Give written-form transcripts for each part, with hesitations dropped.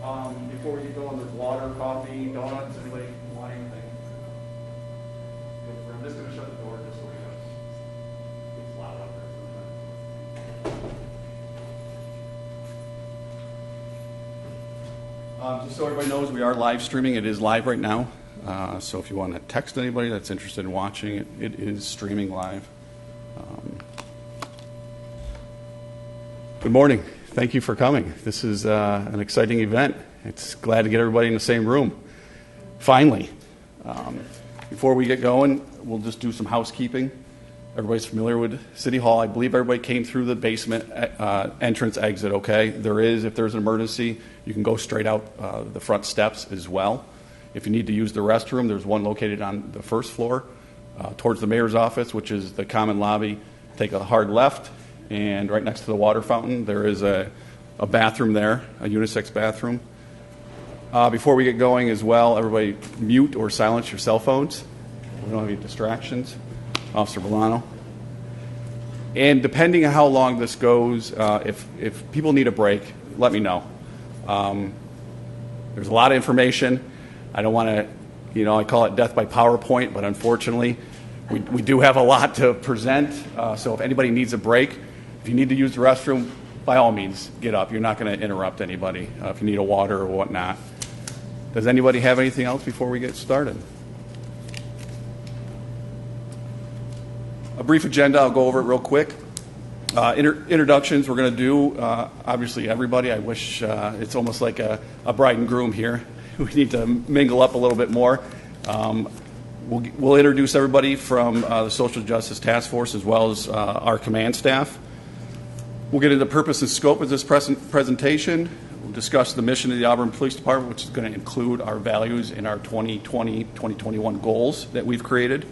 Before we get going, there's water, coffee, donuts. Anybody want anything? I'm just going to shut the door just so we know. It's loud out there. Just so everybody knows, we are live streaming. It is live right now. So if you want to text anybody that's interested in watching it, it is streaming live. Good morning. Thank you for coming. This is an exciting event. It's glad to get everybody in the same room. Finally. Before we get going, we'll just do some housekeeping. Everybody's familiar with City Hall. I believe everybody came through the basement entrance exit, okay? If there's an emergency, you can go straight out the front steps as well. If you need to use the restroom, there's one located on the first floor towards the mayor's office, which is the common lobby. Take a hard left, and right next to the water fountain, there is a bathroom there, a unisex bathroom. Before we get going as well, everybody mute or silence your cell phones. We don't have any distractions. Officer Bolano. And depending on how long this goes, if people need a break, let me know. There's a lot of information. I don't want to, I call it death by PowerPoint, but unfortunately, we do have a lot to present. So if anybody needs a break, if you need to use the restroom, by all means, get up. You're not going to interrupt anybody if you need a water or whatnot. Does anybody have anything else before we get started? A brief agenda, I'll go over it real quick. Introductions we're going to do, obviously everybody. I wish it's almost like a bride and groom here. We need to mingle up a little bit more. We'll introduce everybody from the Social Justice Task Force as well as our command staff. We'll get into the purpose and scope of this presentation. We'll discuss the mission of the Auburn Police Department, which is going to include our values and our 2020-2021 goals that we've created.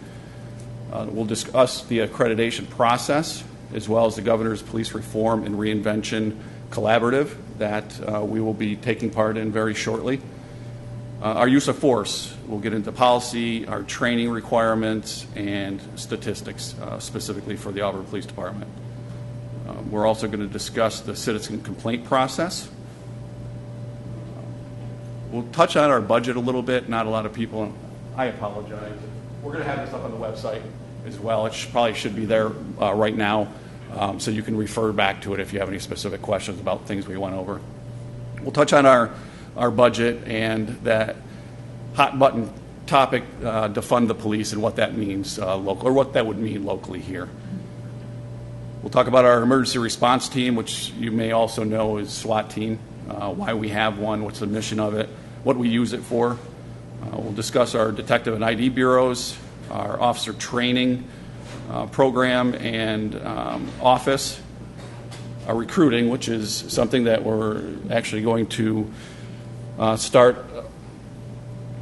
We'll discuss the accreditation process as well as the Governor's Police Reform and Reinvention Collaborative that we will be taking part in very shortly. Our use of force, we'll get into policy, our training requirements, and statistics specifically for the Auburn Police Department. We're also going to discuss the citizen complaint process. We'll touch on our budget a little bit. Not a lot of people, I apologize. We're going to have this up on the website as well. It probably should be there right now, so you can refer back to it if you have any specific questions about things we went over. We'll touch on our budget and that hot button topic, defund the police, and what that means local, or what that would mean locally here. We'll talk about our emergency response team, which you may also know is SWAT team, why we have one, what's the mission of it, what we use it for. We'll discuss our detective and ID bureaus, our officer training program and office, our recruiting, which is something that we're actually going to start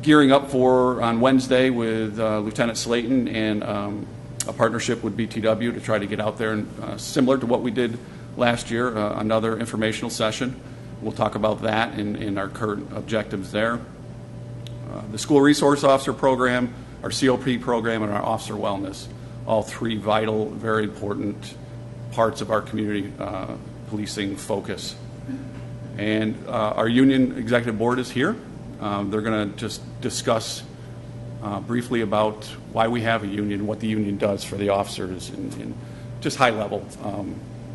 gearing up for on Wednesday with Lieutenant Slayton and a partnership with BTW to try to get out there and similar to what we did last year, another informational session. We'll talk about that and our current objectives there. The School Resource Officer Program, our COP program, and our Officer Wellness, all three vital, very important parts of our community policing focus. And our union executive board is here. They're going to just discuss briefly about why we have a union, what the union does for the officers, and just high level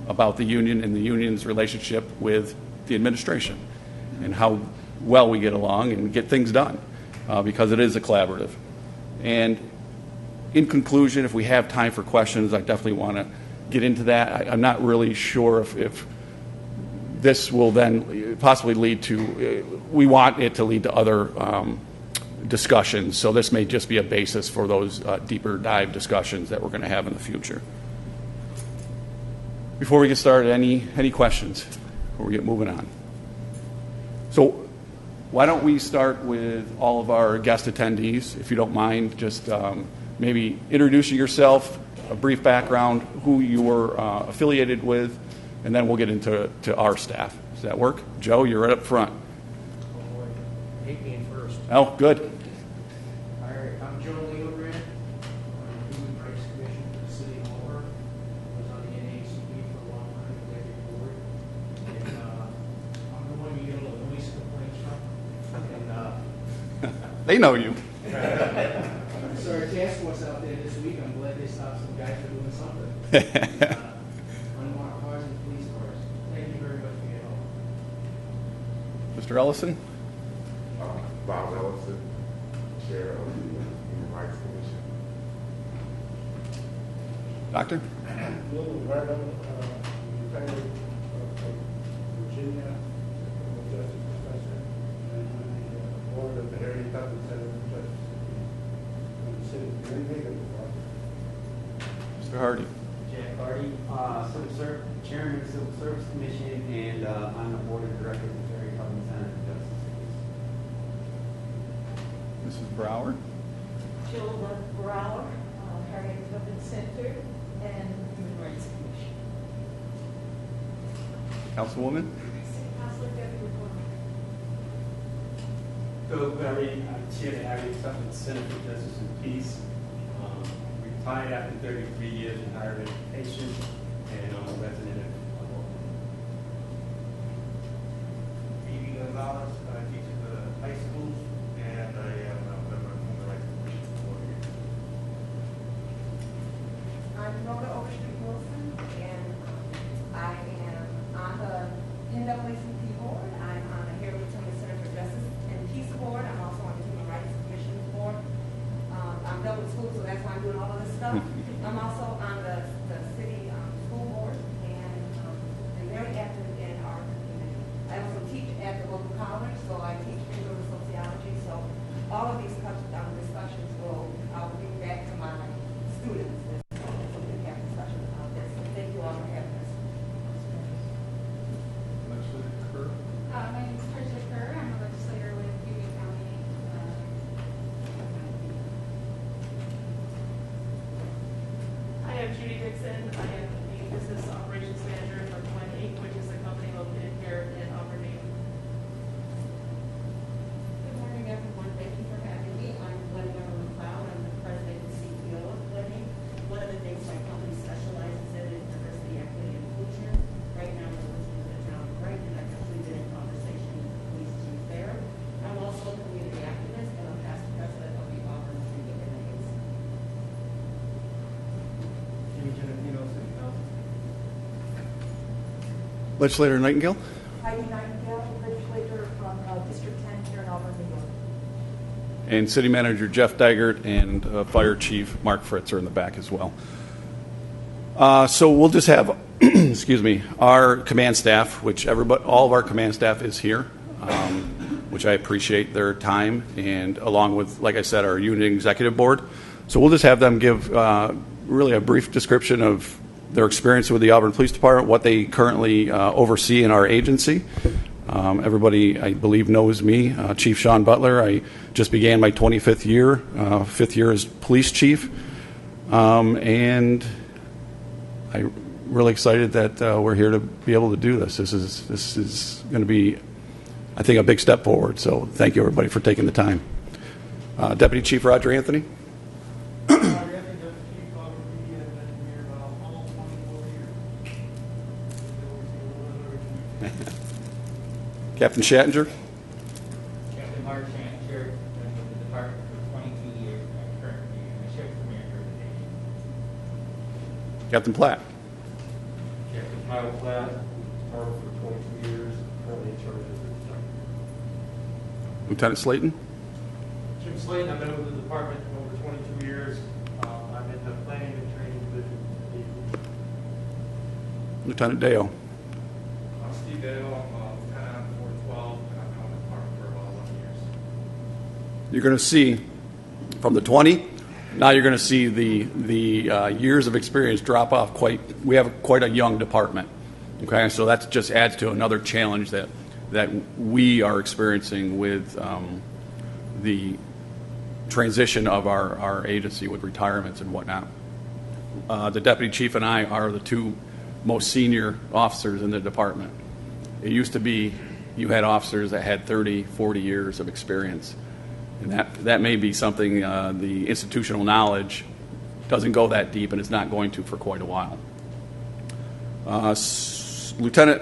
about the union and the union's relationship with the administration and how well we get along and get things done because it is a collaborative. And in conclusion, if we have time for questions, I definitely want to get into that. I'm not really sure if this will then possibly lead to, we want it to lead to other discussions, so this may just be a basis for those deeper dive discussions that we're going to have in the future. Before we get started, any questions before we get moving on? So why don't we start with all of our guest attendees, if you don't mind, just maybe introducing yourself, a brief background, who you were affiliated with, and then we'll get into our staff. Does that work? Joe, you're right up front. Oh boy, hate being first. Oh, good. All right, I'm Joe Leogrand. I'm the Human Rights Commission for the City of Auburn. I was on the NACP for a long time, executive board. And I'm the one you get all the noise complaints from. They know you. I saw a task force out there this week. I'm glad they stopped some guys from doing something. Unmarked cars and police cars. Thank you very much for your help. Mr. Ellison? Bob Ellison, Chair of the Human Rights Commission. Doctor? Bill Roberto, retired from Virginia, justice professor, and on the board of the Harry Tubman Center for Justice in the city of Greenville. Mr. Hardy? Jack Hardy, Chairman of the Civil Service Commission, and on the board of directors of the Harry Tubman Center for Justice. Mrs. Brower? Jill Brower, Harriet Tubman Center, and Human Rights Commission. Councilwoman? City Councilor Deputy Woman. Bill Berry, I'm Chair of the Harriet Tubman Center for Justice and Peace. Retired after 33 years in higher education, and I'm a resident of Auburn. Phoebe Gonzalez, I teach at the high schools, and I am a member of the Human Rights Commission for 4 years. I'm Rhoda Overstreet Wilson, and I am on the NAACP board. I'm on the Harriet Tubman Center for Justice and Peace board. I'm also on the Human Rights Commission board. I'm done with school, so that's why I'm doing all of this stuff. I'm also on the city school board, and I'm very active in our community. I also teach at the local college, so I teach intro to sociology. So all of these discussions I'll bring back to my students. So we can have discussions about this. Thank you all for having us. My name is Tricia Kerr. I'm a legislator with Union County. I am Judy Dixon. I am the business operations manager for Glen 8, which is a company located here in Auburn, Maine. Good morning, everyone. Thank you for having me. I'm Glenn McLeod. I'm the president and CEO of Glen 8. One of the things my company specializes in is diversity, equity, and inclusion. Right now, we're listening to John Bright, and I've actually been in conversation with the police chief there. I'm also a community activist, and I'm past president of the Auburn City Inmates. Jimmy Genevino, City Council. Legislator Nightingale? Heidi Nightingale, legislator from District 10 here in Auburn, New York. And City Manager Jeff Daggert and Fire Chief Mark Fritz are in the back as well. So we'll just have, excuse me, our command staff, which all of our command staff is here, which I appreciate their time, and along with, like I said, our unit executive board. So we'll just have them give really a brief description of their experience with the Auburn Police Department, what they currently oversee in our agency. Everybody, I believe, knows me, Chief Sean Butler. I just began my 25th year, fifth year as police chief, and I'm really excited that we're here to be able to do this. This is going to be, I think, a big step forward. So thank you, everybody, for taking the time. Deputy Chief Roger Anthony. Captain Shattinger. Captain Mark Shattinger, been with the department for 22 years, and I'm currently the shift commander of the nation. Captain Platt. Captain Kyle Platt, department for 22 years, currently in charge of the department. Lieutenant Slayton. Jim Slayton, I've been with the department for over 22 years. I'm in the planning and training division. Lieutenant Dale. I'm Steve Dale. I'm lieutenant on 412, and I've been on the department for about 11 years. You're going to see from the 20, now you're going to see the years of experience drop off we have quite a young department. Okay, so that just adds to another challenge that we are experiencing with the transition of our agency with retirements and whatnot. The deputy chief and I are the two most senior officers in the department. It used to be you had officers that had 30, 40 years of experience. And that may be something, the institutional knowledge doesn't go that deep, and it's not going to for quite a while. Lieutenant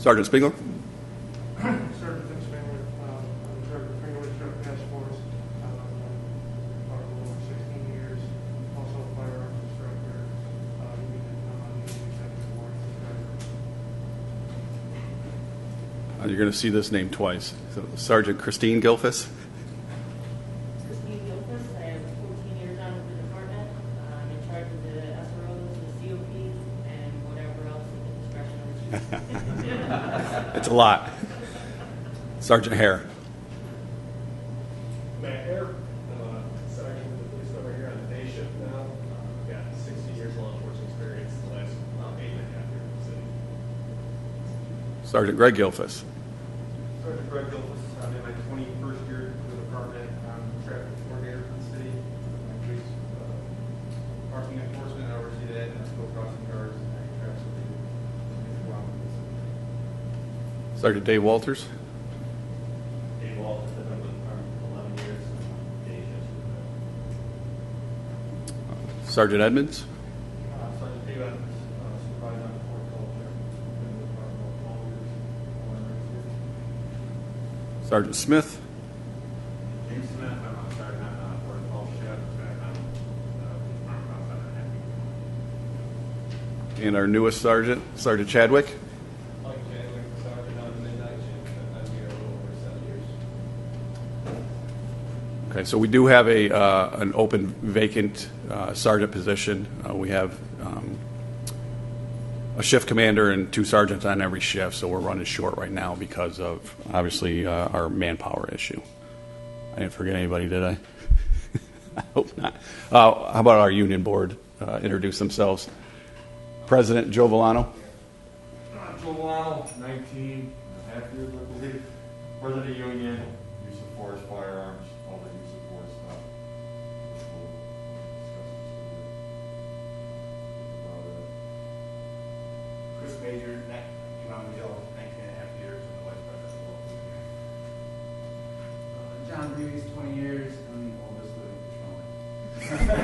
Sergeant Spengler? Sergeant Tim Spangler, I'm in charge of the Finger Truck Task Force. For over 16 years, also a firearms instructor. I'm on the executive board. You're going to see this name twice. So, Sergeant Christine Gilfus. Christine Gilfus. I have 14 years on with the department. I'm in charge of the SROs, the COPs, and whatever else at the discretion of the chief. It's a lot. Sergeant Hare. Matt Hare, Sergeant with the police department here on the day shift now. I've got 60 years law enforcement experience, the last 8.5 years in the city. Sergeant Greg Gilfus. Sergeant Greg Gilfus, I'm in my 21st year with the department. I'm traffic coordinator for the city. I police parking enforcement, I oversee that, and I go crossing guards and traffic. Sergeant Dave Walters. Dave Walters, I've been with the department for 11 years. Day shift. Sergeant Edmonds. Sergeant Dave Evans, supervisor on the Fort Culture. Been with the department for 12 years. 11 years. Sergeant Smith. James Smith, I'm a sergeant on Fort Culture. Back on the department about 7.5 years. And our newest sergeant, Sergeant Chadwick. Mike Chadwick, sergeant on the midnight shift. I've been here a little over 7 years. Okay, so we do have an open vacant sergeant position. We have a shift commander and 2 sergeants on every shift, so we're running short right now because of, obviously, our manpower issue. I didn't forget anybody, did I? I hope not. How about our union board introduce themselves? President Joe Villano. Joe Villano, 19 and a half years, I believe. President of the union, use of force, firearms, all the use of force stuff. Chris Major, Imam Hill, 19 and a half years, and the vice president of the John Reeves, 20 years. I'm the oldest living patrolman.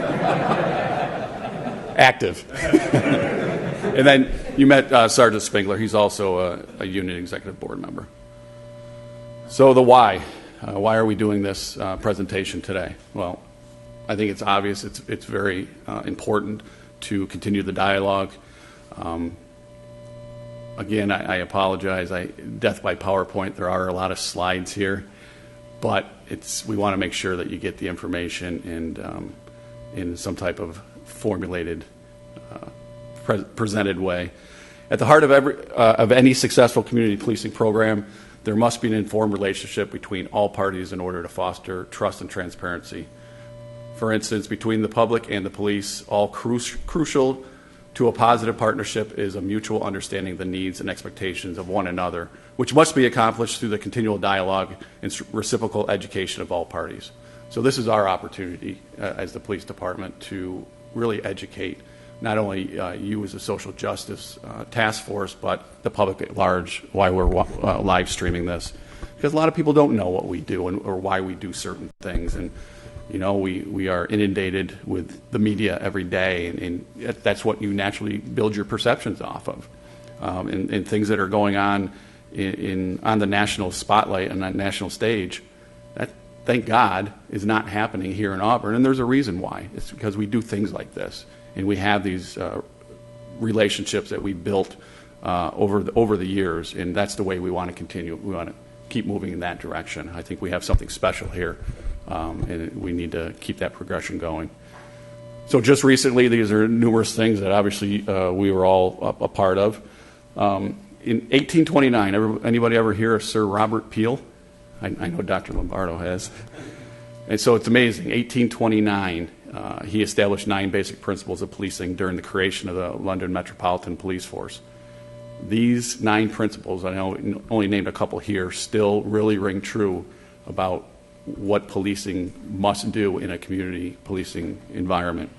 Active. And then you met Sergeant Spengler. He's also a union executive board member. So the why. Why are we doing this presentation today? Well, I think it's obvious. It's very important to continue the dialogue. Again, I apologize. Death by PowerPoint. There are a lot of slides here, but we want to make sure that you get the information and in some type of formulated, presented way. At the heart of any successful community policing program, there must be an informed relationship between all parties in order to foster trust and transparency. For instance, between the public and the police, all crucial to a positive partnership is a mutual understanding of the needs and expectations of one another, which must be accomplished through the continual dialogue and reciprocal education of all parties. So this is our opportunity as the police department to really educate not only you as a social justice task force, but the public at large, why we're live streaming this. Because a lot of people don't know what we do or why we do certain things. And, you know, we are inundated with the media every day, and that's what you naturally build your perceptions off of. And things that are going on on the national spotlight and that national stage, that, thank God, is not happening here in Auburn. And there's a reason why. It's because we do things like this. And we have these relationships that we built over the years, and that's the way we want to continue. We want to keep moving in that direction. I think we have something special here, and we need to keep that progression going. So just recently, these are numerous things that obviously we were all a part of. In 1829, anybody ever hear of Sir Robert Peel? I know Dr. Lombardo has. And so it's amazing. 1829, he established 9 basic principles of policing during the creation of the London Metropolitan Police Force. These 9 principles, I know only named a couple here, still really ring true about what policing must do in a community policing environment.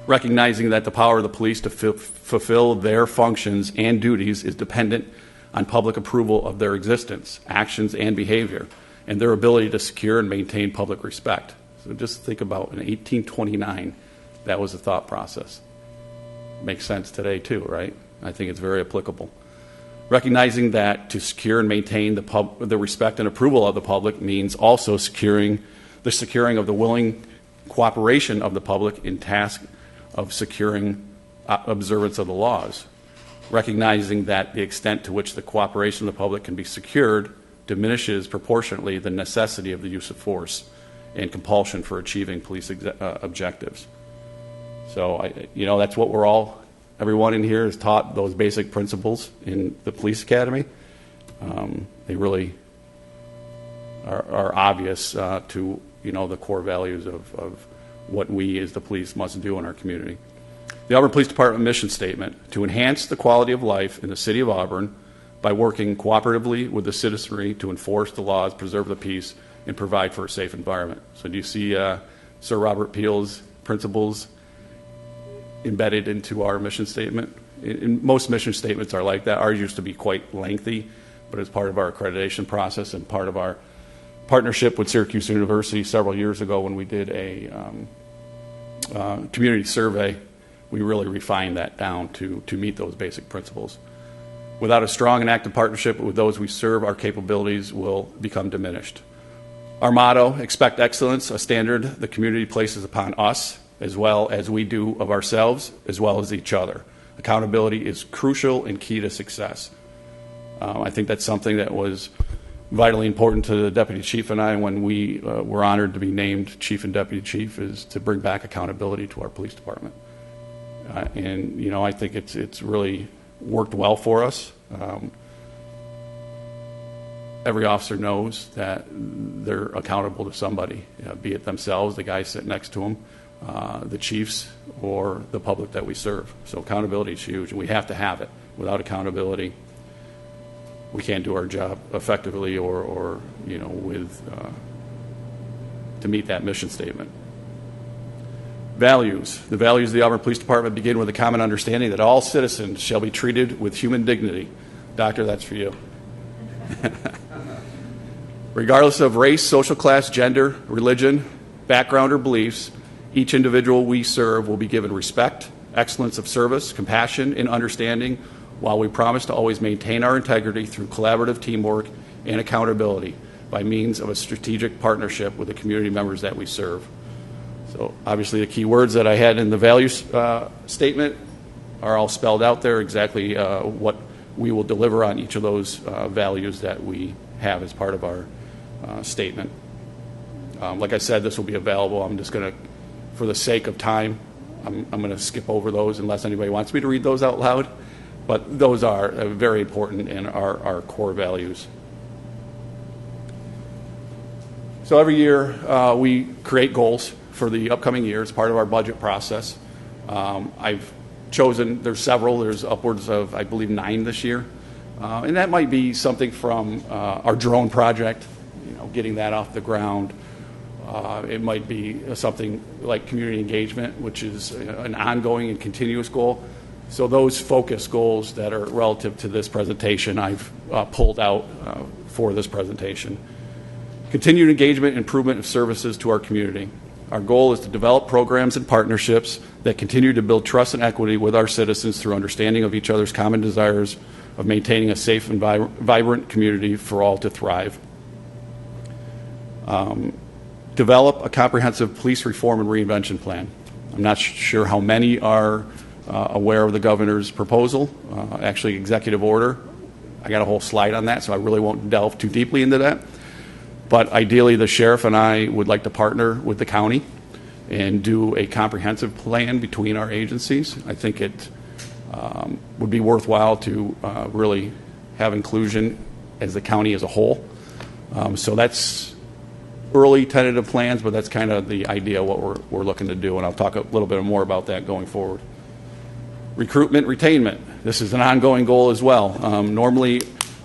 Recognizing that the power of the police to fulfill their functions and duties is dependent on public approval of their existence, actions, and behavior, and their ability to secure and maintain public respect. So just think about in 1829, that was the thought process. Makes sense today too, right? I think it's very applicable. recognizing that to secure and maintain the respect and approval of the public means also securing of the willing cooperation of the public in task of securing observance of the laws, recognizing that the extent to which the cooperation of the public can be secured diminishes proportionately the necessity of the use of force and compulsion for achieving police objectives. So, that's what everyone in here is taught those basic principles in the police academy. They really are obvious to, the core values of what we as the police must do in our community. The Auburn Police Department mission statement: to enhance the quality of life in the city of Auburn by working cooperatively with the citizenry to enforce the laws, preserve the peace, and provide for a safe environment. So do you see Sir Robert Peel's principles embedded into our mission statement? Most mission statements are like that. Ours used to be quite lengthy, but as part of our accreditation process and part of our partnership with Syracuse University several years ago when we did a community survey, we really refined that down to meet those basic principles. Without a strong and active partnership with those we serve, our capabilities will become diminished. Our motto: expect excellence, a standard the community places upon us, as well as we do of ourselves, as well as each other. Accountability is crucial and key to success. I think that's something that was vitally important to the Deputy Chief and I when we were honored to be named Chief and Deputy Chief, is to bring back accountability to our police department. And I think it's really worked well for us. Every officer knows that they're accountable to somebody, be it themselves, the guy sitting next to them, the chiefs, or the public that we serve. So accountability is huge, and we have to have it. Without accountability, we can't do our job effectively or to meet that mission statement. Values. The values of the Auburn Police Department begin with a common understanding that all citizens shall be treated with human dignity. Doctor, that's for you. Regardless of race, social class, gender, religion, background, or beliefs, each individual we serve will be given respect, excellence of service, compassion, and understanding, while we promise to always maintain our integrity through collaborative teamwork and accountability by means of a strategic partnership with the community members that we serve. So obviously the key words that I had in the values statement are all spelled out there, exactly what we will deliver on each of those values that we have as part of our statement. Like I said, this will be available. I'm just going to, for the sake of time, I'm going to skip over those unless anybody wants me to read those out loud. But those are very important in our core values. So every year we create goals for the upcoming year as part of our budget process. I've chosen, there's several, there's upwards of, I believe, 9 this year. And that might be something from our drone project, getting that off the ground. It might be something like community engagement, which is an ongoing and continuous goal. So those focus goals that are relative to this presentation, I've pulled out for this presentation. Continued engagement and improvement of services to our community. Our goal is to develop programs and partnerships that continue to build trust and equity with our citizens through understanding of each other's common desires of maintaining a safe and vibrant community for all to thrive. Develop a comprehensive police reform and reinvention plan. I'm not sure how many are aware of the governor's proposal, actually executive order. I got a whole slide on that, so I really won't delve too deeply into that. But ideally, the sheriff and I would like to partner with the county and do a comprehensive plan between our agencies. I think it would be worthwhile to really have inclusion as the county as a whole. So that's early tentative plans, but that's kind of the idea of what we're looking to do, and I'll talk a little bit more about that going forward. Recruitment retainment. This is an ongoing goal as well. Normally,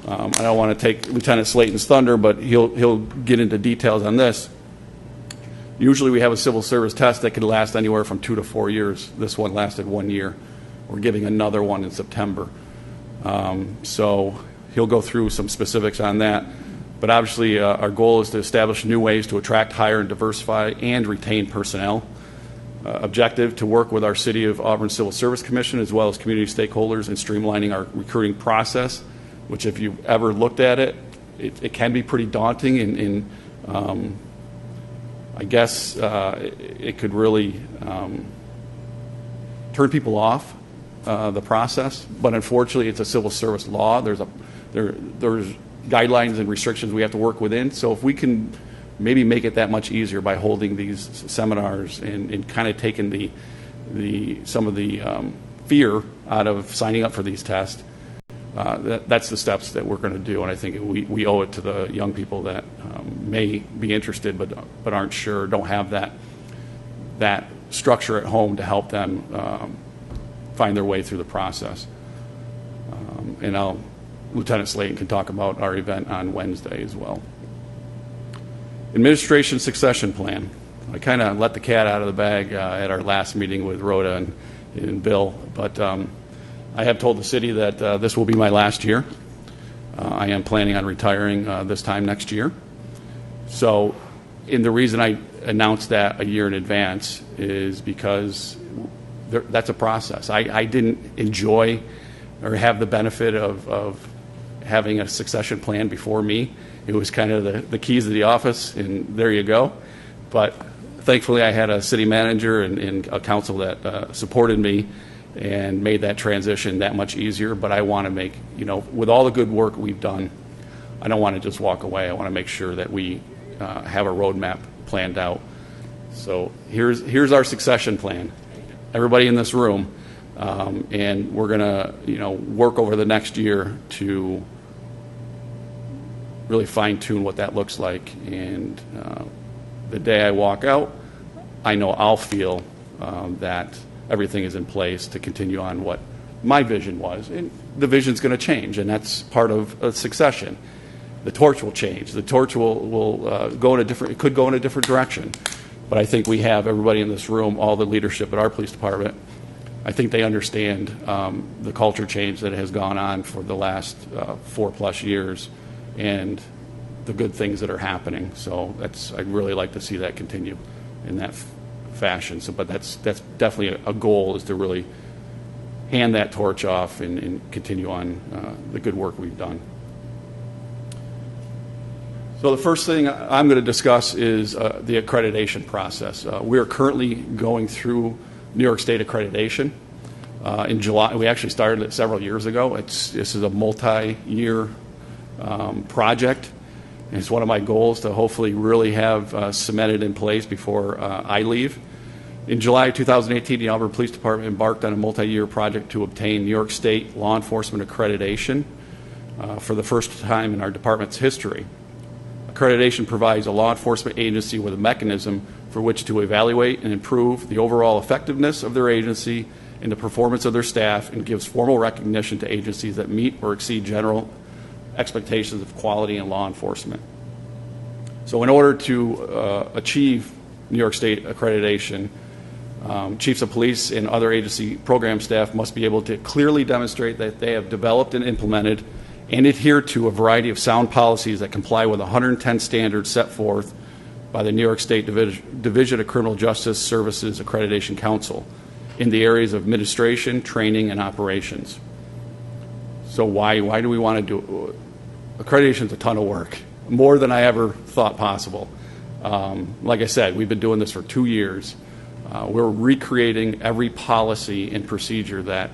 I don't want to take Lieutenant Slayton's thunder, but he'll get into details on this. Usually we have a civil service test that could last anywhere from 2 to 4 years. This one lasted 1 year. We're giving another one in September. So he'll go through some specifics on that. But obviously our goal is to establish new ways to attract, hire, and diversify and retain personnel. Objective to work with our City of Auburn Civil Service Commission as well as community stakeholders in streamlining our recruiting process which if you've ever looked at it, it can be pretty daunting, and I guess it could really turn people off the process. But unfortunately, it's a civil service law. There's guidelines and restrictions we have to work within. So if we can maybe make it that much easier by holding these seminars and kind of taking some of the fear out of signing up for these tests, that's the steps that we're going to do. And I think we owe it to the young people that may be interested but aren't sure, don't have that structure at home to help them find their way through the process. And Lieutenant Slayton can talk about our event on Wednesday as well. Administration succession plan. I kind of let the cat out of the bag at our last meeting with Rhoda and Bill, but I have told the city that this will be my last year. I am planning on retiring this time next year. So, and the reason I announced that a year in advance is because that's a process. I didn't enjoy or have the benefit of having a succession plan before me. It was kind of the keys to the office, and there you go. But thankfully, I had a city manager and a council that supported me and made that transition that much easier. But I want to make, with all the good work we've done, I don't want to just walk away. I want to make sure that we have a roadmap planned out. So here's our succession plan. Everybody in this room, and we're going to, work over the next year to really fine-tune what that looks like. And the day I walk out, I know I'll feel that everything is in place to continue on what my vision was. And the vision's going to change, and that's part of a succession. The torch will change. The torch will go in it could go in a different direction. But I think we have everybody in this room, all the leadership at our police department, I think they understand the culture change that has gone on for the last 4+ years and the good things that are happening. So I'd really like to see that continue in that fashion. So, but that's definitely a goal, is to really hand that torch off and continue on the good work we've done. So the first thing I'm going to discuss is the accreditation process. We are currently going through New York State accreditation. In July, we actually started it several years ago. This is a multi-year project. And it's one of my goals to hopefully really have cemented in place before I leave. In July 2018, the Auburn Police Department embarked on a multi-year project to obtain New York State law enforcement accreditation for the first time in our department's history. Accreditation provides a law enforcement agency with a mechanism for which to evaluate and improve the overall effectiveness of their agency and the performance of their staff, and gives formal recognition to agencies that meet or exceed general expectations of quality in law enforcement. So in order to achieve New York State accreditation, chiefs of police and other agency program staff must be able to clearly demonstrate that they have developed and implemented and adhere to a variety of sound policies that comply with 110 standards set forth by the New York State Division of Criminal Justice Services Accreditation Council in the areas of administration, training, and operations. So why do we want to do accreditation? Is a ton of work, more than I ever thought possible. Like I said, we've been doing this for 2 years. We're recreating every policy and procedure that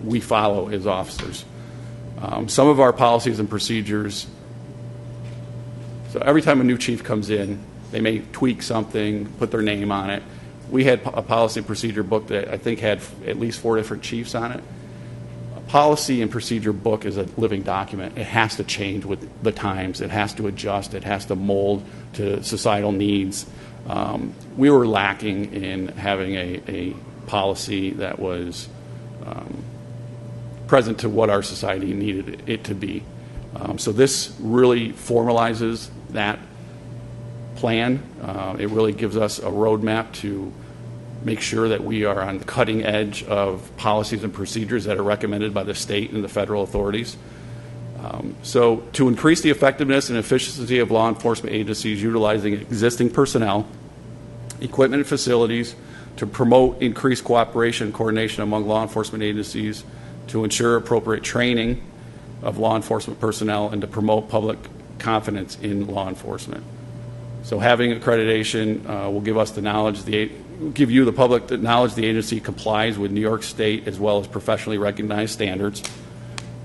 we follow as officers. Some of our policies and procedures, so every time a new chief comes in, they may tweak something, put their name on it. We had a policy and procedure book that I think had at least 4 different chiefs on it. A policy and procedure book is a living document. It has to change with the times. It has to adjust. It has to mold to societal needs. We were lacking in having a policy that was present to what our society needed it to be. So this really formalizes that plan. It really gives us a roadmap to make sure that we are on the cutting edge of policies and procedures that are recommended by the state and the federal authorities. So to increase the effectiveness and efficiency of law enforcement agencies utilizing existing personnel, equipment, and facilities, to promote increased cooperation and coordination among law enforcement agencies, to ensure appropriate training of law enforcement personnel and to promote public confidence in law enforcement. So having accreditation will give us the knowledge, give you, the public, the knowledge the agency complies with New York State as well as professionally recognized standards,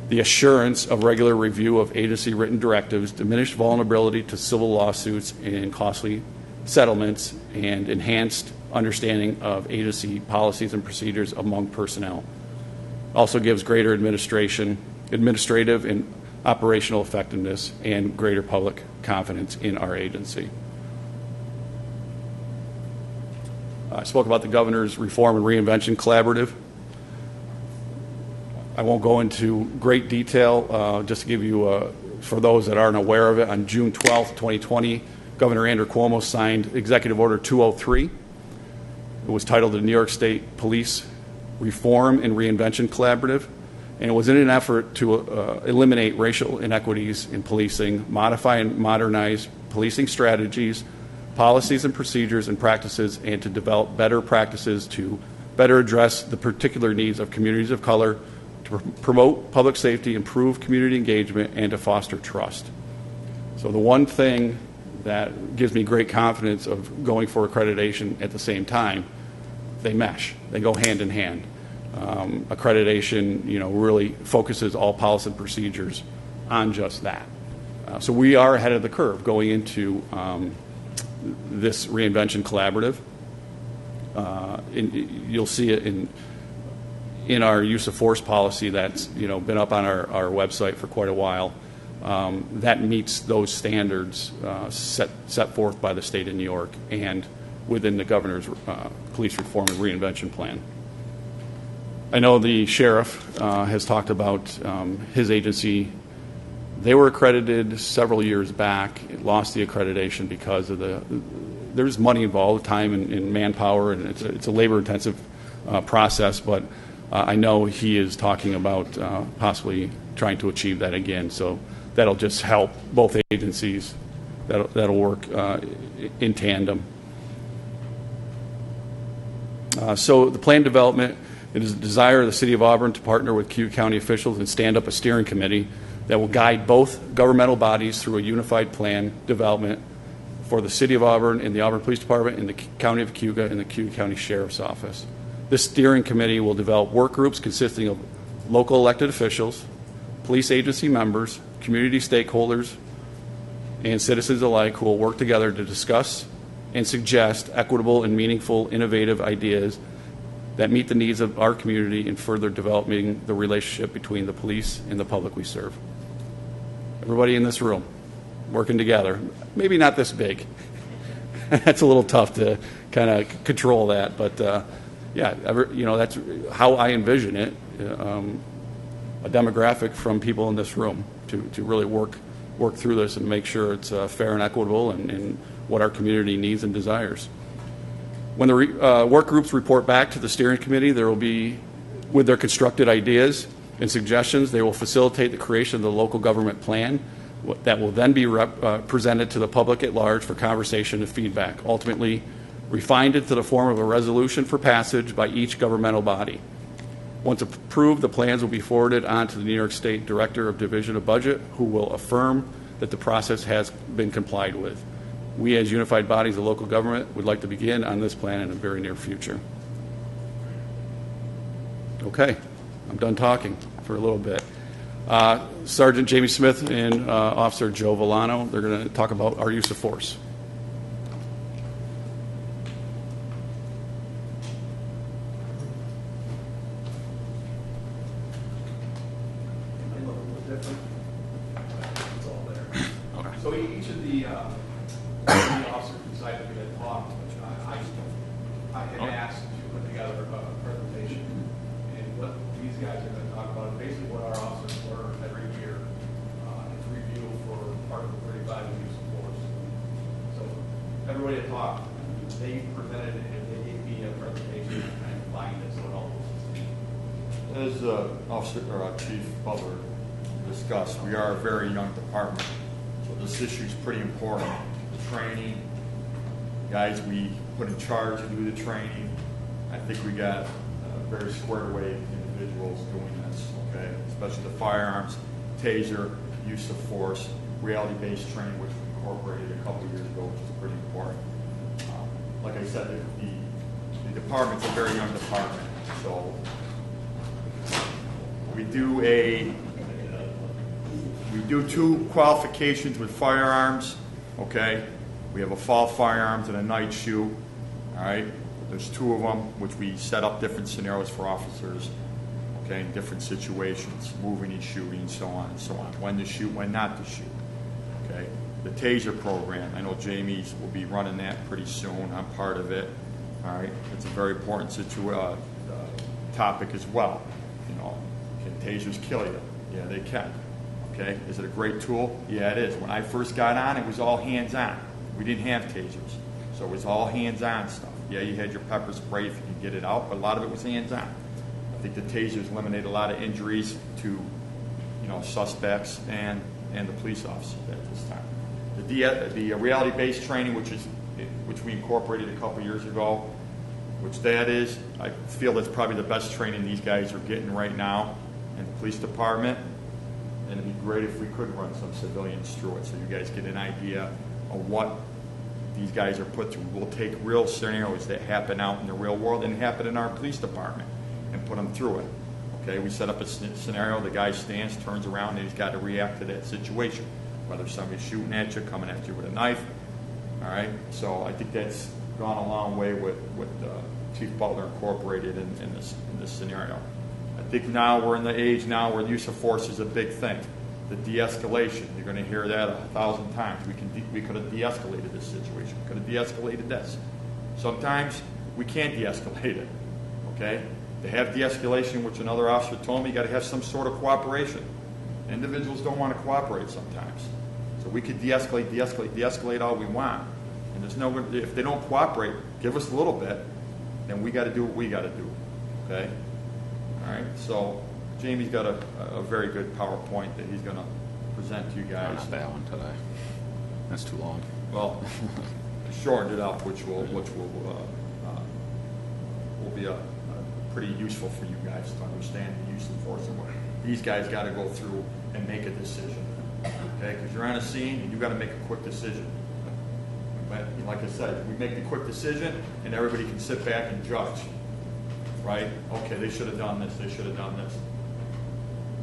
the assurance of regular review of agency written directives, diminished vulnerability to civil lawsuits and costly settlements, and enhanced understanding of agency policies and procedures among personnel. Also gives greater administrative and operational effectiveness and greater public confidence in our agency. I spoke about the Governor's Reform and Reinvention Collaborative. I won't go into great detail, just to give you, for those that aren't aware of it, on June 12th, 2020, Governor Andrew Cuomo signed Executive Order 203. It was titled the New York State Police Reform and Reinvention Collaborative, and it was in an effort to eliminate racial inequities in policing, modify and modernize policing strategies, policies and procedures and practices, and to develop better practices to better address the particular needs of communities of color, to promote public safety, improve community engagement, and to foster trust. So the one thing that gives me great confidence of going for accreditation at the same time, they mesh. They go hand in hand. Accreditation, really focuses all policy and procedures on just that. So we are ahead of the curve going into this Reinvention Collaborative. You'll see it in our use of force policy that's been up on our website for quite a while. That meets those standards set forth by the state of New York and within the Governor's Police Reform and Reinvention Plan. I know the sheriff has talked about his agency. They were accredited several years back, lost the accreditation because of there's money involved, time and manpower, and it's a labor-intensive process, but I know he is talking about possibly trying to achieve that again. So that'll just help both agencies. That'll work in tandem. So the plan development, it is the desire of the City of Auburn to partner with Q County officials and stand up a steering committee that will guide both governmental bodies through a unified plan development for the City of Auburn and the Auburn Police Department and the County of Cayuga and the Cayuga County Sheriff's Office. This steering committee will develop work groups consisting of local elected officials, police agency members, community stakeholders, and citizens alike who will work together to discuss and suggest equitable and meaningful, innovative ideas that meet the needs of our community and further developing the relationship between the police and the public we serve. Everybody in this room working together, maybe not this big. That's a little tough to kind of control that, but that's how I envision it. A demographic from people in this room to really work through this and make sure it's fair and equitable and what our community needs and desires. When the work groups report back to the steering committee, there will be, with their constructed ideas and suggestions, they will facilitate the creation of the local government plan that will then be presented to the public at large for conversation and feedback, ultimately refined into the form of a resolution for passage by each governmental body. Once approved, the plans will be forwarded on to the New York State Director of Division of Budget, who will affirm that the process has been complied with. We, as unified bodies of local government, would like to begin on this plan in the very near future. Okay, I'm done talking for a little bit. Sergeant Jamie Smith and Officer Joe Villano, they're going to talk about our use of force. So each of the officers decided to get talk, which I had asked to put together a presentation. And what these guys are going to talk about is basically what our officers learn every year. It's review for Article 35 of use of force. So everybody that talked, they presented it and they gave me a presentation and I combined it so it all goes the same. As Officer or Chief Butler discussed, we are a very young department. This issue is pretty important. The training, guys we put in charge to do the training, I think we got very squared away individuals doing this, okay? Especially the firearms taser, use of force, reality-based training, which we incorporated a couple of years ago, which is pretty important. Like I said, the department's a very young department, so we do 2 qualifications with firearms, okay? We have a fall firearms and a night shoot, all right? There's 2 of them, which we set up different scenarios for officers, okay, in different situations, moving and shooting, so on and so on. When to shoot, when not to shoot, okay? The Taser Program, I know Jamie's will be running that pretty soon. I'm part of it, all right? It's a very important topic as well. You know, can tasers kill you? Yeah, they can. Okay, is it a great tool? Yeah, it is. When I first got on, it was all hands-on. We didn't have tasers, so it was all hands-on stuff. Yeah, you had your pepper spray if you could get it out, but a lot of it was hands-on. I think the tasers eliminated a lot of injuries to, you know, suspects and the police officers at this time. The reality-based training, which we incorporated a couple years ago, which that is, I feel that's probably the best training these guys are getting right now in the police department. And it'd be great if we could run some civilians through it so you guys get an idea of what these guys are put through. We'll take real scenarios that happen out in the real world and happen in our police department and put them through it. Okay, we set up a scenario, the guy stands, turns around, and he's got to react to that situation, whether somebody's shooting at you, coming at you with a knife. All right, so I think that's gone a long way with Chief Butler incorporated in this scenario. I think now we're in the age now where the use of force is a big thing. The de-escalation, you're going to hear that 1,000 times. We could have de-escalated this situation. We could have de-escalated this. Sometimes we can't de-escalate it. Okay? To have de-escalation, which another officer told me, you got to have some sort of cooperation. Individuals don't want to cooperate sometimes. So we could de-escalate all we want. And there's no, if they don't cooperate, give us a little bit, then we got to do what we got to do. Okay? All right, so Jamie's got a very good PowerPoint that he's going to present to you guys. Not that one today. That's too long. Well, I shortened it up, which will be pretty useful for you guys to understand the use of force and what these guys got to go through and make a decision. Okay, because you're on a scene and you got to make a quick decision. But like I said, we make the quick decision and everybody can sit back and judge. Right? Okay, they should have done this, they should have done this.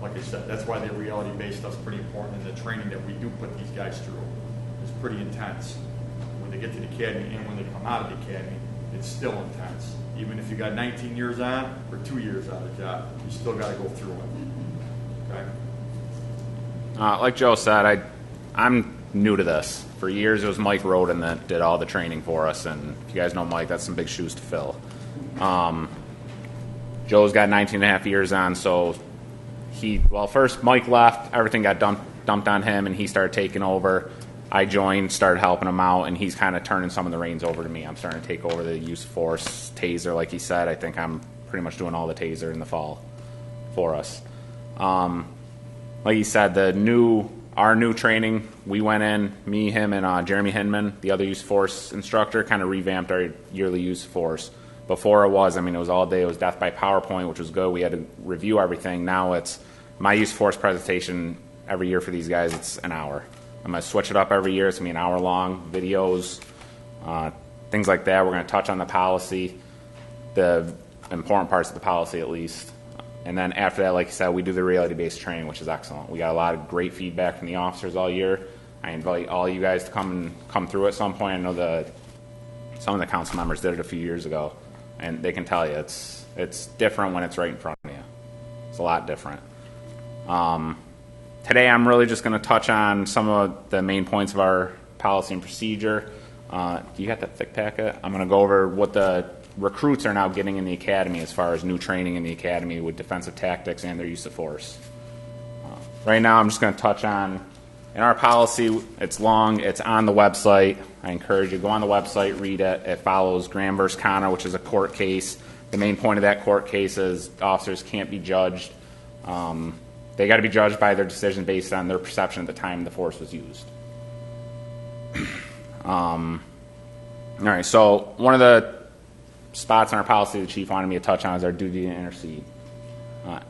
Like I said, that's why the reality-based stuff's pretty important, and the training that we do put these guys through is pretty intense. When they get to the academy and when they come out of the academy, it's still intense. Even if you got 19 years on or 2 years out of the job, you still got to go through it. Okay? Like Joe said, I'm new to this. For years, it was Mike Roden that did all the training for us, and if you guys know Mike, that's some big shoes to fill. Joe's got 19 and a half years on, so first Mike left, everything got dumped on him, and he started taking over. I joined, started helping him out, and he's kind of turning some of the reins over to me. I'm starting to take over the use of force, taser, like he said. I think I'm pretty much doing all the taser in the fall for us. Like he said, our new training, we went in, me, him, and Jeremy Hinman, the other use of force instructor, kind of revamped our yearly use of force. Before it was all day. It was death by PowerPoint, which was good. We had to review everything. Now it's my use of force presentation every year for these guys. It's an hour. I'm going to switch it up every year. It's going to be an hour long, videos, things like that. We're going to touch on the policy, the important parts of the policy at least. And then after that, like I said, we do the reality-based training, which is excellent. We got a lot of great feedback from the officers all year. I invite all you guys to come through at some point. I know some of the council members did it a few years ago. And they can tell you it's different when it's right in front of you. It's a lot different. Today I'm really just going to touch on some of the main points of our policy and procedure. Do you got that thick packet? I'm going to go over what the recruits are now getting in the academy as far as new training in the academy with defensive tactics and their use of force. Right now I'm just going to touch on, in our policy, it's long, it's on the website. I encourage you to go on the website, read it. It follows Graham versus Connor, which is a court case. The main point of that court case is officers can't be judged. They got to be judged by their decision based on their perception at the time the force was used. All right, so one of the spots in our policy the chief wanted me to touch on is our duty to intercede.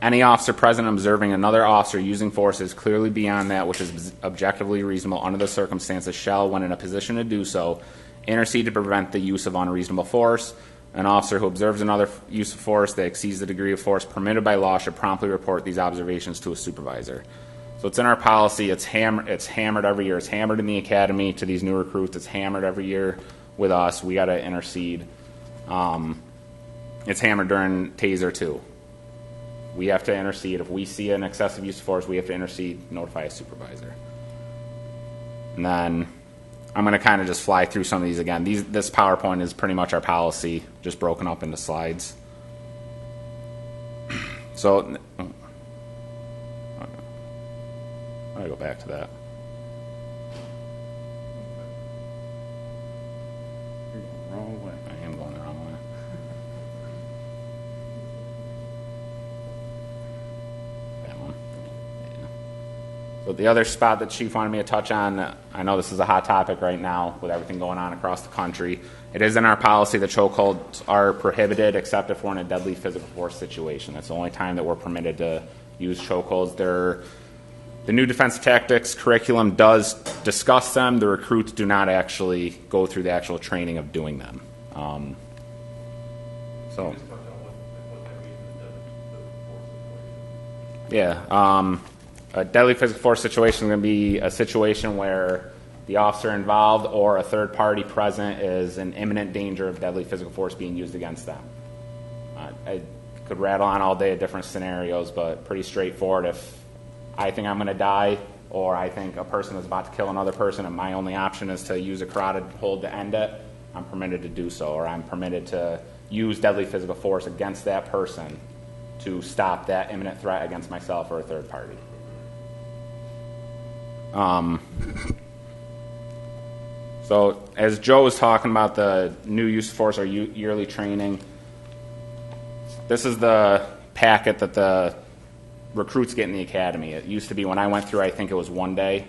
Any officer present observing another officer using force is clearly beyond that which is objectively reasonable under the circumstances shall, when in a position to do so, intercede to prevent the use of unreasonable force. An officer who observes another use of force that exceeds the degree of force permitted by law should promptly report these observations to a supervisor. So it's in our policy. It's hammered every year. It's hammered in the academy to these new recruits. It's hammered every year with us. We got to intercede. It's hammered during Taser too. We have to intercede. If we see an excessive use of force, we have to intercede, notify a supervisor. And then I'm going to kind of just fly through some of these again. This PowerPoint is pretty much our policy, just broken up into slides. So I'll go back to that. You're going the wrong way. I am going the wrong way. That one. Yeah. So the other spot that Chief wanted me to touch on, I know this is a hot topic right now with everything going on across the country. It is in our policy that chokeholds are prohibited except if we're in a deadly physical force situation. That's the only time that we're permitted to use chokeholds. The new defense tactics curriculum does discuss them. The recruits do not actually go through the actual training of doing them. A deadly physical force situation is going to be a situation where the officer involved or a third party present is in imminent danger of deadly physical force being used against them. I could rattle on all day of different scenarios, but pretty straightforward. If I think I'm going to die, or I think a person is about to kill another person, and my only option is to use a carotid hold to end it, I'm permitted to do so, or I'm permitted to use deadly physical force against that person to stop that imminent threat against myself or a third party. So as Joe was talking about the new use of force or yearly training, this is the packet that the recruits get in the academy. It used to be when I went through, I think it was 1 day.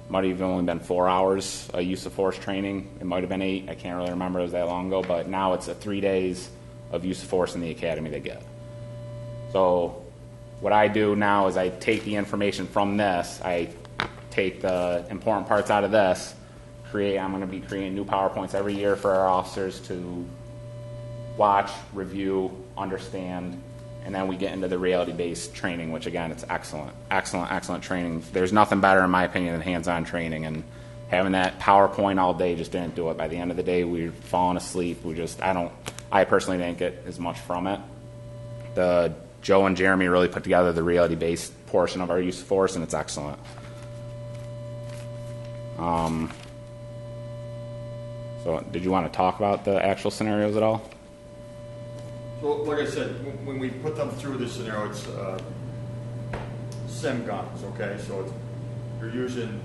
Might have only been 4 hours of use of force training. It might have been 8. I can't really remember. It was that long ago. But now it's 3 days of use of force in the academy they get. So what I do now is I take the information from this. I take the important parts out of this. I'm going to be creating new PowerPoints every year for our officers to watch, review, understand, and then we get into the reality-based training, which, again, it's excellent training. There's nothing better, in my opinion, than hands-on training, and having that PowerPoint all day just didn't do it. By the end of the day, we were falling asleep. I personally didn't get as much from it. Joe and Jeremy really put together the reality-based portion of our use of force, and it's excellent. So did you want to talk about the actual scenarios at all? So, like I said, when we put them through this scenario, it's sim guns, okay? So you're using,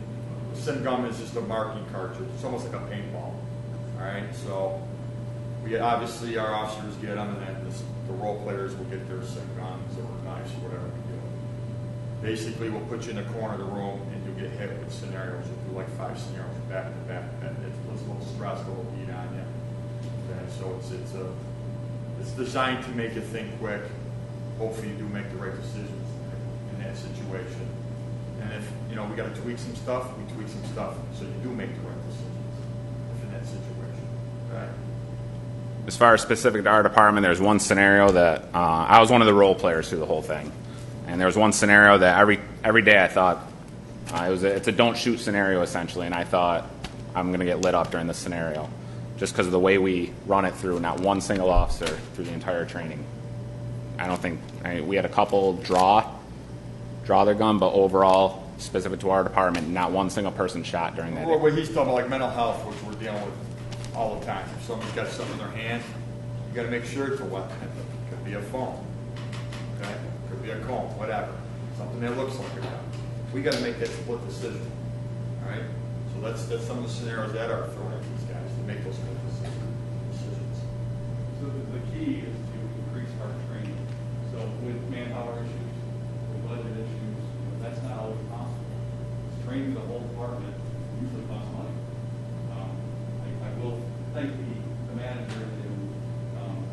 sim gun is just a marking cartridge. It's almost like a paintball, all right? So obviously our officers get them, and then the role players will get their sim guns or knives or whatever we do. Basically, we'll put you in the corner of the room, and you'll get hit with scenarios. You'll do like 5 scenarios back to back. It's a little stressful, it'll beat on you. Okay, so it's designed to make you think quick. Hopefully, you do make the right decisions in that situation. And if we got to tweak some stuff, we tweak some stuff, so you do make the right decisions in that situation. Right? As far as specific to our department, there's one scenario that I was one of the role players through the whole thing. And there was one scenario that every day I thought, it's a don't shoot scenario essentially, and I thought I'm going to get lit up during this scenario just because of the way we run it through. Not one single officer through the entire training. We had a couple draw their gun, but overall, specific to our department, not one single person shot during that. Well, what he's talking about, like mental health, which we're dealing with all the time. If somebody's got something in their hand, you got to make sure it's a weapon. It could be a phone, okay? It could be a comb, whatever. Something that looks like a gun. We got to make that split decision, all right? So that's some of the scenarios that are thrown at these guys to make those split decisions. So the key is to increase our training. So with manpower issues, with budget issues, that's not always possible. Training the whole department usually costs money. I will thank the manager and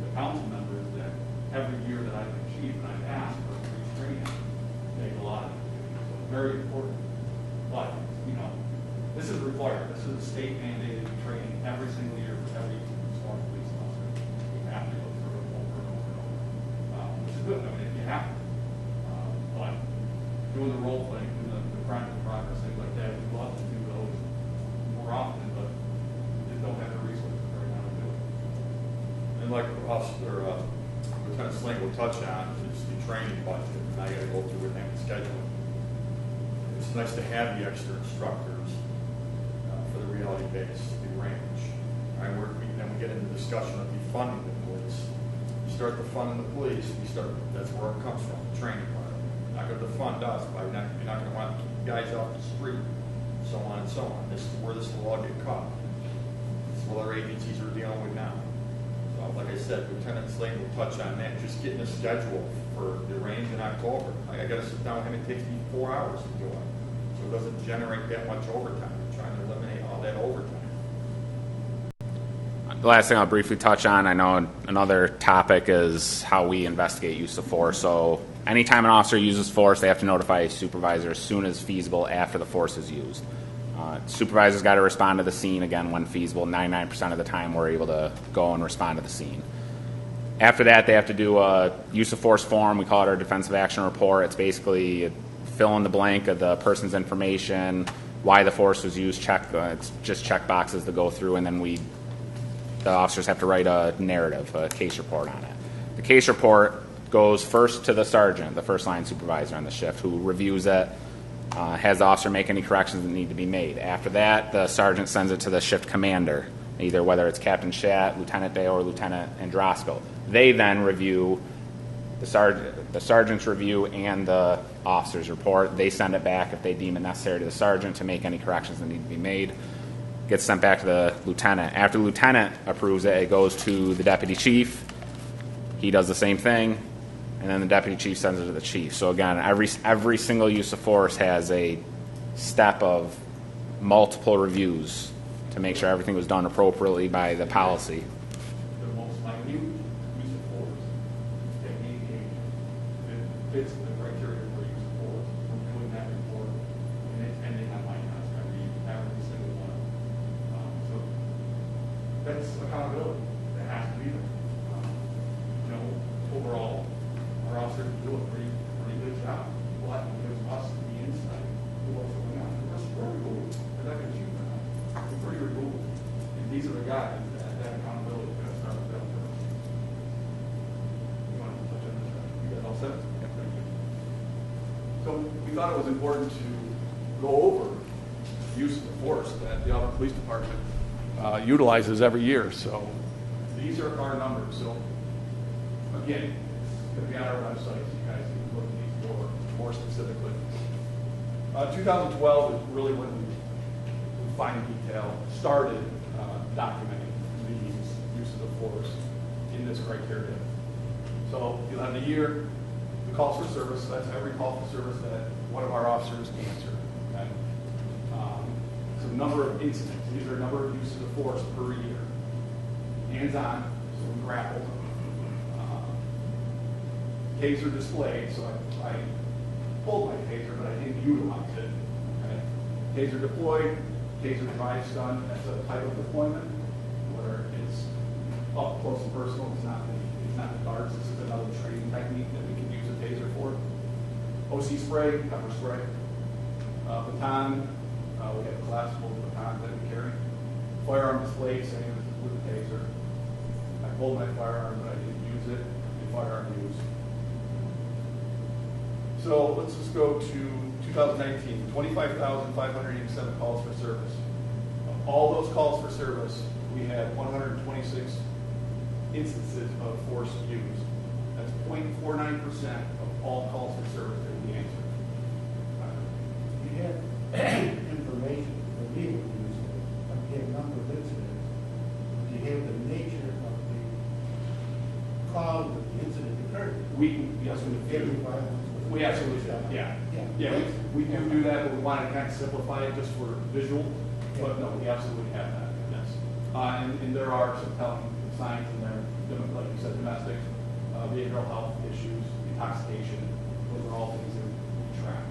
the council members that every year that I've achieved, and I've asked for very important. But, this is required. This is a state mandated training every single year for every small police officer. You have to go through it over and over and over. Which is good. I mean, you have to. But doing the role playing, doing the crime and progress, things like that, we'd love to do those more often, but we just don't have the resources right now to do it. And like Lieutenant Sling will touch on, is the training budget, and I gotta go through it and schedule it. It's nice to have the extra instructors for the reality-based, the range. Then we get into discussion of defunding the police. You start defunding the police, that's where it comes from, the training part. You're not going to defund us, you're not going to want to keep guys off the street, so on and so on. This is where this will all get caught. This is what our agencies are dealing with now. So, like I said, Lieutenant Slade will touch on that. Just getting a schedule for the range in October. I got to sit down with him. It takes me 4 hours to do it, so it doesn't generate that much overtime. We're trying to eliminate all that overtime. The last thing I'll briefly touch on, I know another topic is how we investigate use of force. So anytime an officer uses force, they have to notify a supervisor as soon as feasible after the force is used. Supervisor's got to respond to the scene again when feasible. 99% of the time we're able to go and respond to the scene. After that, they have to do a use of force form. We call it our defensive action report. It's basically fill in the blank of the person's information, why the force was used, it's just check boxes to go through, and then the officers have to write a narrative, a case report on it. The case report goes first to the sergeant, the first line supervisor on the shift, who reviews it, has the officer make any corrections that need to be made. After that, the sergeant sends it to the shift commander, either whether it's Captain Schatt, Lieutenant Day, or Lieutenant Androsco. They then review the sergeant's review and the officer's report. They send it back if they deem it necessary to the sergeant to make any corrections that need to be made. Gets sent back to the lieutenant. After the lieutenant approves it, it goes to the deputy chief. He does the same thing, and then the deputy chief sends it to the chief. So again, every single use of force has a step of multiple reviews to make sure everything was done appropriately by the policy. The most minute use of force technique fits the criteria for use of force. We're doing that report, and it's pending on my desk. I read every single one. So that's accountability. That has to be there. Overall, our officers do a pretty good job. But it gives us the insight to what's going on. We're very removed. We're not going to shoot them. We're pretty removed. And these are the guys that accountability is going to start with them first. You want to touch on this? You guys all set? Yeah, thank you. So we thought it was important to go over the use of the force that the Auburn Police Department utilizes every year. So these are our numbers. So again, it's going to be on our website, so you guys can look at these more specifically. 2012 is really when we fine detail started documenting these uses of force in this criteria. So you'll have the year, the calls for service. So that's every call for service that one of our officers answered. Okay? So number of incidents. These are a number of uses of force per year. Hands-on, so we grappled. Taser displayed, so I pulled my taser, but I didn't utilize it. Okay? Taser deployed, taser drive stun, that's a type of deployment where it's up close and personal. It's not the darts. This is another training technique that we can use a taser for. OC spray, pepper spray. Baton, we have collapsible batons that we carry. Firearm display, same as with the taser. I pulled my firearm, but I didn't use it. The firearm use. So let's just go to 2019, 25,587 calls for service. Of all those calls for service, we had 126 instances of force used. That's 0.49% of all calls for service that we answered. You have information for legal use, you have a number of incidents. Do you have the nature of the cause of the incident occurred? Yes, we do. We absolutely do. Yeah. We do that, but we wanted to kind of simplify it just for visual. But no, we absolutely have that. Yes. And there are some telling signs in there, like you said, domestic, behavioral health issues, intoxication. Those are all things that we track.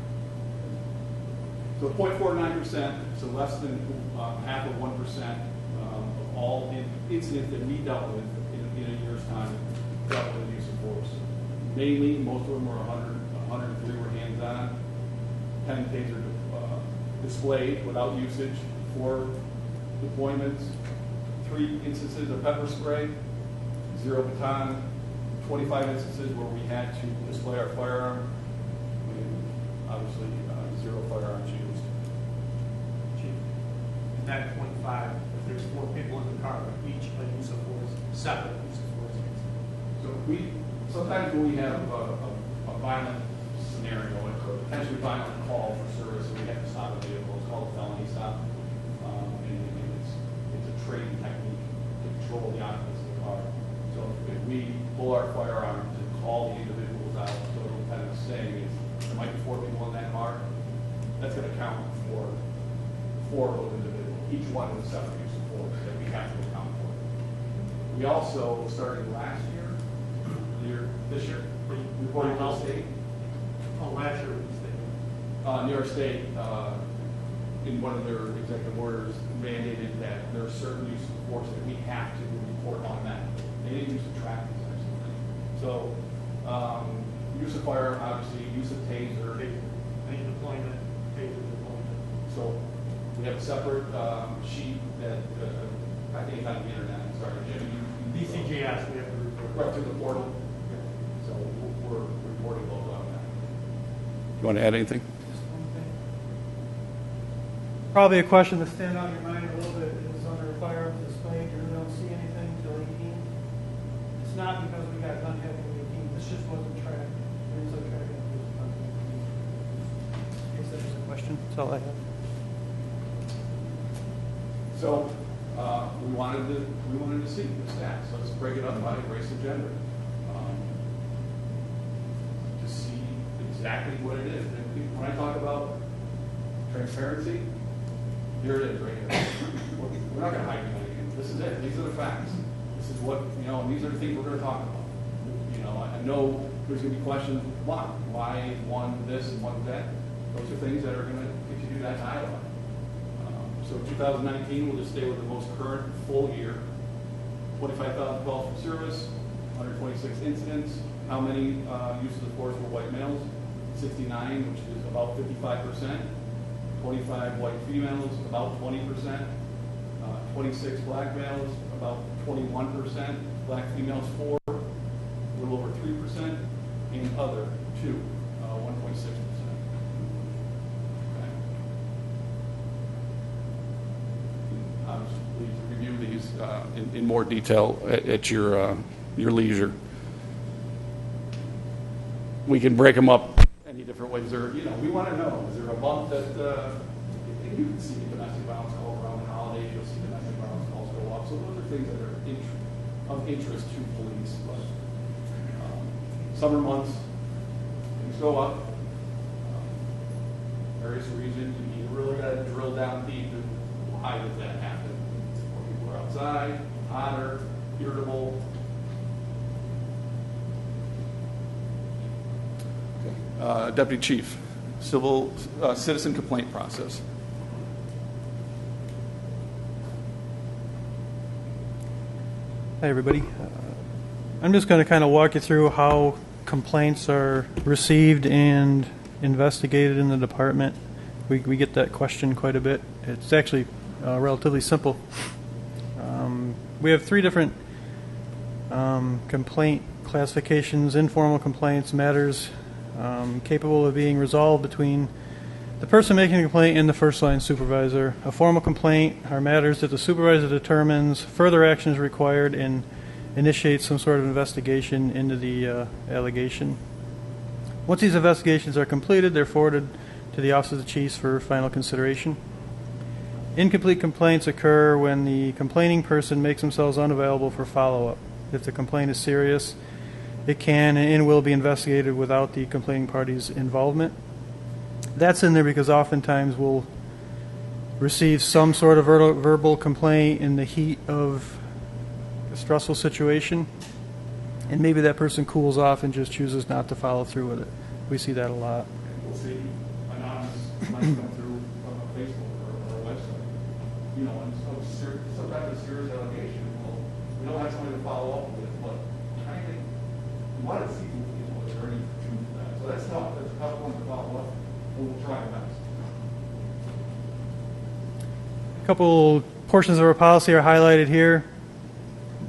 So 0.49%, so less than half of 1% of all the incidents that we dealt with in a year's time dealt with the use of force. Mainly, most of them were 103 were hands-on, 10 taser displayed without usage, 4 deployments, 3 instances of pepper spray, 0 baton, 25 instances where we had to display our firearm, and obviously 0 firearms used. Chief, in that 25, if there's 4 people in the car, each a use of force, separate use of force. So sometimes when we have a violent scenario, a potentially violent call for service, and we have to stop a vehicle, it's called a felony stop, and it's a training technique to control the occupants of the car. So if we pull our firearm to call the individuals out, so what kind of saying is there might be 4 people in that car, that's going to count for 4 of those individuals. Each one is a separate use of force that we have to account for. We also, starting last year, this year, reporting to the state. Oh, last year was the state. New York State, in one of their executive orders, mandated that there are certain use of force that we have to report automatically. They didn't use to track these types of things. So, use of firearm, obviously, use of taser. Any deployment, taser deployment. So, we have a separate sheet that I think is on the internet. Sorry, Jimmy. DCGS, we have to report. Right through the portal. So we're reporting those on that. You want to add anything? Probably a question that stand out in your mind a little bit is under firearms displayed, you really don't see anything until 18. It's not because we got done having 18, this just wasn't tracked. There is a tracking of this content. In case that was a question, that's all I have. So we wanted to see the stats. So let's break it up by race and gender to see exactly what it is. And when I talk about transparency, here it is right here. We're not going to hide anything. This is it. These are the facts. This is what, and these are the things we're going to talk about. I know there's going to be questions, why? Why one this and one that? Those are things that are going to get you to do that dialogue. So 2019, we'll just stay with the most current full year. 25,000 calls for service, 126 incidents. How many uses of force were white males? 69, which is about 55%. 25 white females, about 20%. 26 black males, about 21%. Black females, 4, a little over 3%. And other, 2, 1.6%. Please review these in more detail at your leisure. We can break them up any different ways. We want to know, is there a bump that, and you can see domestic violence calls around the holidays, you'll see domestic violence calls go up. So those are things that are of interest to police. But summer months, things go up. Various reasons, you really got to drill down deep and why does that happen? People are outside, hotter, irritable. Okay. Deputy Chief, citizen complaint process. Hey everybody. I'm just going to kind of walk you through how complaints are received and investigated in the department. We get that question quite a bit. It's actually relatively simple. We have 3 different complaint classifications: informal complaints, matters capable of being resolved between the person making the complaint and the first line supervisor. A formal complaint are matters that the supervisor determines further action is required and initiates some sort of investigation into the allegation. Once these investigations are completed, they're forwarded to the Office of the Chiefs for final consideration. Incomplete complaints occur when the complaining person makes themselves unavailable for follow-up. If the complaint is serious, it can and will be investigated without the complaining party's involvement. That's in there because oftentimes we'll receive some sort of verbal complaint in the heat of a stressful situation, and maybe that person cools off and just chooses not to follow through with it. We see that a lot. We'll see anonymous complaints come through you know, sometimes a serious allegation, well, we don't have somebody to follow up with, but I think we want to see, you know, is there any truth to that? So that's tough, that's a tough one to follow up, but we'll try our best. A couple portions of our policy are highlighted here.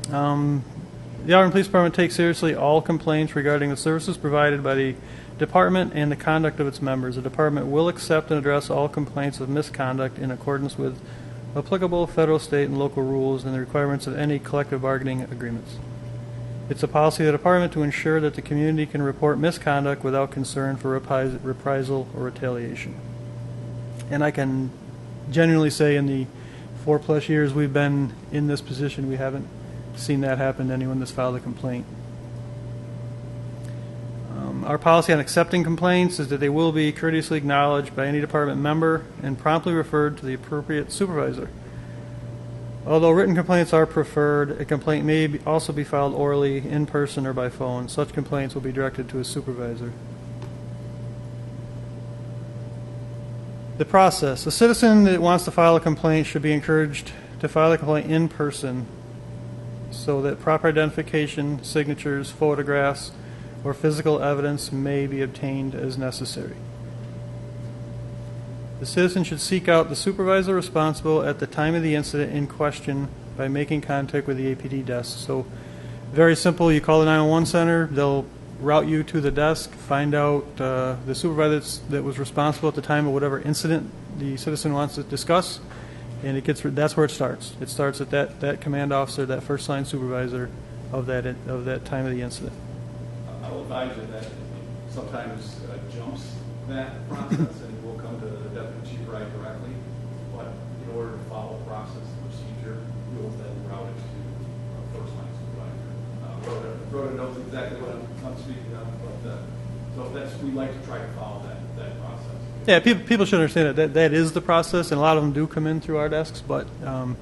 The Auburn Police Department takes seriously all complaints regarding the services provided by the department and the conduct of its members. The department will accept and address all complaints of misconduct in accordance with applicable federal, state, and local rules and the requirements of any collective bargaining agreements. It's a policy of the department to ensure that the community can report misconduct without concern for reprisal or retaliation. And I can genuinely say in the 4+ years we've been in this position, we haven't seen that happen to anyone that's filed a complaint. Our policy on accepting complaints is that they will be courteously acknowledged by any department member and promptly referred to the appropriate supervisor. Although written complaints are preferred, a complaint may also be filed orally, in person, or by phone. Such complaints will be directed to a supervisor. The process. A citizen that wants to file a complaint should be encouraged to file a complaint in person so that proper identification, signatures, photographs, or physical evidence may be obtained as necessary. The citizen should seek out the supervisor responsible at the time of the incident in question by making contact with the APD desk. So, very simple, you call the 911 center, they'll route you to the desk, find out the supervisor that was responsible at the time of whatever incident the citizen wants to discuss, and that's where it starts. It starts at that command officer, that first line supervisor of that time of the incident. I will advise you that sometimes jumps that process and will come to the deputy chief right directly, but in order to follow process and procedure, we will then route it to first line supervisor. Rhoda knows exactly what I'm speaking of, but so we like to try to follow that process. Yeah, people should understand that is the process, and a lot of them do come in through our desks, but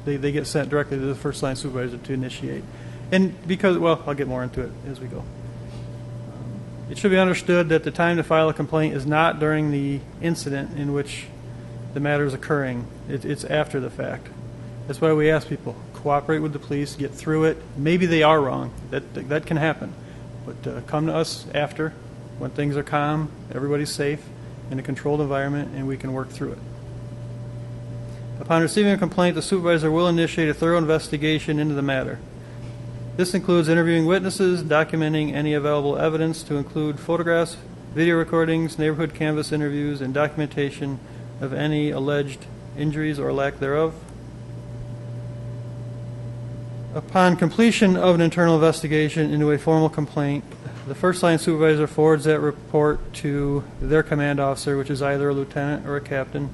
they get sent directly to the first line supervisor to initiate. And because, well, I'll get more into it as we go. It should be understood that the time to file a complaint is not during the incident in which the matter is occurring. It's after the fact. That's why we ask people, cooperate with the police, get through it. Maybe they are wrong. That can happen. But come to us after, when things are calm, everybody's safe, in a controlled environment, and we can work through it. Upon receiving a complaint, the supervisor will initiate a thorough investigation into the matter. This includes interviewing witnesses, documenting any available evidence to include photographs, video recordings, neighborhood canvass interviews, and documentation of any alleged injuries or lack thereof. Upon completion of an internal investigation into a formal complaint, the first line supervisor forwards that report to their command officer, which is either a lieutenant or a captain.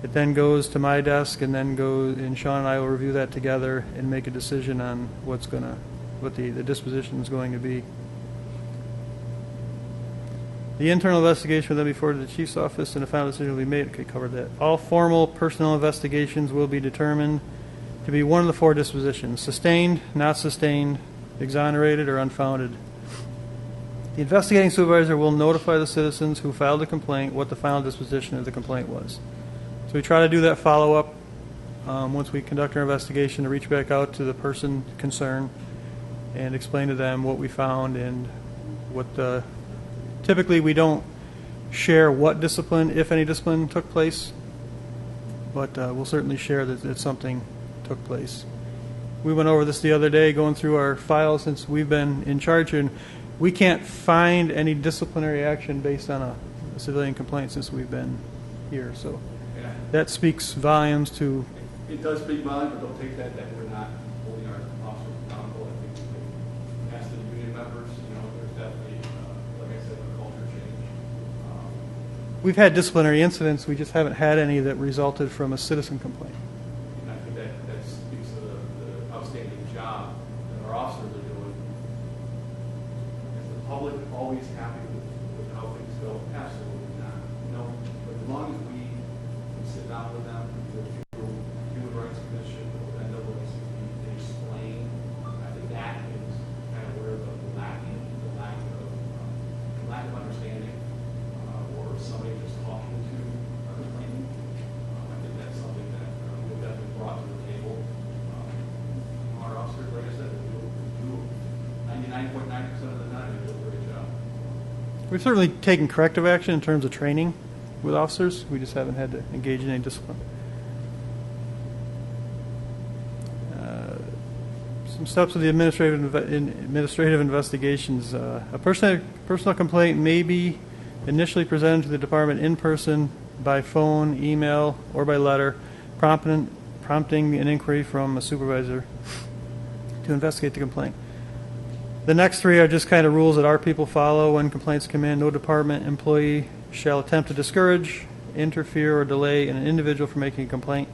It then goes to my desk, and Sean and I will review that together and make a decision on what the disposition is going to be. The internal investigation will then be forwarded to the chief's office, and a final decision will be made. Okay, covered that. All formal personnel investigations will be determined to be one of the 4 dispositions: sustained, not sustained, exonerated, or unfounded. The investigating supervisor will notify the citizens who filed the complaint what the final disposition of the complaint was. So we try to do that follow-up once we conduct our investigation, to reach back out to the person concerned and explain to them what we found and what typically we don't share what discipline, if any discipline, took place, but we'll certainly share that something took place. We went over this the other day, going through our files since we've been in charge, and we can't find any disciplinary action based on a civilian complaint since we've been here. So that speaks volumes to... It does speak volumes, but don't take that we're not holding our officers accountable. I think we ask the union members, there's definitely, like I said, a culture change. We've had disciplinary incidents, we just haven't had any that resulted from a citizen complaint. And I think that speaks to the outstanding job that our officers are doing. Is the public always happy with how things go? Absolutely not. But as long as we sit down with them, through Human Rights Commission or NAACP, they explain, I think that is kind of where the lack of understanding or somebody just talking to a complainant, I think that's something that we We've certainly taken corrective action in terms of training with officers. We just haven't had to engage in any discipline. Some steps of the administrative investigations. A personal complaint may be initially presented to the department in person, by phone, email, or by letter, prompting an inquiry from a supervisor to investigate the complaint. The next three are just kind of rules that our people follow when complaints come in. No department employee shall attempt to discourage, interfere, or delay an individual from making a complaint.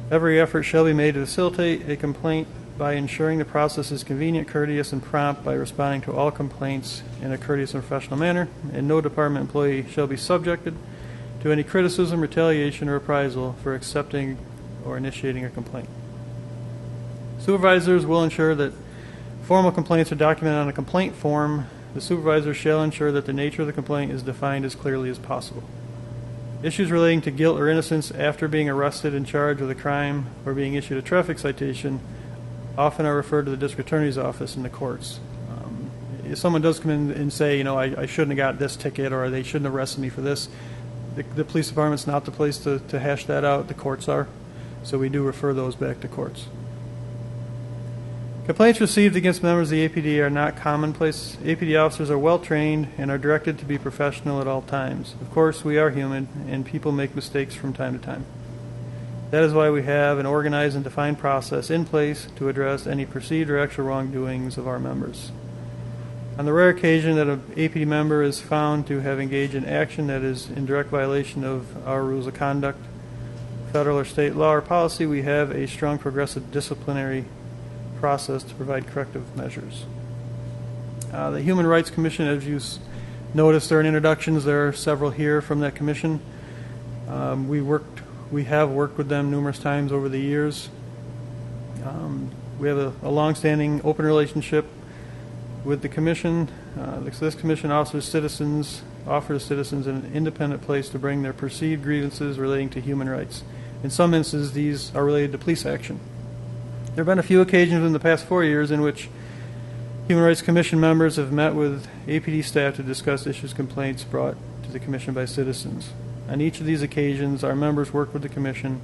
Every effort shall be made to facilitate a complaint by ensuring the process is convenient, courteous, and prompt by responding to all complaints in a courteous and professional manner. And no department employee shall be subjected to any criticism, retaliation, or reprisal for accepting or initiating a complaint. Supervisors will ensure that formal complaints are documented on a complaint form. The supervisor shall ensure that the nature of the complaint is defined as clearly as possible. Issues relating to guilt or innocence after being arrested and charged with a crime or being issued a traffic citation often are referred to the district attorney's office in the courts. If someone does come in and say, I shouldn't have got this ticket, or they shouldn't have arrested me for this, the police department's not the place to hash that out. The courts are. So we do refer those back to courts. Complaints received against members of the APD are not commonplace. APD officers are well trained and are directed to be professional at all times. Of course, we are human, and people make mistakes from time to time. That is why we have an organized and defined process in place to address any perceived or actual wrongdoings of our members. On the rare occasion that an APD member is found to have engaged in action that is in direct violation of our rules of conduct, federal or state law or policy, we have a strong progressive disciplinary process to provide corrective measures. The Human Rights Commission, as you noticed during introductions, there are several here from that commission. We have worked with them numerous times over the years. We have a long-standing open relationship with the commission. This commission offers citizens an independent place to bring their perceived grievances relating to human rights. In some instances, these are related to police action. There have been a few occasions in the past 4 years in which Human Rights Commission members have met with APD staff to discuss issues complaints brought to the commission by citizens. On each of these occasions, our members work with the commission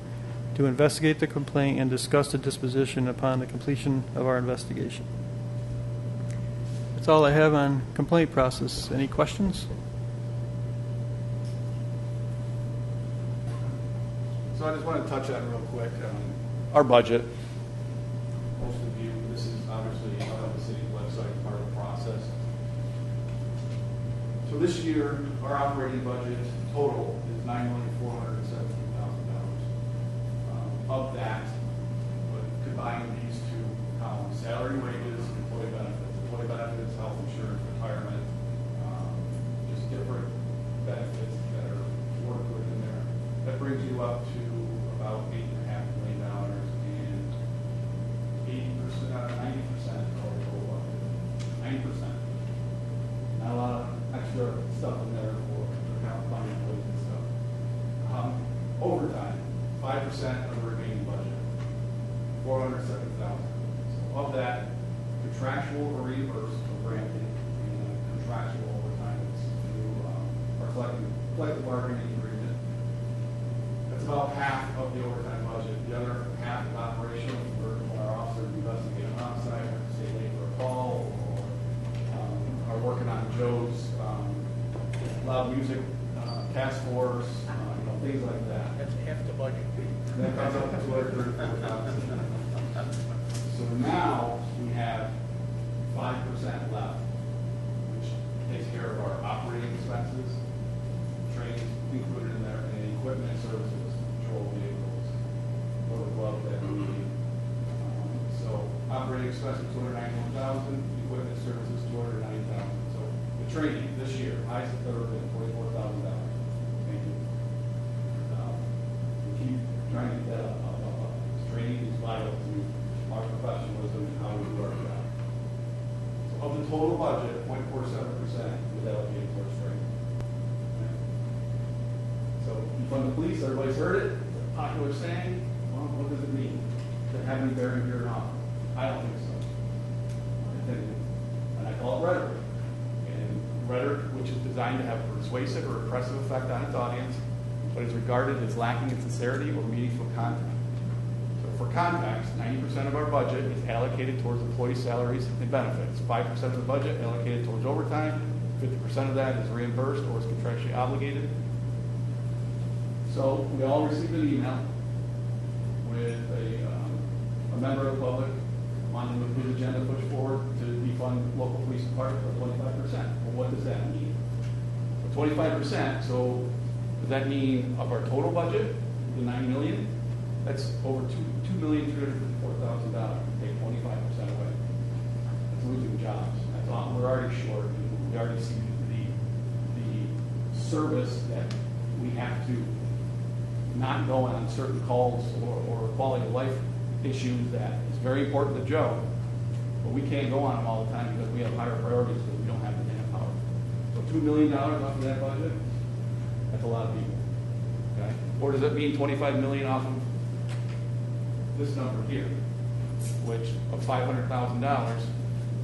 to investigate the complaint and discuss the disposition upon the completion of our investigation. That's all I have on complaint process. Any questions? So I just want to touch on real quick our budget. Most of you, this is obviously on the city's website, part of the process. So this year, our operating budget total is $9,417,000. Of that, combine these two columns: salary, wages, employee benefits, health insurance, retirement, just different benefits that are worked with in there. That brings you up to about $8.5 million, and 90% of the total budget. 90%. Not a lot of extra stuff in there for account funding employees and stuff. Overtime, 5% of the remaining budget, $407,000. So of that, contractual or reimbursed or granted, and contractual overtime is through our collective bargaining agreement. That's about half of the overtime budget. The other half is operational, where our officers investigate a homicide, have to stay late for a call, or are working on Joe's loud music task force, things like that. That's half the budget. That comes up to $234,000. So now we have 5% left, which takes care of our operating expenses, training included in there, and equipment services, patrol vehicles, little glove that we need. So operating expenses $291,000, equipment services $290,000. So the training this year, highest it's ever been, $44,000. Thank you. We keep trying to get that up. Training is vital to our professionalism and how we do our job. So of the total budget, 0.47% was allocated towards training. So from the police, everybody's heard it. The popular saying, well, what does it mean to have any bearing here in office? I don't think so. And I call it rhetoric. And rhetoric which is designed to have a persuasive or oppressive effect on its audience, but is regarded as lacking in sincerity or meaningful content. So for context, 90% of our budget is allocated towards employee salaries and benefits. 5% of the budget allocated towards overtime. 50% of that is reimbursed or is contractually obligated. So we all received an email with a member of the public wanting to move his agenda push forward to defund local police department for 25%. Well, what does that mean? For 25%, so does that mean of our total budget, the $9 million? That's over $2,354,000. Take 25% away. That's losing jobs. That's all. We're already short. We already see the service that we have to not go on certain calls or quality of life issues that is very important to Joe, but we can't go on them all the time because we have higher priorities because we don't have the manpower. So $2 million off of that budget, that's a lot of people. Okay? Or does it mean $25 million off of this number here, which of $500,000,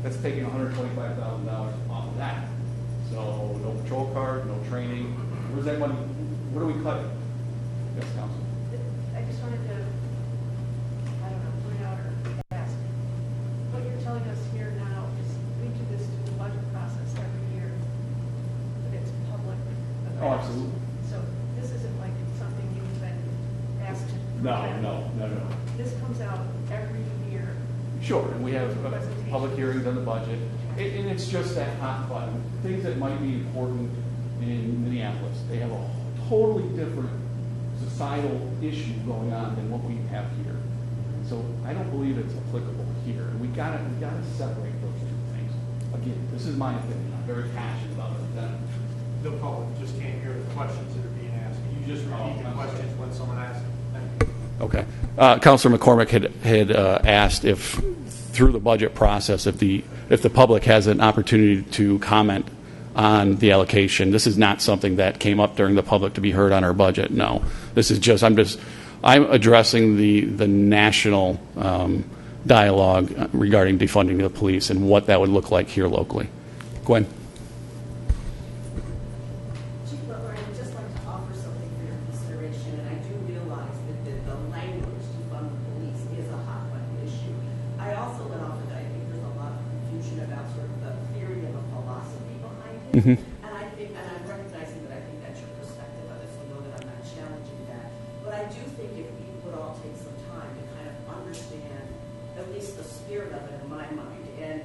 that's taking $125,000 off of that. So no patrol car, no training. Where's that money? What are we cutting? Yes, Council. I just wanted to, I don't know, point out or ask. What you're telling us here now is we do this through the budget process every year, but it's public. Oh, absolutely. So this isn't like something you've been asked to. No. This comes out every year. Sure, and we have public hearings on the budget, and it's just that hot button. Things that might be important in Minneapolis, they have a totally different societal issue going on than what we have here. So I don't believe it's applicable here. And we gotta separate those two things. Again, this is my opinion. I'm very passionate about it. The public just can't hear the questions that are being asked. Can you just repeat the questions when someone asks? Thank you. Okay. Councilor McCormick had asked if through the budget process, if the public has an opportunity to comment on the allocation. This is not something that came up during the public to be heard on our budget. No, this is just I'm addressing the national dialogue regarding defunding the police and what that would look like here locally. Gwen. Chief Butler, I would just like to offer something for your consideration, and I do realize that the language defund the police is a hot button issue. I also would offer that I think there's a lot of confusion about sort of the theory and the philosophy behind it. Mm-hmm. And I'm recognizing that I think that's your perspective of it, so know that I'm not challenging that. But I do think if we would all take some time to kind of understand at least the spirit of it in my mind, and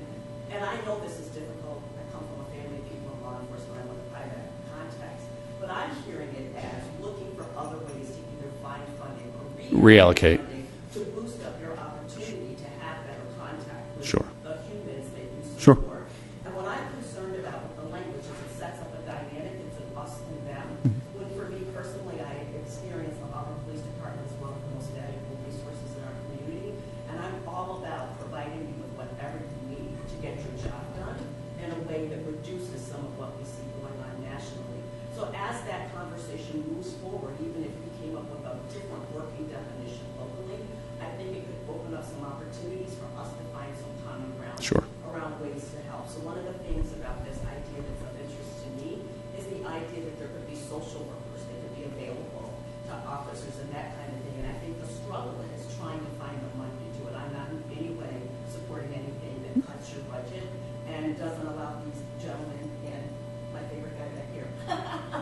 I know this is difficult. I come from a family of people in law enforcement. I want to private context, but I'm hearing it as looking for other ways to either find funding or reallocate funding to boost up your opportunity to have better contact with Sure. the humans that you Sure. support. And what I'm concerned about with the language is it sets up a dynamic. It's an us and them. When for me personally, I experience the Auburn Police Department as one of the most valuable resources in our community, and I'm all about providing you with whatever you need to get your job done in a way that reduces some of what we see going on nationally. So as that conversation moves forward, even if we came up with a different working definition locally, I think it could open up some opportunities for us to find some common ground Sure. around ways to help. So one of the things about this idea that's of interest to me is the idea that there could be social workers that could be available to officers and that kind of thing. And I think the struggle is trying to find the money to do it. I'm not in any way supporting anything that cuts your budget and doesn't allow these gentlemen and my favorite guy back here,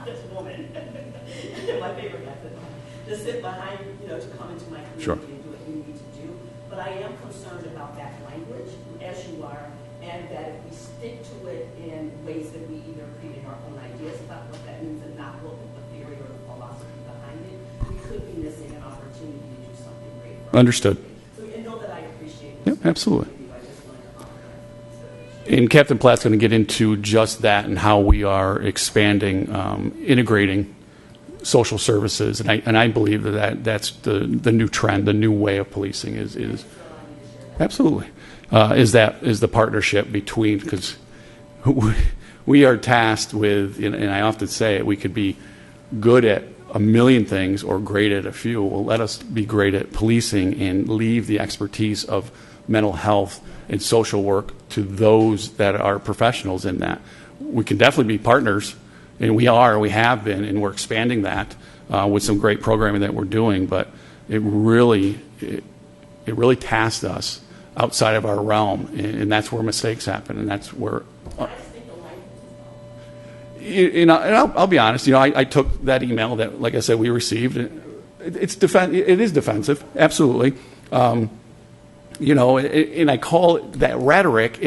this woman, my favorite guy, to sit behind, to come into my community Sure. and do what you need to do. But I am concerned about that language, as you are, and that if we stick to it in ways that we either create our own ideas about what that means and not look at the theory or the philosophy behind it, we could be missing an opportunity to do something great for our Understood. community. So you know that I appreciate Yep, absolutely. I just wanted to offer that for consideration. And Captain Platt's going to get into just that and how we are expanding, integrating social services, and I believe that's the new trend, the new way of policing is absolutely is the partnership between, because we are tasked with, and I often say it, we could be good at a million things or great at a few. Well, let us be great at policing and leave the expertise of mental health and social work to those that are professionals in that. we can definitely be partners, and we have been, and we're expanding that with some great programming that we're doing. But it really tasked us outside of our realm, and that's where mistakes happen, and that's where. And I'll be honest. I took that email that, like I said, we received. It is defensive, absolutely. And I call it that rhetoric.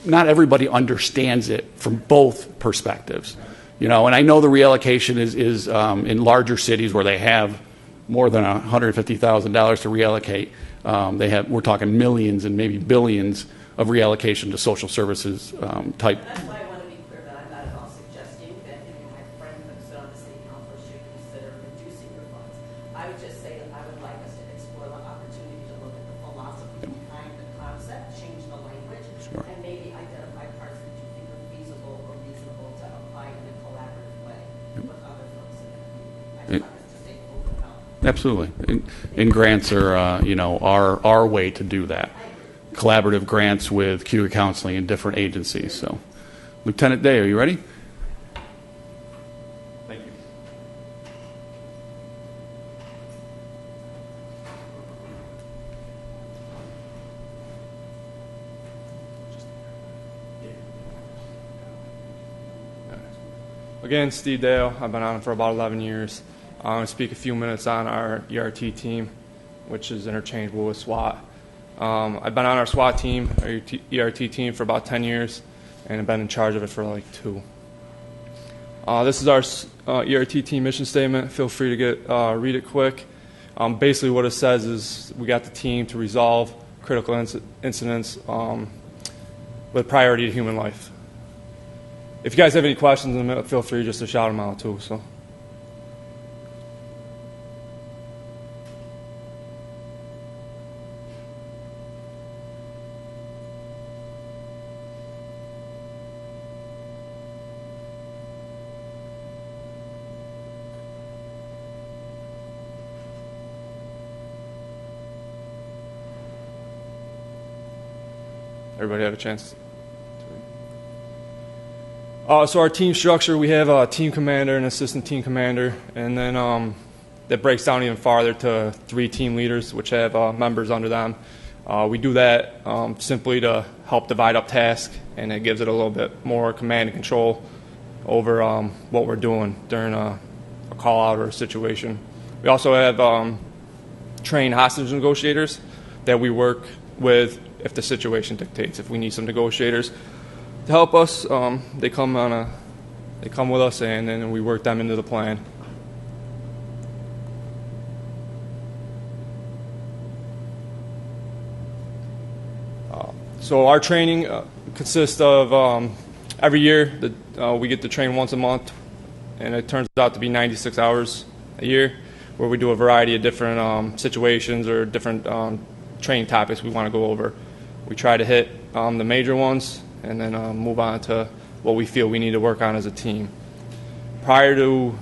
Not everybody understands it from both perspectives. And I know the reallocation is in larger cities where they have more than $150,000 to reallocate. We're talking millions and maybe billions of reallocation to social services type. That's why I want to be clear that I'm not at all suggesting that any of my friends that sit on the city council should consider reducing your funds. I would just say that I would like us to explore the opportunity to look at the philosophy behind the concept, change the language, and maybe identify parts that you think are feasible or reasonable to apply in a collaborative way with other folks in the community. I just want us to stay open about it. Absolutely, and grants are our way to do that. Collaborative grants with Cougar Counseling and different agencies. So, Lieutenant Day, are you ready? Thank you. Again, Steve Dale. I've been on it for about 11 years. I'm going to speak a few minutes on our ERT team, which is interchangeable with SWAT. I've been on our SWAT team, our ERT team, for about 10 years, and I've been in charge of it for like 2. This is our ERT team mission statement. Feel free to read it quick. Basically what it says is we got the team to resolve critical incidents with priority to human life. If you guys have any questions, feel free just to shout them out too. So. Everybody have a chance? So our team structure, we have a team commander, an assistant team commander, and then that breaks down even farther to 3 team leaders, which have members under them. We do that simply to help divide up tasks, and it gives it a little bit more command and control over what we're doing during a call-out or a situation. We also have trained hostage negotiators that we work with if the situation dictates. If we need some negotiators to help us, they come with us, and then we work them into the plan. So our training consists of every year we get to train once a month, and it turns out to be 96 hours a year, where we do a variety of different situations or different training topics we want to go over. We try to hit the major ones and then move on to what we feel we need to work on as a team. Prior to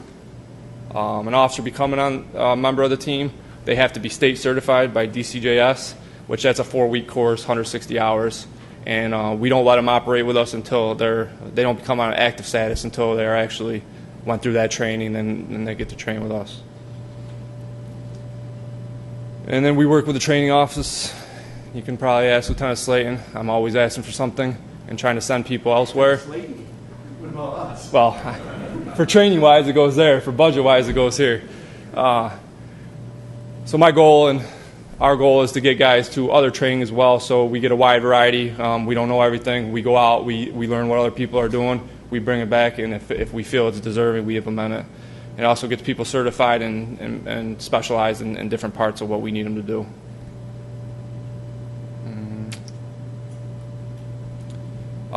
an officer becoming a member of the team, they have to be state certified by DCJS, which that's a 4-week course, 160 hours. And we don't let them operate with us until they don't become on active status until they're actually went through that training, and they get to train with us. And then we work with the training office. You can probably ask Lieutenant Slayton. I'm always asking for something and trying to send people elsewhere. Slayton? What about us? Well, for training-wise, it goes there. For budget-wise, it goes here. So my goal and our goal is to get guys to other training as well, so we get a wide variety. We don't know everything. We go out, we learn what other people are doing, we bring it back, and if we feel it's deserving, we implement it. It also gets people certified and specialized in different parts of what we need them to do.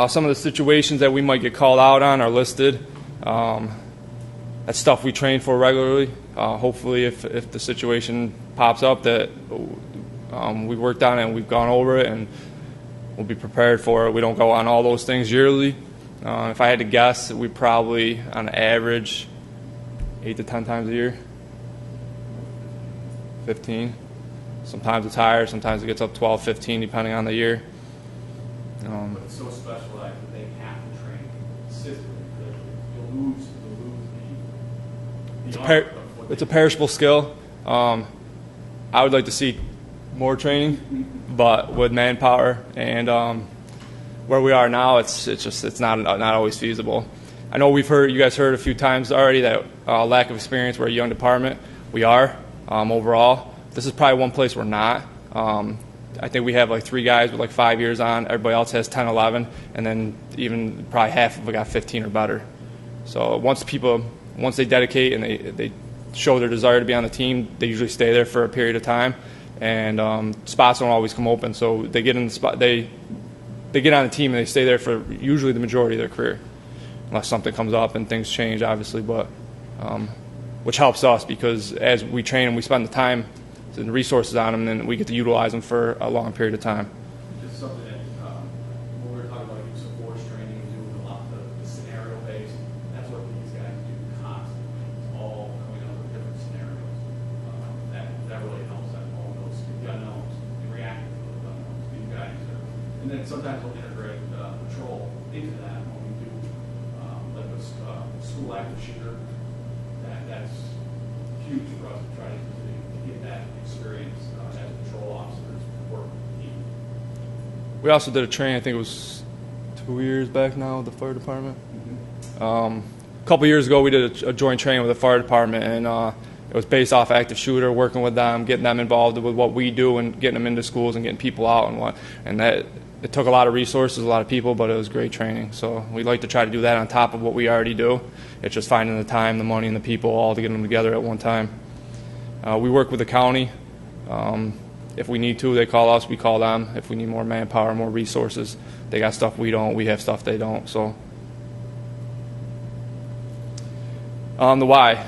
Some of the situations that we might get called out on are listed. That's stuff we train for regularly. Hopefully, if the situation pops up that we worked on it and we've gone over it and we'll be prepared for it. We don't go on all those things yearly. If I had to guess, we probably, on average, 8 to 10 times a year. 15. Sometimes it's higher. Sometimes it gets up 12, 15, depending on the year. But it's so specialized that they have to it's a perishable skill. I would like to see more training, but with manpower and where we are now, it's not always feasible. I know you guys heard a few times already that lack of experience. We're a young department. We are overall. This is probably one place we're not. I think we have like 3 guys with like 5 years on. Everybody else has 10, 11, and then even probably half of them got 15 or better. So once they dedicate and they show their desire to be on the team, they usually stay there for a period of time, and spots don't always come open. So they get in the spot, they get on the team and they stay there for usually the majority of their career, unless something comes up and things change, obviously. But which helps us because as we train them, we spend the time and resources on them, and then we get to utilize them for a long period of time. Just something that when we were talking about use of force training and doing a lot of the scenario based, that's what these guys do constantly. It's all coming up with different scenarios. That really helps them all those unknowns and reacting to those unknowns. These guys are, and then sometimes we'll integrate patrol into that when we do like a school active shooter. That's huge for us to try to get that experience as patrol officers work with the team. We also did a training, I think it was 2 years back now, with the fire department. A couple years ago, we did a joint training with the fire department, and it was based off active shooter, working with them, getting them involved with what we do, and getting them into schools and getting people out and that. It took a lot of resources, a lot of people, but it was great training. So we'd like to try to do that on top of what we already do. It's just finding the time, the money, and the people all to get them together at one time. We work with the county. If we need to, they call us, we call them. If we need more manpower, more resources, they got stuff we don't, we have stuff they don't. So the why.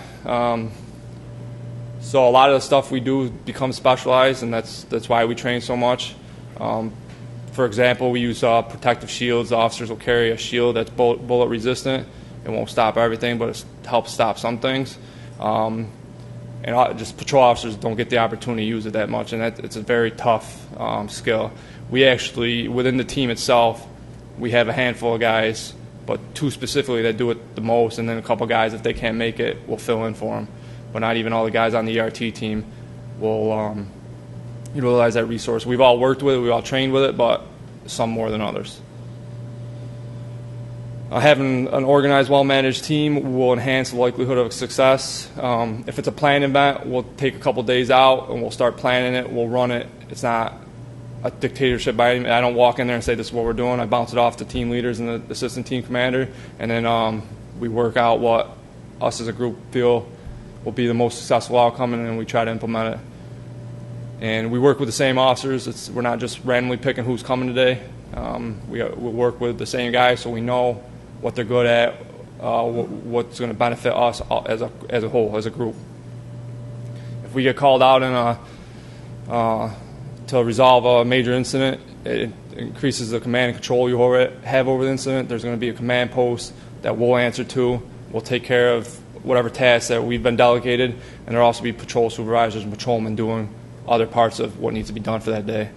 So a lot of the stuff we do becomes specialized, and that's why we train so much. For example, we use protective shields. The officers will carry a shield that's bullet resistant. It won't stop everything, but it helps stop some things. And just patrol officers don't get the opportunity to use it that much, and it's a very tough skill. We actually, within the team itself, we have a handful of guys, but 2 specifically that do it the most, and then a couple guys, if they can't make it, will fill in for them. But not even all the guys on the ERT team will utilize that resource. We've all worked with it, we've all trained with it, but some more than others. Having an organized, well-managed team will enhance the likelihood of success. If it's a planned event, we'll take a couple days out and we'll start planning it, we'll run it. It's not a dictatorship by any means. I don't walk in there and say this is what we're doing. I bounce it off to team leaders and the assistant team commander, and then we work out what us as a group feel will be the most successful outcome, and then we try to implement it. And we work with the same officers. We're not just randomly picking who's coming today. We work with the same guys, so we know what they're good at, what's going to benefit us as a whole, as a group. If we get called out to resolve a major incident, it increases the command and control you have over the incident. There's going to be a command post that we'll answer to. We'll take care of whatever tasks that we've been delegated, and there'll also be patrol supervisors and patrolmen doing other parts of what needs to be done for that day.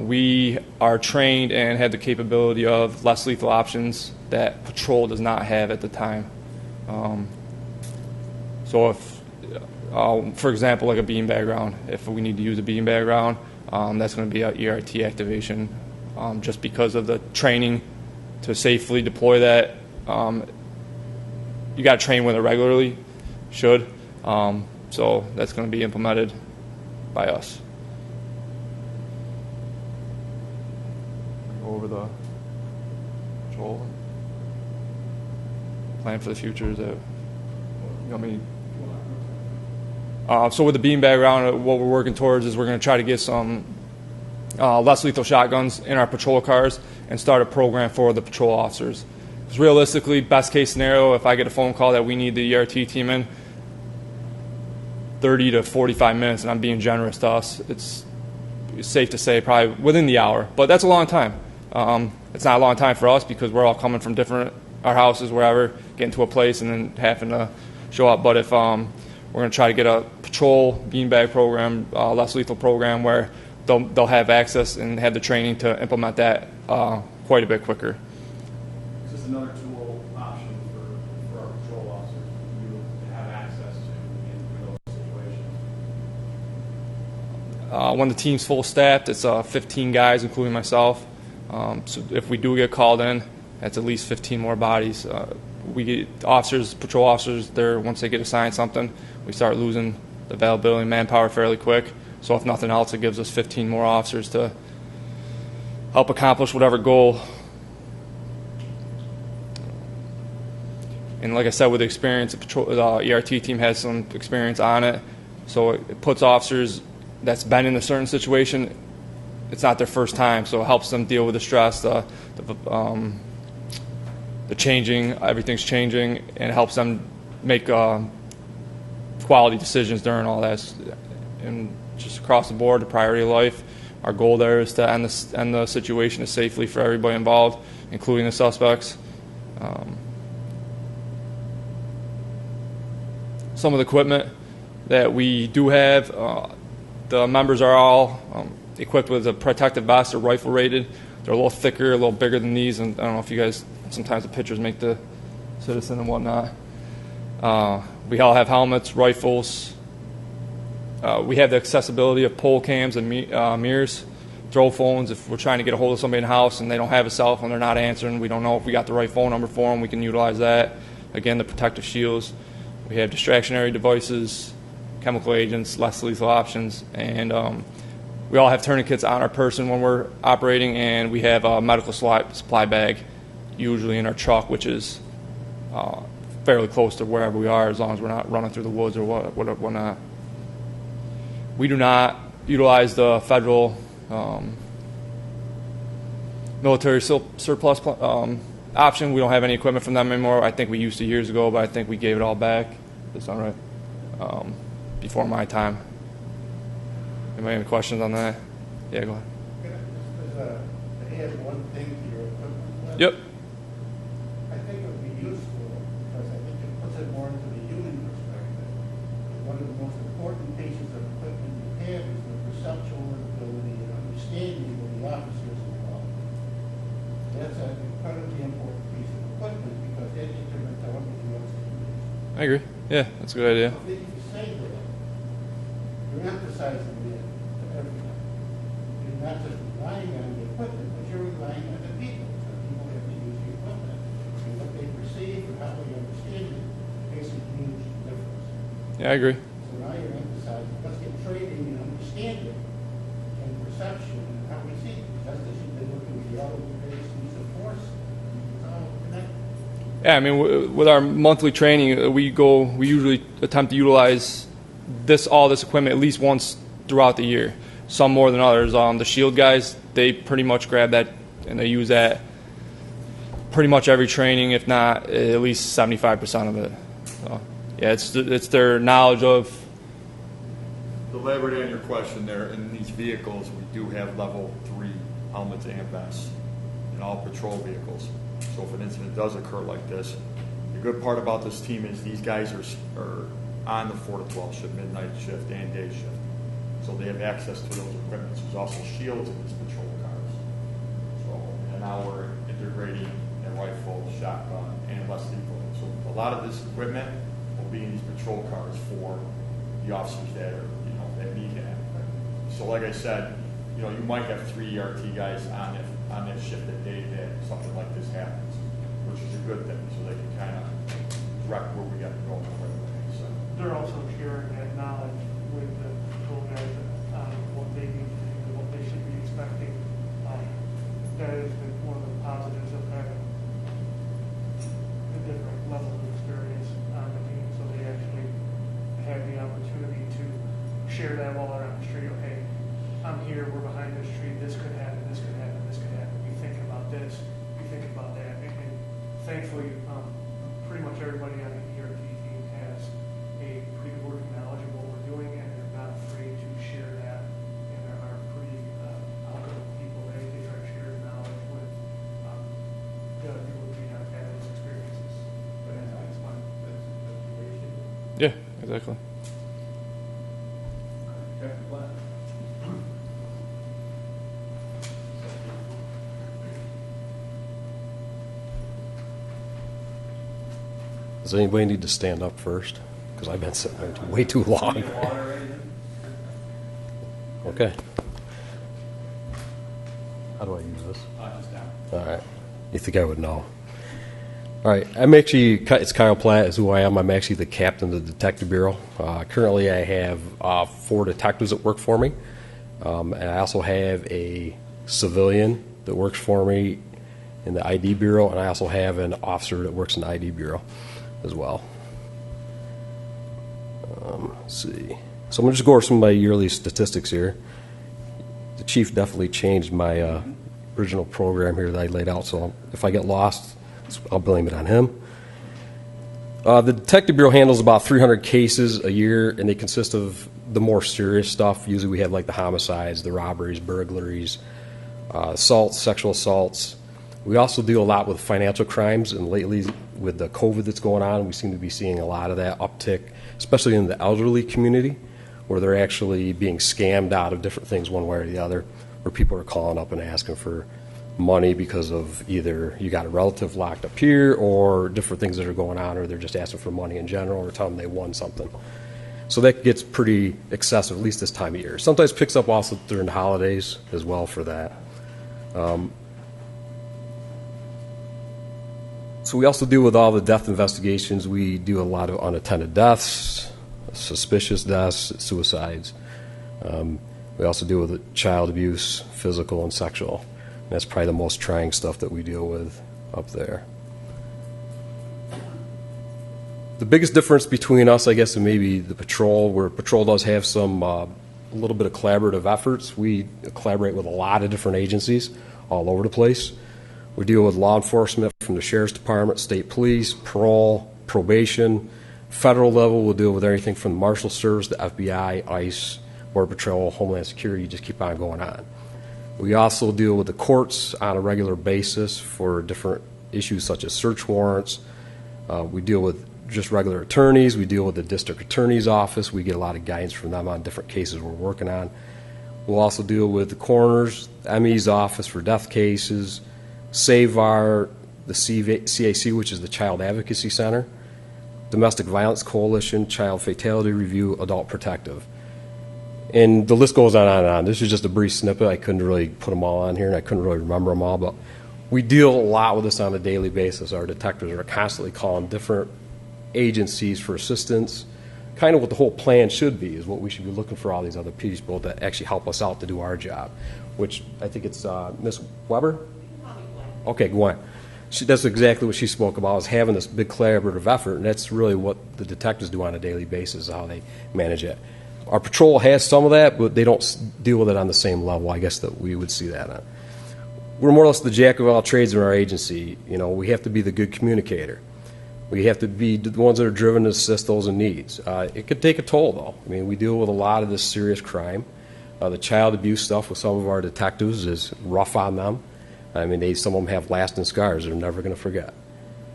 We are trained and have the capability of less lethal options that patrol does not have at the time. So if, for example, like a beanbag round, if we need to use a beanbag round, that's going to be an ERT activation. Just because of the training to safely deploy that, you got to train with it regularly, should. So that's going to be implemented by us. Go over the patrol plan for the future. Is that, you want me? So with the beanbag round, what we're working towards is we're going to try to get some less lethal shotguns in our patrol cars and start a program for the patrol officers. Because realistically, best case scenario, if I get a phone call that we need the ERT team in, 30 to 45 minutes, and I'm being generous to us, it's safe to say probably within the hour. But that's a long time. It's not a long time for us because we're all coming from our houses, wherever, getting to a place and then having to show up. But if we're going to try to get a patrol beanbag program, less lethal program, where they'll have access and have the training to implement that quite a bit quicker. It's just another tool option for our patrol officers to have access to in those situations? When the team's full staffed, it's 15 guys, including myself. So if we do get called in, that's at least 15 more bodies. We get officers, patrol officers, once they get assigned something, we start losing the availability of manpower fairly quick. So if nothing else, it gives us 15 more officers to help accomplish whatever goal. And like I said, with the experience, the ERT team has some experience on it. So it puts officers that's been in a certain situation, it's not their first time, so it helps them deal with the stress, the changing, everything's changing, and it helps them make quality decisions during all that. And just across the board, the priority of life, our goal there is to end the situation safely for everybody involved, including the suspects. Some of the equipment that we do have, the members are all equipped with a protective vest. They're rifle rated. They're a little thicker, a little bigger than these, and I don't know if you guys, sometimes the pictures make the citizen and whatnot. We all have helmets, rifles. We have the accessibility of pole cams and mirrors, throw phones. If we're trying to get a hold of somebody in the house and they don't have a cell phone, they're not answering, we don't know if we got the right phone number for them, we can utilize that. Again, the protective shields. We have distractionary devices, chemical agents, less lethal options, and we all have tourniquets on our person when we're operating, and we have a medical supply bag, usually in our truck, which is fairly close to wherever we are, as long as we're not running through the woods or whatnot. We do not utilize the federal military surplus option. We don't have any equipment from them anymore. I think we used to years ago, but I think we gave it all back. That's not right. Before my time. Anybody have any questions on that? Yeah, go ahead. To add one thing to your equipment. Yep. I think it would be useful because I think it puts it more into the human perspective. One of the most important pieces of equipment you have is the perceptual ability and understanding of the officers involved. That's an incredibly important piece of equipment because that determines how everything else can be used. I agree. Yeah, that's a good idea. If you say that, you're emphasizing that to everyone. You're not just relying on the equipment, but you're relying on the people. So people have to use the equipment. And what they perceive and how they understand it makes a huge difference. Yeah, I agree. So now you're emphasizing, let's get training and understanding and perception and how we see it. Just as you've been looking at the other ways to use the force, it's all connected. Yeah, I mean, with our monthly training, we usually attempt to utilize all this equipment at least once throughout the year. Some more than others. The shield guys, they pretty much grab that and they use that pretty much every training, if not at least 75% of it. So, yeah, it's their knowledge of. To elaborate on your question there, in these vehicles, we do have level 3 helmets and vests in all patrol vehicles. So if an incident does occur like this, the good part about this team is these guys are on the 4 to 12 shift, midnight shift, and day shift. So they have access to those equipment. There's also shields in these patrol cars. So, and now we're integrating a rifle, shotgun, and less lethal. So a lot of this equipment will be in these patrol cars for the officers that are, that need that. So like I said, you might have 3 ERT guys on that shift that day that something like this happens, which is a good thing, so they can kind of direct where we got to go right away. So They're also sharing that knowledge with the patrol guys on what they need to do, what they should be expecting. That has been one of the positives of having the different levels of experience on the team, so they actually have the opportunity to share that while they're on the street. Okay, I'm here, we're behind this tree, this could happen, this could happen, this could happen. Be thinking about this, be thinking about that. And thankfully, pretty much everybody on the ERT team has a pretty good working knowledge of what we're doing, and they're not afraid to share that. And there are pretty outgoing people. They try to share knowledge with the other people who may not have had those experiences. But that's fun. That's the way it should be. Yeah, exactly. Captain Platt. Does anybody need to stand up first? because I've been sitting there way too long. Okay. How do I use this? Just down. All right. You think I would know? All right. I'm actually, it's Kyle Platt is who I am. I'm actually the captain of the Detective Bureau. Currently, I have 4 detectives that work for me. And I also have a civilian that works for me in the ID Bureau, and I also have an officer that works in the ID Bureau as well. Let's see. So I'm going to just go over some of my yearly statistics here. The chief definitely changed my original program here that I laid out, so if I get lost, I'll blame it on him. The Detective Bureau handles about 300 cases a year, and they consist of the more serious stuff. Usually we have like the homicides, the robberies, burglaries, assaults, sexual assaults. We also deal a lot with financial crimes, and lately with the COVID that's going on, we seem to be seeing a lot of that uptick, especially in the elderly community, where they're actually being scammed out of different things one way or the other, where people are calling up and asking for money because of either you got a relative locked up here or different things that are going on, or they're just asking for money in general or telling them they won something. So that gets pretty excessive, at least this time of year. Sometimes picks up also during the holidays as well for that. So we also deal with all the death investigations. We do a lot of unattended deaths, suspicious deaths, suicides. We also deal with child abuse, physical and sexual. And that's probably the most trying stuff that we deal with up there. The biggest difference between us, I guess, and maybe the patrol, where patrol does have some a little bit of collaborative efforts. We collaborate with a lot of different agencies all over the place. We deal with law enforcement from the Sheriff's Department, State Police, parole, probation. Federal level, we'll deal with everything from the Marshal Service, the FBI, ICE, Border Patrol, Homeland Security, just keep on going on. We also deal with the courts on a regular basis for different issues such as search warrants. We deal with just regular attorneys. We deal with the district attorney's office. We get a lot of guidance from them on different cases we're working on. We'll also deal with the coroners, the ME's office for death cases, SAVAR, the CAC, which is the Child Advocacy Center, Domestic Violence Coalition, Child Fatality Review, Adult Protective. And the list goes on and on. This is just a brief snippet. I couldn't really put them all on here, and I couldn't really remember them all, but we deal a lot with this on a daily basis. Our detectives are constantly calling different agencies for assistance. Kind of what the whole plan should be is what we should be looking for all these other people to actually help us out to do our job, which I think it's Miss Weber? Okay, Gwen. That's exactly what she spoke about, is having this big collaborative effort, and that's really what the detectives do on a daily basis, how they manage it. Our patrol has some of that, but they don't deal with it on the same level, I guess, that we would see that on. We're more or less the jack of all trades in our agency. You know, we have to be the good communicator. We have to be the ones that are driven to assist those in needs. It could take a toll, though. I mean, we deal with a lot of this serious crime. The child abuse stuff with some of our detectives is rough on them. I mean, some of them have lasting scars they're never going to forget.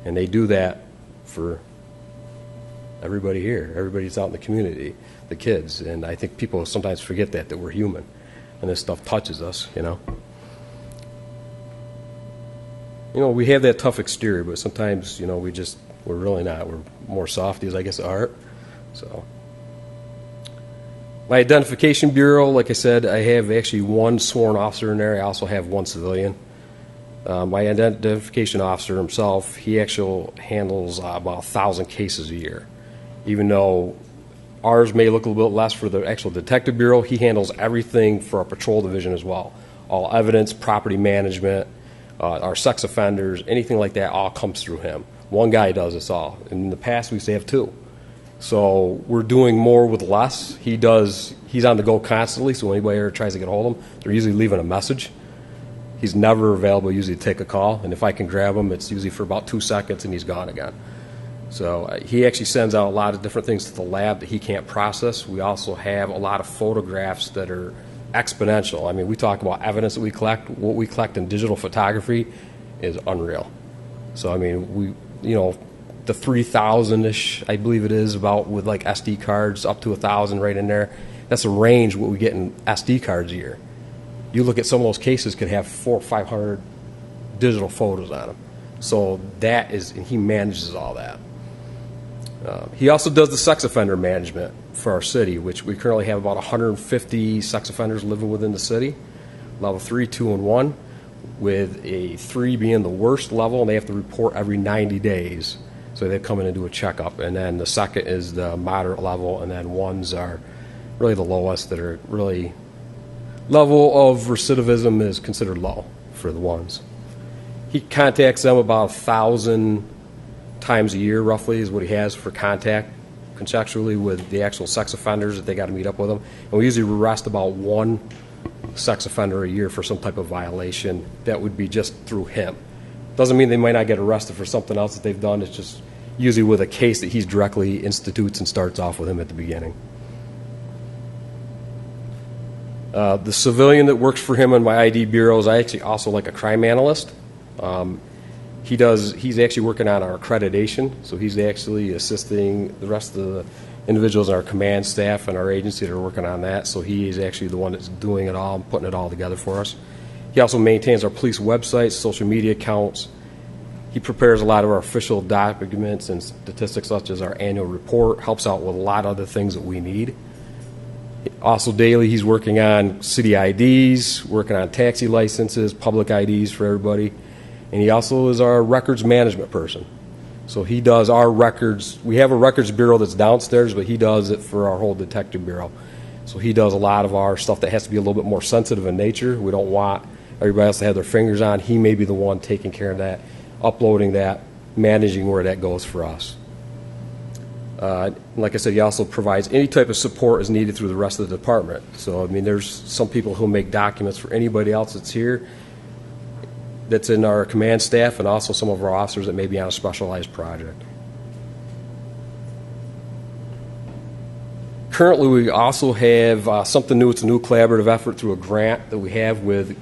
And they do that for everybody here, everybody that's out in the community, the kids. And I think people sometimes forget that we're human. And this stuff touches us, you know. You know, we have that tough exterior, but sometimes, you know, we're really not. We're more softies, I guess, at heart. So, my identification bureau, like I said, I have actually one sworn officer in there. I also have one civilian. My identification officer himself, he actually handles about 1,000 cases a year. Even though ours may look a little bit less for the actual detective bureau, he handles everything for our patrol division as well. All evidence, property management, our sex offenders, anything like that all comes through him. One guy does this all. In the past, we used to have 2. So we're doing more with less. He's on the go constantly, so anybody ever tries to get a hold of him, they're usually leaving a message. He's never available usually to take a call, and if I can grab him, it's usually for about 2 seconds and he's gone again. So he actually sends out a lot of different things to the lab that he can't process. We also have a lot of photographs that are exponential. I mean, we talk about evidence that we collect. What we collect in digital photography is unreal. So, I mean, the 3,000-ish, I believe it is, about with like SD cards, up to 1,000 right in there. That's a range what we get in SD cards a year. You look at some of those cases could have 400 or 500 digital photos on them. So that is, and he manages all that. He also does the sex offender management for our city, which we currently have about 150 sex offenders living within the city, level 3, 2, and 1, with a 3 being the worst level, and they have to report every 90 days. So they come in and do a checkup. And then the second is the moderate level, and then 1s are really the lowest, that are really, level of recidivism is considered low for the 1s. He contacts them about 1,000 times a year, roughly, is what he has for contact conceptually with the actual sex offenders that they got to meet up with them. And we usually arrest about 1 sex offender a year for some type of violation that would be just through him. Doesn't mean they might not get arrested for something else that they've done. It's just usually with a case that he's directly institutes and starts off with him at the beginning. The civilian that works for him in my ID bureau is actually also like a crime analyst. He's actually working on our accreditation, so he's actually assisting the rest of the individuals in our command staff and our agency that are working on that. So he is actually the one that's doing it all and putting it all together for us. He also maintains our police websites, social media accounts. He prepares a lot of our official documents and statistics, such as our annual report, helps out with a lot of other things that we need. Also daily, he's working on city IDs, working on taxi licenses, public IDs for everybody. And he also is our records management person. So he does our records. We have a records bureau that's downstairs, but he does it for our whole detective bureau. So he does a lot of our stuff that has to be a little bit more sensitive in nature. We don't want everybody else to have their fingers on. He may be the one taking care of that, uploading that, managing where that goes for us. Like I said, he also provides any type of support as needed through the rest of the department. So, I mean, there's some people who make documents for anybody else that's here, that's in our command staff, and also some of our officers that may be on a specialized project. Currently, we also have something new. It's a new collaborative effort through a grant that we have with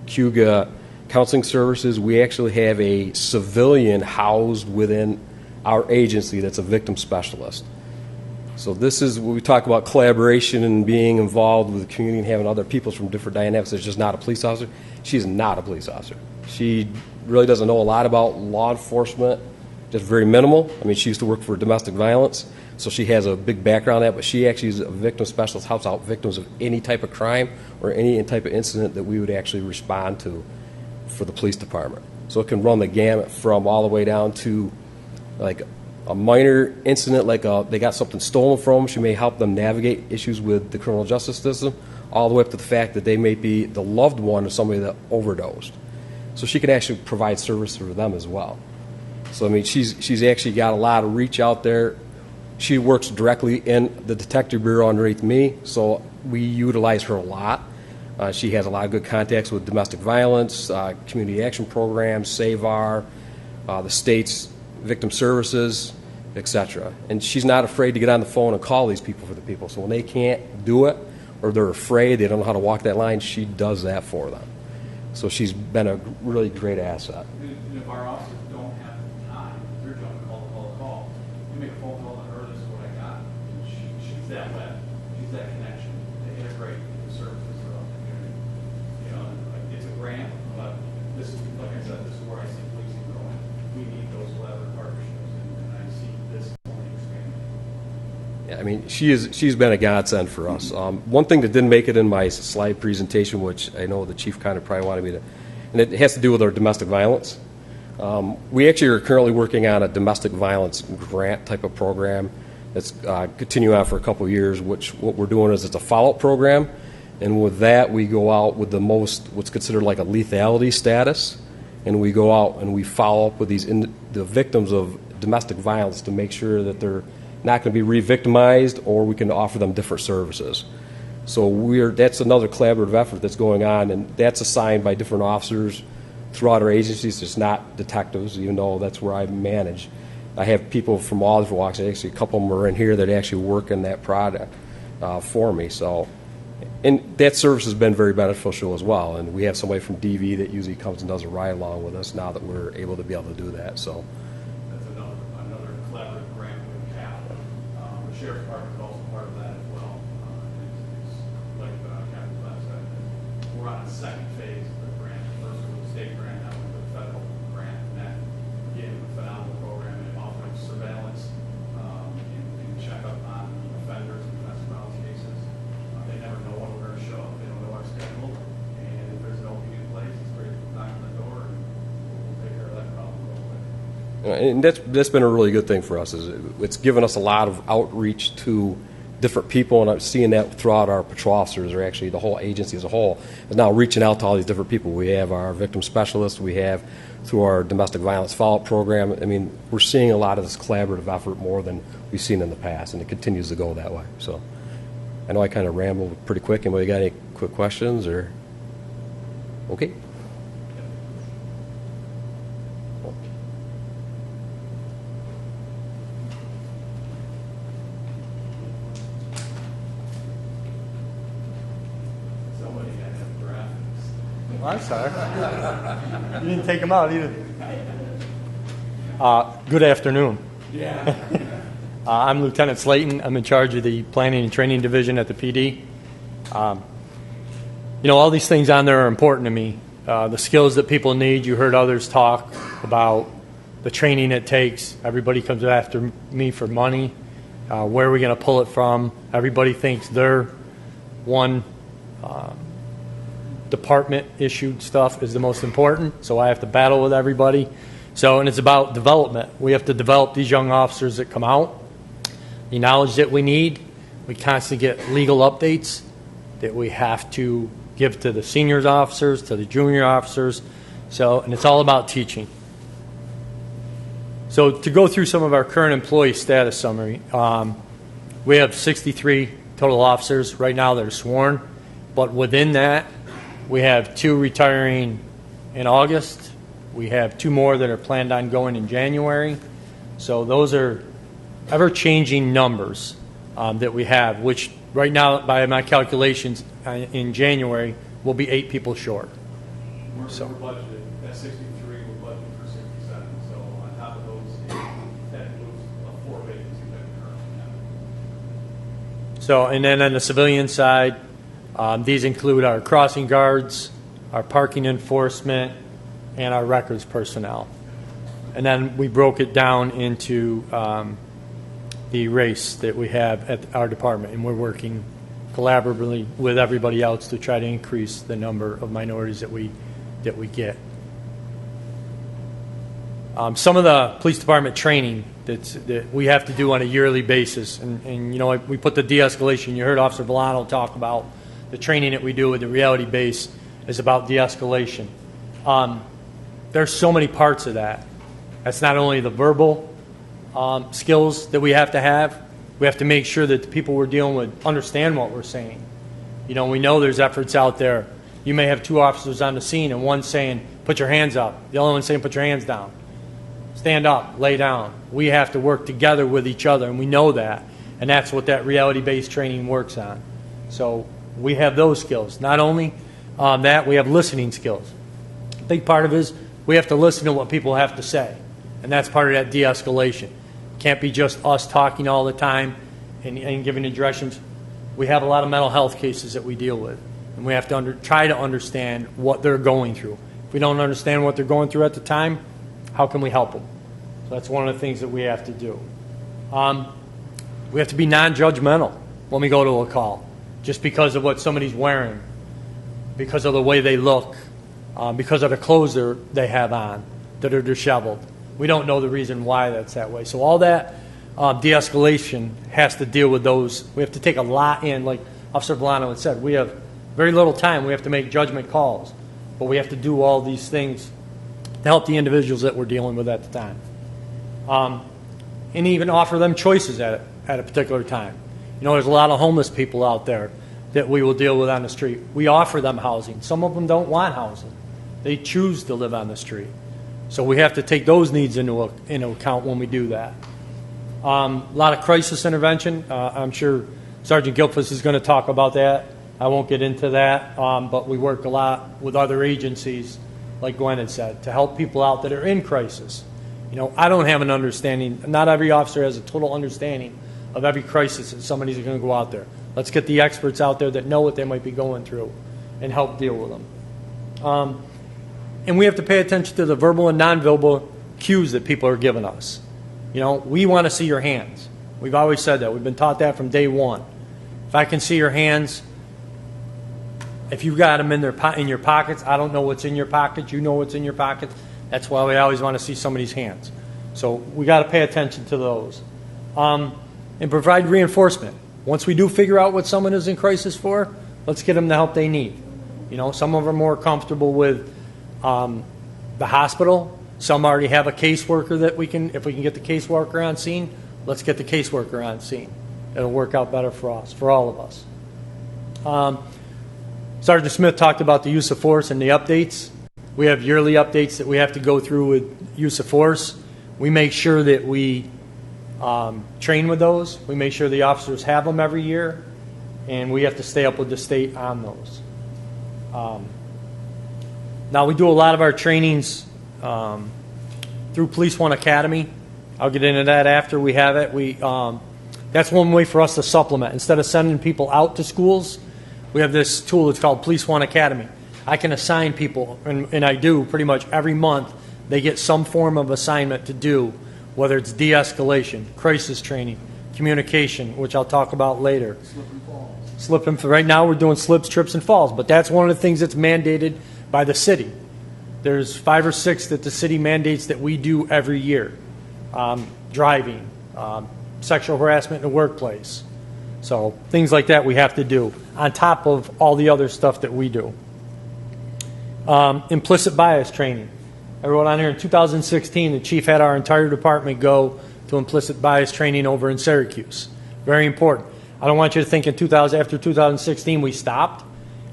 Cuga Counseling Services. We actually have a civilian housed within our agency that's a victim specialist. So this is what we talk about, collaboration and being involved with the community and having other people from different dynamics. It's just not a police officer. She's not a police officer. She really doesn't know a lot about law enforcement, just very minimal. I mean, she used to work for domestic violence, so she has a big background in that, but she actually is a victim specialist, helps out victims of any type of crime or any type of incident that we would actually respond to for the police department. So it can run the gamut from all the way down to like a minor incident, like they got something stolen from them. She may help them navigate issues with the criminal justice system, all the way up to the fact that they may be the loved one of somebody that overdosed. So she can actually provide service for them as well. So, I mean, she's actually got a lot of reach out there. She works directly in the detective bureau underneath me, so we utilize her a lot. She has a lot of good contacts with domestic violence, community action programs, SAVAR, the state's victim services, etc. And she's not afraid to get on the phone and call these people for the people. So when they can't do it or they're afraid, they don't know how to walk that line, she does that for them. So she's been a really great asset. And if our officers don't have time, they're jumping call. You make a phone call to her, this is what I got. And she's that way. She's that connection to integrate the services throughout the community. You know, it's a grant, but this, like I said, this is where I see policing going. We need those collaborative partnerships, and I see this only expanding. Yeah, I mean, she's been a godsend for us. One thing that didn't make it in my slide presentation, which I know the chief kind of probably wanted me to, and it has to do with our domestic violence. We actually are currently working on a domestic violence grant type of program that's continuing on for a couple of years, which what we're doing is it's a follow-up program, and with that we go out with the most, what's considered like a lethality status, and we go out and we follow up with the victims of domestic violence to make sure that they're not going to be re-victimized, or we can offer them different services. So that's another collaborative effort that's going on, and that's assigned by different officers throughout our agencies. It's not detectives, even though that's where I manage. I have people from all different walks. Actually, a couple of them are in here that actually work in that product for me. So, and that service has been very beneficial as well. And we have somebody from DV that usually comes and does a ride along with us now that we're able to be able to do that. So. That's another collaborative grant we have. The sheriff's department is also part of that as well. It's like Captain Glenn said, we're on the second phase of the grant. First was the state grant, now we're the federal grant. And that, again, a phenomenal program. It offers surveillance, And that's been a really good thing for us. It's given us a lot of outreach to different people, and I'm seeing that throughout our patrol officers, or actually the whole agency as a whole, is now reaching out to all these different people. We have our victim specialists, we have through our domestic violence follow-up program. I mean, we're seeing a lot of this collaborative effort more than we've seen in the past, and it continues to go that way. So I know I kind of rambled pretty quick. Anybody got any quick questions? Or okay. I'm sorry. You didn't take them out either. Good afternoon. Yeah. I'm Lieutenant Slayton. I'm in charge of the Planning and Training Division at the PD. All these things on there are important to me. The skills that people need. You heard others talk about the training it takes. Everybody comes after me for money. Where are we going to pull it from? Everybody thinks their one department issued stuff is the most important, so I have to battle with everybody. And it's about development. We have to develop these young officers that come out, the knowledge that we need. We constantly get legal updates that we have to give to the seniors officers, to the junior officers. And it's all about teaching. So to go through some of our current employee status summary, we have 63 total officers right now that are sworn, but within that, we have 2 retiring in August. We have 2 more that are planned on going in January. So those are ever-changing numbers that we have, which right now, by my calculations, in January, will be 8 people short. We're budgeted at 63. We're budgeted for 67. So on top of those 8, that includes 4 vacancies that we currently have. And then on the civilian side, these include our crossing guards, our parking enforcement, and our records personnel. And then we broke it down into the race that we have at our department, and we're working collaboratively with everybody else to try to increase the number of minorities that we get. Some of the police department training that we have to do on a yearly basis, and we put the de-escalation. You heard Officer Villano talk about the training that we do with the reality base is about de-escalation. There's so many parts of that. That's not only the verbal skills that we have to make sure that the people we're dealing with understand what we're saying. We know there's efforts out there. You may have 2 officers on the scene and one saying, put your hands up. The other one saying, put your hands down. Stand up, lay down. We have to work together with each other, and we know that. And that's what that reality-based training works on. So we have those skills. Not only that, we have listening skills. A big part of it is we have to listen to what people have to say, and that's part of that de-escalation. Can't be just us talking all the time and giving the directions. We have a lot of mental health cases that we deal with, and we have to try to understand what they're going through. If we don't understand what they're going through at the time, how can we help them? So that's one of the things that we have to do. We have to be non-judgmental when we go to a call, just because of what somebody's wearing, because of the way they look, because of the clothes they have on that are disheveled. We don't know the reason why that's that way. So all that de-escalation has to deal with those. We have to take a lot in. Like Officer Villano had said, we have very little time. We have to make judgment calls. But we have to do all these things to help the individuals that we're dealing with at the time. And even offer them choices at a particular time. There's a lot of homeless people out there that we will deal with on the street. We offer them housing. Some of them don't want housing. They choose to live on the street. So we have to take those needs into account when we do that. A lot of crisis intervention. I'm sure Sergeant Gilfuss is going to talk about that. I won't get into that, but we work a lot with other agencies, like Gwen had said, to help people out that are in crisis. I don't have an understanding. Not every officer has a total understanding of every crisis that somebody's going to go out there. Let's get the experts out there that know what they might be going through and help deal with them. And we have to pay attention to the verbal and nonverbal cues that people are giving us. We want to see your hands. We've always said that. We've been taught that from day one. If I can see your hands, if you've got them in your pockets, I don't know what's in your pockets. You know what's in your pockets. That's why we always want to see somebody's hands. So we got to pay attention to those. And provide reinforcement. Once we do figure out what someone is in crisis for, let's get them the help they need. You know, some of them are more comfortable with the hospital. Some already have a caseworker that if we can get the caseworker on scene, let's get the caseworker on scene. It'll work out better for us, for all of us. Sergeant Smith talked about the use of force and the updates. We have yearly updates that we have to go through with use of force. We make sure that we train with those. We make sure the officers have them every year, and we have to stay up with the state on those. Now, we do a lot of our trainings through Police One Academy. I'll get into that after we have it. That's one way for us to supplement. Instead of sending people out to schools, we have this tool that's called Police One Academy. I can assign people, and I do pretty much every month. They get some form of assignment to do, whether it's de-escalation, crisis training, communication, which I'll talk about later. Slip and falls. Right now we're doing slips, trips, and falls, but that's one of the things that's mandated by the city. There's 5 or 6 that the city mandates that we do every year. Driving, sexual harassment in the workplace. So things like that we have to do on top of all the other stuff that we do. Implicit bias training. I wrote on here in 2016, the chief had our entire department go to implicit bias training over in Syracuse. Very important. I don't want you to think after 2016 we stopped.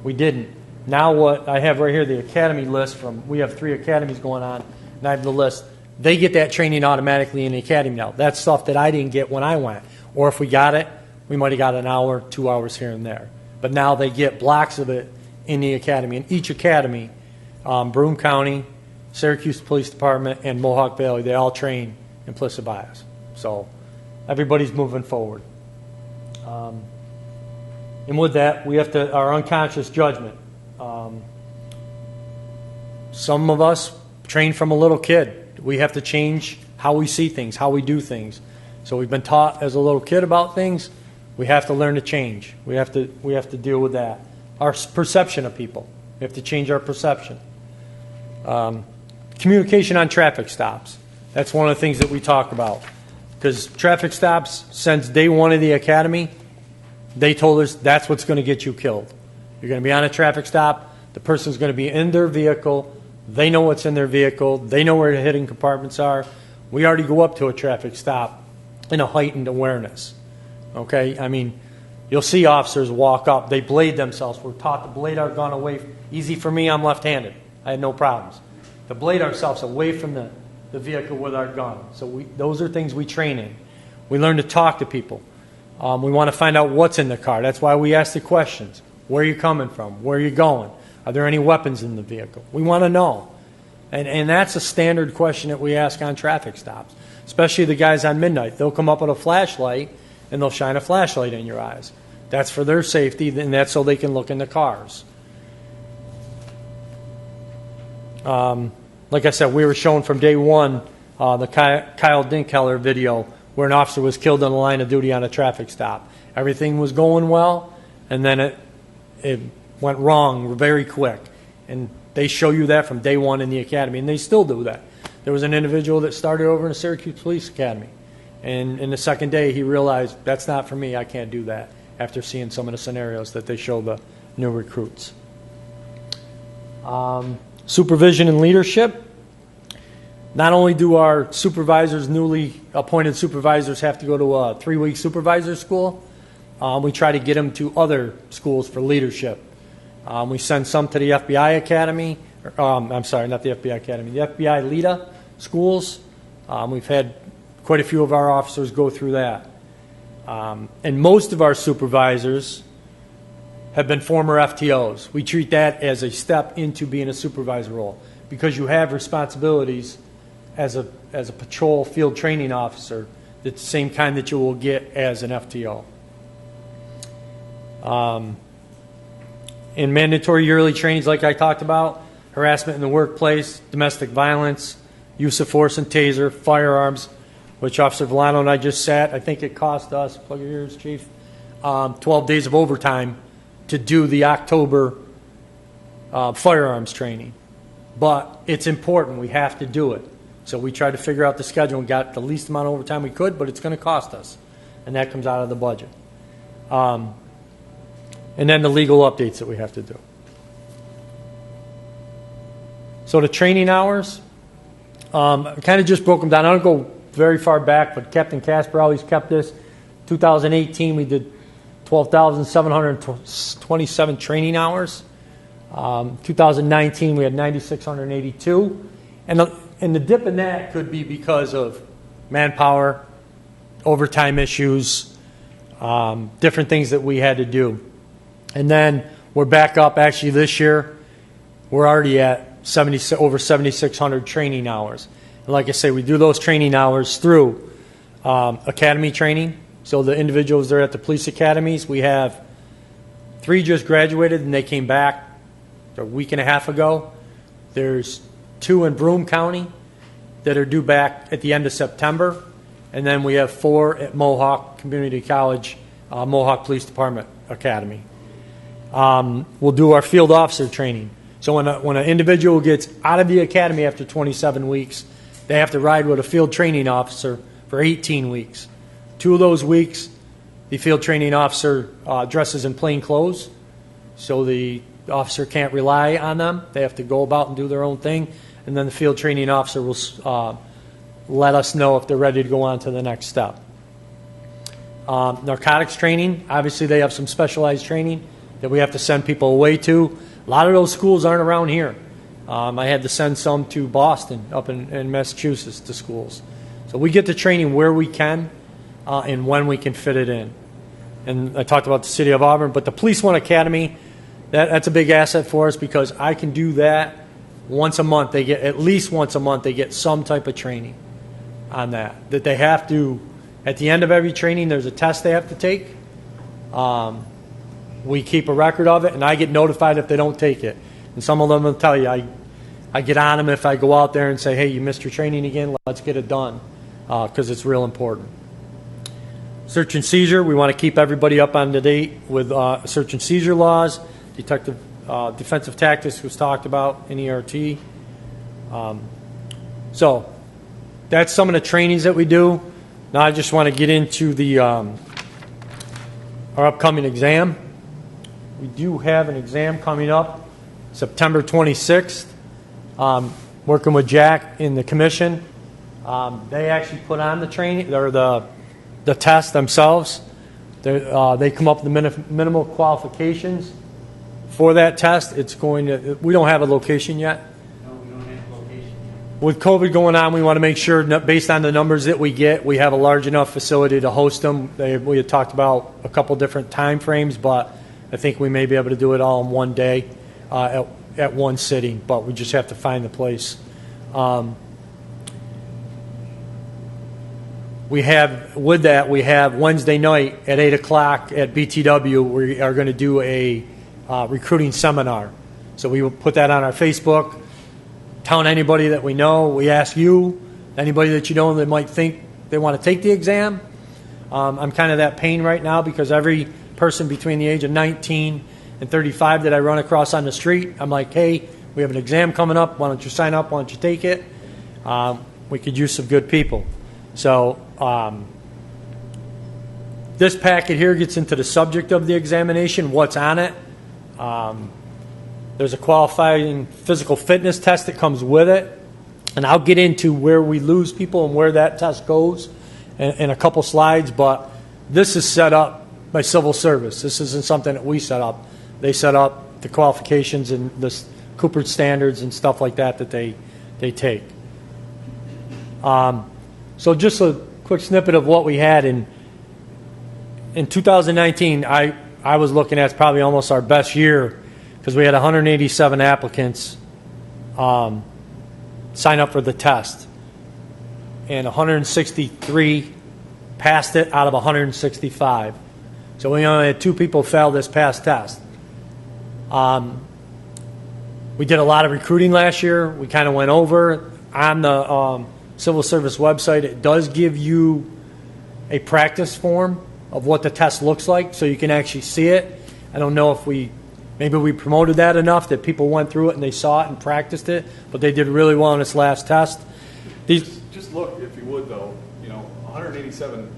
We didn't. Now what I have right here, the academy list we have 3 academies going on, and I have the list. They get that training automatically in the academy now. That's stuff that I didn't get when I went. Or if we got it, we might have got an hour, 2 hours here and there. But now they get blocks of it in the academy. In each academy, Broome County, Syracuse Police Department, and Mohawk Valley, they all train implicit bias. So everybody's moving forward. And with that, we have our unconscious judgment. Some of us train from a little kid. We have to change how we see things, how we do things. So we've been taught as a little kid about things. We have to learn to change. We have to deal with that. Our perception of people. We have to change our perception. Communication on traffic stops. That's one of the things that we talk about. Because traffic stops, since day one of the academy, they told us that's what's going to get you killed. You're going to be on a traffic stop. The person's going to be in their vehicle. They know what's in their vehicle. They know where the hidden compartments are. We already go up to a traffic stop in a heightened awareness. Okay? I mean, you'll see officers walk up. They blade themselves. We're taught to blade our gun away. Easy for me, I'm left-handed. I had no problems. To blade ourselves away from the vehicle with our gun. So those are things we train in. We learn to talk to people. We want to find out what's in the car. That's why we ask the questions. Where are you coming from? Where are you going? Are there any weapons in the vehicle? We want to know. And that's a standard question that we ask on traffic stops, especially the guys on midnight. They'll come up with a flashlight, and they'll shine a flashlight in your eyes. That's for their safety, and that's so they can look in the cars. Like I said, we were shown from day one the Kyle Dinkkeller video where an officer was killed in the line of duty on a traffic stop. Everything was going well, and then it went wrong very quick. And they show you that from day one in the academy, and they still do that. There was an individual that started over in the Syracuse Police Academy, and in the second day he realized, that's not for me, I can't do that, after seeing some of the scenarios that they show the new recruits. Supervision and leadership. Not only do our supervisors, newly appointed supervisors, have to go to a 3-week supervisor school, we try to get them to other schools for leadership. We send some to the FBI Academy. I'm sorry, not the FBI Academy, the FBI LEDA schools. We've had quite a few of our officers go through that. And most of our supervisors have been former FTOs. We treat that as a step into being a supervisor role because you have responsibilities as a patrol field training officer that's the same kind that you will get as an FTO. In mandatory yearly trainings like I talked about, harassment in the workplace, domestic violence, use of force and taser, firearms, which Officer Villano and I just sat. I think it cost us, plug your ears, Chief, 12 days of overtime to do the October firearms training. But it's important. We have to do it. So we tried to figure out the schedule and got the least amount of overtime we could, but it's going to cost us, and that comes out of the budget. And then the legal updates that we have to do. So the training hours, I kind of just broke them down. I don't go very far back, but Captain Casper always kept this. 2018, we did 12,727 training hours. 2019, we had 9,682. And the dip in that could be because of manpower, overtime issues, different things that we had to do. And then we're back up, actually this year, we're already at over 7,600 training hours. And like I say, we do those training hours through academy training. So the individuals that are at the police academies, we have 3 just graduated and they came back a week and a half ago. There's 2 in Broome County that are due back at the end of September. And then we have 4 at Mohawk Community College, Mohawk Police Department Academy. We'll do our field officer training. So when an individual gets out of the academy after 27 weeks, they have to ride with a field training officer for 18 weeks. 2 of those weeks, the field training officer dresses in plain clothes, so the officer can't rely on them. They have to go about and do their own thing, and then the field training officer will let us know if they're ready to go on to the next step. Narcotics training, obviously they have some specialized training that we have to send people away to. A lot of those schools aren't around here. I had to send some to Boston, up in Massachusetts, to schools. So we get the training where we can and when we can fit it in. And I talked about the city of Auburn, but the Police One Academy, that's a big asset for us because I can do that once a month. They get, at least once a month, they get some type of training on that they have to, at the end of every training, there's a test they have to take. We keep a record of it, and I get notified if they don't take it. And some of them will tell you, I get on them if I go out there and say, hey, you missed your training again, let's get it done, because it's real important. Search and seizure, we want to keep everybody up on to date with search and seizure laws. Defensive tactics was talked about in ERT. So that's some of the trainings that we do. Now I just want to get into the our upcoming exam. We do have an exam coming up September 26th. Working with Jack in the commission. They actually put on the training or the test themselves. They come up with the minimal qualifications for that test. It's going to. We don't have a location yet. No, we don't have a location yet. With COVID going on, we want to make sure, based on the numbers that we get, we have a large enough facility to host them. We had talked about a couple different time frames, but I think we may be able to do it all in one day at one sitting, but we just have to find the place. We have Wednesday night at 8 o'clock at BTW, we are going to do a recruiting seminar. So we will put that on our Facebook, telling anybody that we know. We ask you, anybody that you know that might think they want to take the exam. I'm kind of that pain right now because every person between the age of 19 and 35 that I run across on the street, I'm like, hey, we have an exam coming up. Why don't you sign up? Why don't you take it? We could use some good people. So this packet here gets into the subject of the examination, what's on it. There's a qualifying physical fitness test that comes with it. And I'll get into where we lose people and where that test goes in a couple slides. But this is set up by civil service. This isn't something that we set up. They set up the qualifications and the Cooper standards and stuff like that they take. So just a quick snippet of what we had in 2019. I was looking at probably almost our best year because we had 187 applicants sign up for the test, and 163 passed it out of 165. So we only had 2 people fail this past test. We did a lot of recruiting last year. We kind of went over on the civil service website. It does give you a practice form of what the test looks like, so you can actually see it. I don't know if maybe we promoted that enough that people went through it and they saw it and practiced it, but they did really well on this last test. These, Just look, if you would, though, 187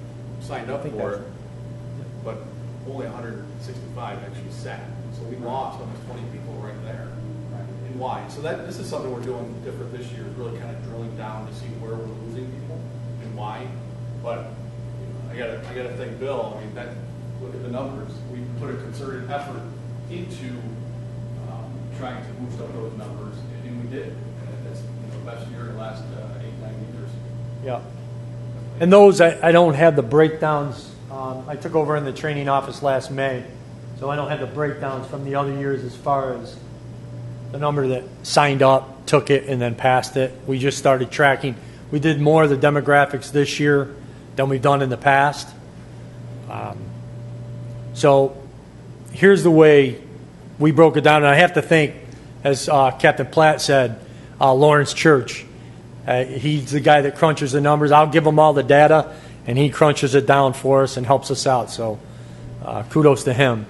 signed up for it, but only 165 actually sat. So we lost almost 20 people right there. And why? So this is something we're doing different this year, is really kind of drilling down to see where we're losing people and why. But I gotta thank Bill. I mean, look at the numbers. We put a concerted effort into trying to boost up those numbers, and we did. That's the best year in the last 8-9 years. yeah. And those, I don't have the breakdowns. I took over in the training office last May, so I don't have the breakdowns from the other years as far as the number that signed up, took it, and then passed it. We just started tracking. We did more of the demographics this year than we've done in the past. So here's the way we broke it down. And I have to thank, as Captain Platt said, Lawrence Church. He's the guy that crunches the numbers. I'll give him all the data, and he crunches it down for us and helps us out. So kudos to him.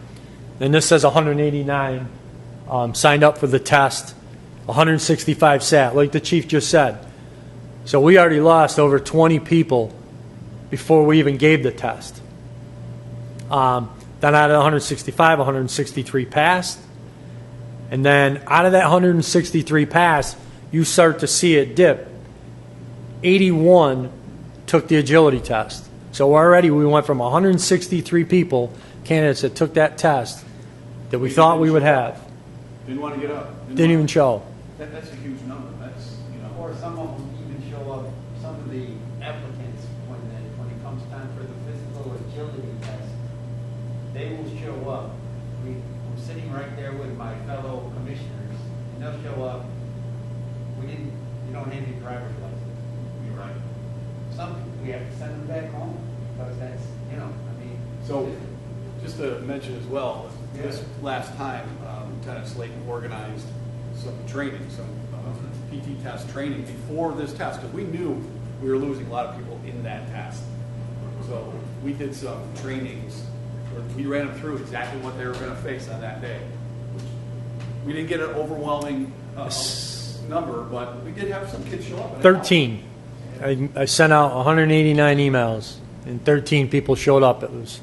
And this says 189 signed up for the test, 165 sat, like the chief just said. So we already lost over 20 people before we even gave the test. Then out of 165, 163 passed. And then out of that 163 passed, you start to see it dip. 81 took the agility test. So already we went from 163 people, candidates that took that test, that we thought we would have. Didn't want to get up. Didn't even show. That's a huge number. Or some of them even show up, some of the applicants, when it comes time for the physical agility test, they will show up. I'm sitting right there with my fellow commissioners, and they'll show up. You don't have your driver's license. You're right. Some people, we have to send them back home, because that's, So, just to mention as well, this last time, Lieutenant Slayton organized some training, some PT test training before this test, because we knew we were losing a lot of people in that test. So we did some trainings where we ran them through exactly what they were going to face on that day. We didn't get an overwhelming number, but we did have some kids show up. 13. I sent out 189 emails, and 13 people showed up. It was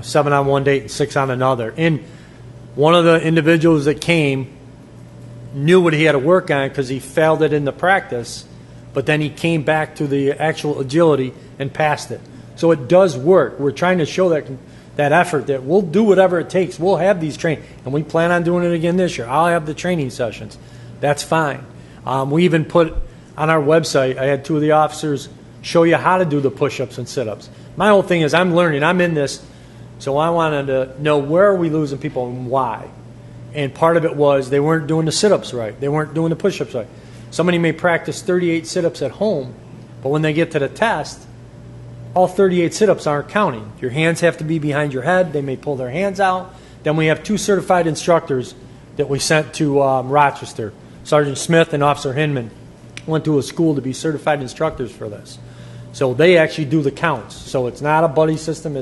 7 on one date and 6 on another. And one of the individuals that came knew what he had to work on because he failed it in the practice, but then he came back to the actual agility and passed it. So it does work. We're trying to show that effort that we'll do whatever it takes. We'll have these training, and we plan on doing it again this year. I'll have the training sessions. That's fine. We even put on our website, I had 2 of the officers show you how to do the push-ups and sit-ups. My whole thing is I'm learning. I'm in this, so I wanted to know where are we losing people and why. And part of it was they weren't doing the sit-ups right. They weren't doing the push-ups right. Somebody may practice 38 sit-ups at home, but when they get to the test, all 38 sit-ups aren't counting. Your hands have to be behind your head. They may pull their hands out. Then we have 2 certified instructors that we sent to Rochester. Sergeant Smith and Officer Hinman went to a school to be certified instructors for this. So they actually do the counts. So it's not a buddy system.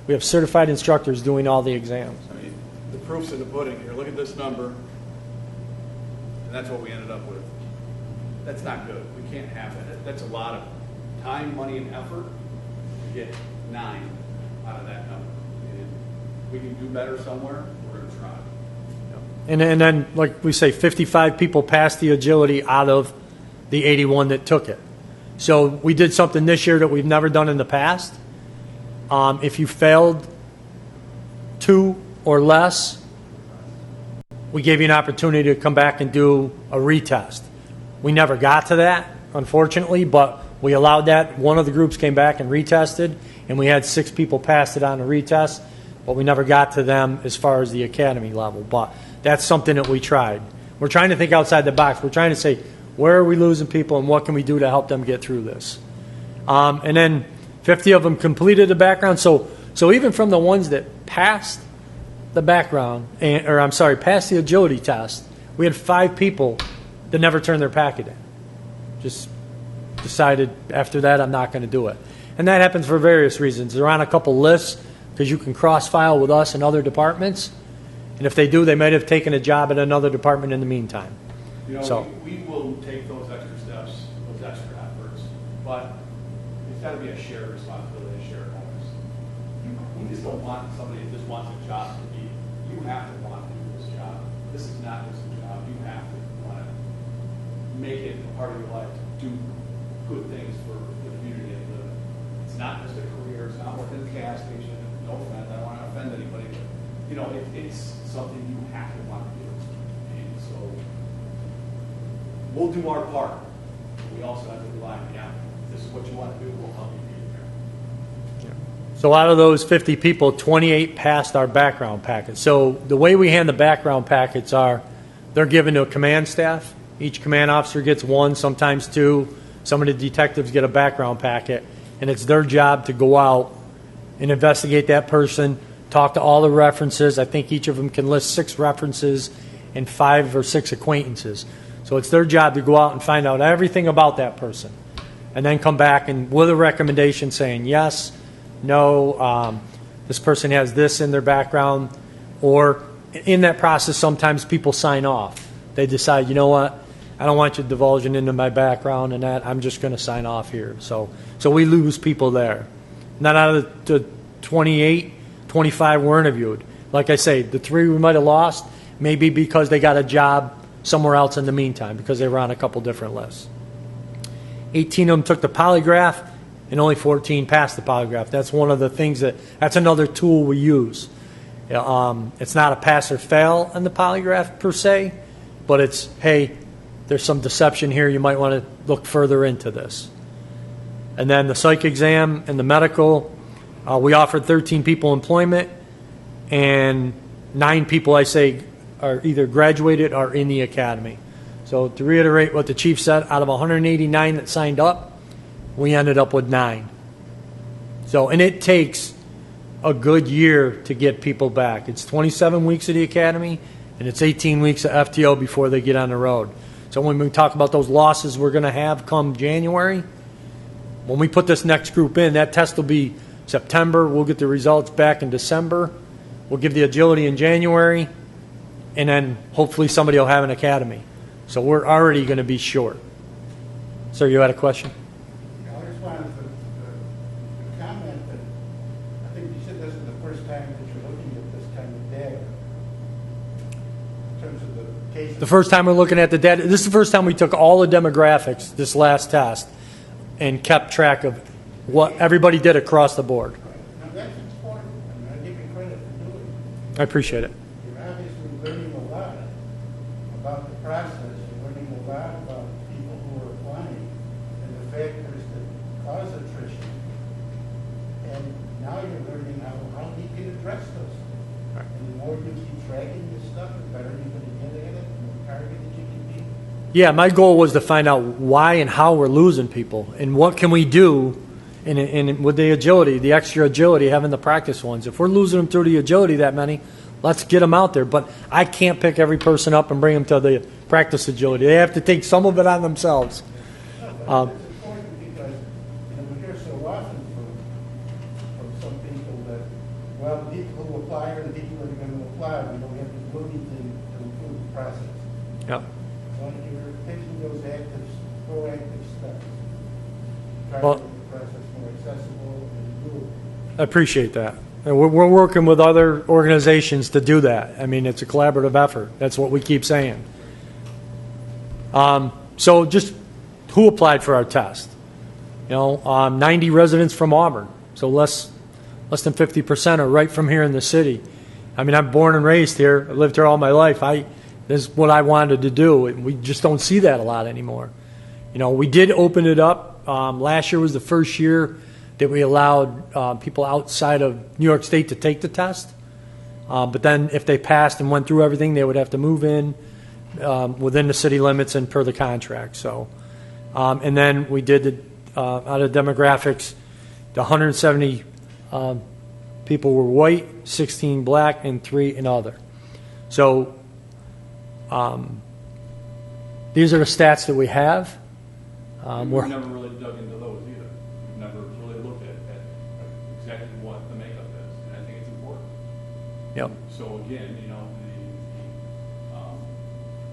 We have certified instructors doing all the exams. I mean, the proof's in the pudding here. Look at this number, and that's what we ended up with. That's not good. We can't have that. That's a lot of time, money, and effort to get 9 out of that number. And if we can do better somewhere, we're going to try. And then, like we say, 55 people passed the agility out of the 81 that took it. So we did something this year that we've never done in the past. If you failed 2 or less, we gave you an opportunity to come back and do a retest. We never got to that, unfortunately, but we allowed that. One of the groups came back and retested, and we had 6 people pass it on a retest, but we never got to them as far as the academy level. But that's something that we tried. We're trying to think outside the box. We're trying to say, where are we losing people and what can we do to help them get through this? And then 50 of them completed the background. So even from the ones that passed the background, passed the agility test, we had 5 people that never turned their packet in. Just decided after that I'm not going to do it. And that happens for various reasons. They're on a couple lists because you can cross-file with us and other departments. And if they do, they might have taken a job at another department in the meantime. We will take those extra steps, those extra efforts, but it's got to be a shared responsibility, a shared onus. We just don't want somebody that just wants a job to be. You have to want to do this job. This is not just a job. You have to want to make it a part of your life to do good things for the community and live in. It's not just a career. It's not working at the gas station. No offense. I don't want to offend anybody, but you know, it's something you have to want to do. And so we'll do our part. We also have to rely on the applicant. If this is what you want to do, we'll help you get there. So out of those 50 people, 28 passed our background packet. So the way we hand the background packets are, they're given to a command staff. Each command officer gets one, sometimes two. Some of the detectives get a background packet, and it's their job to go out and investigate that person, talk to all the references. I think each of them can list 6 references and 5 or 6 acquaintances. So it's their job to go out and find out everything about that person, and then come back and with a recommendation saying yes, no, this person has this in their background, or in that process sometimes people sign off. They decide, you know what, I don't want you divulging into my background and that, I'm just going to sign off here. So we lose people there. Not out of the 28, 25 were interviewed. Like I say, the 3 we might have lost maybe because they got a job somewhere else in the meantime because they were on a couple different lists. 18 of them took the polygraph, and only 14 passed the polygraph. That's one of the things that's another tool we use. It's not a pass or fail on the polygraph per se, but it's, hey, there's some deception here. You might want to look further into this. And then the psych exam and the medical, we offered 13 people employment, and 9 people, I say, are either graduated or in the academy. So to reiterate what the chief said, out of 189 that signed up, we ended up with 9. So, and it takes a good year to get people back. It's 27 weeks of the academy, and it's 18 weeks of FTO before they get on the road. So when we talk about those losses we're going to have come January, when we put this next group in, that test will be September. We'll get the results back in December. We'll give the agility in January, and then hopefully somebody will have an academy. So we're already going to be short. Sir, you had a question? I just wanted to comment that I think you said this is the first time that you're looking at this kind of data in terms of the cases. The first time we're looking at the data, this is the first time we took all the demographics this last test and kept track of what everybody did across the board. Now that's important. I give you credit for doing it. I appreciate it. You're obviously learning a lot about the process. You're learning a lot about people who are applying and the factors that cause attrition. And now you're learning how you can address those things. And the more you keep tracking this stuff, the better you're going to get at it and the target that you can be. Yeah, my goal was to find out why and how we're losing people and what can we do and with the agility, the extra agility, having the practice ones. If we're losing them through the agility that many, let's get them out there. But I can't pick every person up and bring them to the practice agility. They have to take some of it on themselves. It's important because we hear so often from some people that, well, the people who apply are the people that are going to apply. We don't have to do anything to improve the process. Yeah. So you're taking those proactive steps. Trying Well, to make the process more accessible and doable. I appreciate that. And we're working with other organizations to do that. I mean, it's a collaborative effort. That's what we keep saying. So just who applied for our test? 90 residents from Auburn. So less than 50% are right from here in the city. I mean, I'm born and raised here. I lived here all my life. This is what I wanted to do. And we just don't see that a lot anymore. We did open it up. Last year was the first year that we allowed people outside of New York State to take the test. But then if they passed and went through everything, they would have to move in within the city limits and per the contract. So, and then we did out of demographics, the 170 people were white, 16 black, and 3 and other. So these are the stats that we have. We've never really dug into those either. We've never really looked at exactly what the makeup is, and I think it's important. Yep. So again,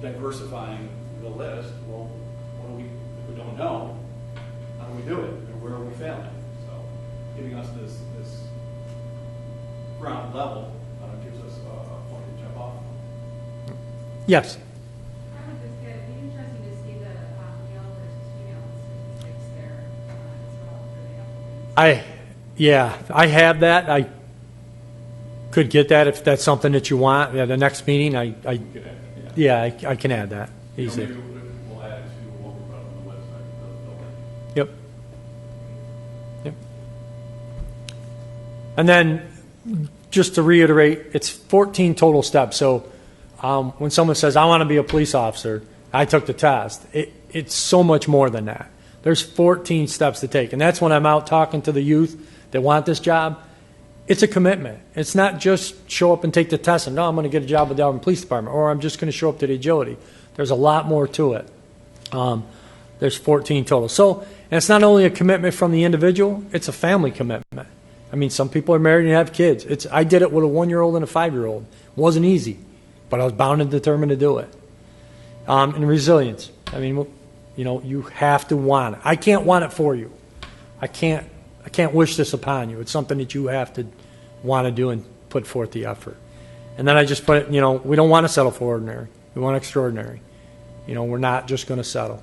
diversifying the list. Well, what do we? If we don't know, how how do we do it, and where are we failing? So giving us this ground level gives us a point to jump off. Yes. I would just get, it'd be interesting to see the male versus female statistics there as well for the applicants. I have that. I could get that if that's something that you want. Yeah, the next meeting, I can add that easily. Maybe we'll add it to what we put on the website. Yep. And then, just to reiterate, it's 14 total steps. So when someone says, I want to be a police officer, I took the test, it's so much more than that. There's 14 steps to take. And that's when I'm out talking to the youth that want this job. It's a commitment. It's not just show up and take the test and, no, I'm going to get a job with the Auburn Police Department, or I'm just going to show up to the agility. There's a lot more to it. There's 14 total. So, and it's not only a commitment from the individual, it's a family commitment. I mean, some people are married and have kids. I did it with a 1-year-old and a 5-year-old. It wasn't easy, but I was bound and determined to do it. And resilience. I mean, you have to want it. I can't want it for you. I can't wish this upon you. It's something that you have to want to do and put forth the effort. And then I just put it, we don't want to settle for ordinary. We want extraordinary. We're not just going to settle.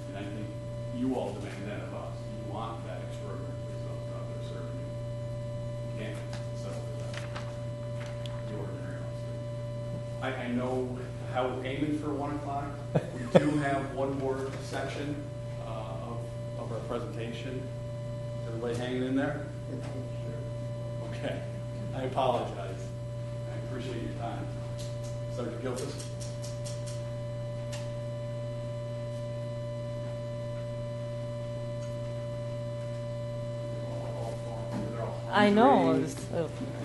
And I think you all demand that of us. You want that extraordinary results out there serving you. You can't settle for that. The ordinary officer. I know how we're aiming for 1 o'clock. We do have one more section of our presentation. Is everybody hanging in there? Okay. I apologize. I appreciate your time. Sergeant Gilchrist. I know.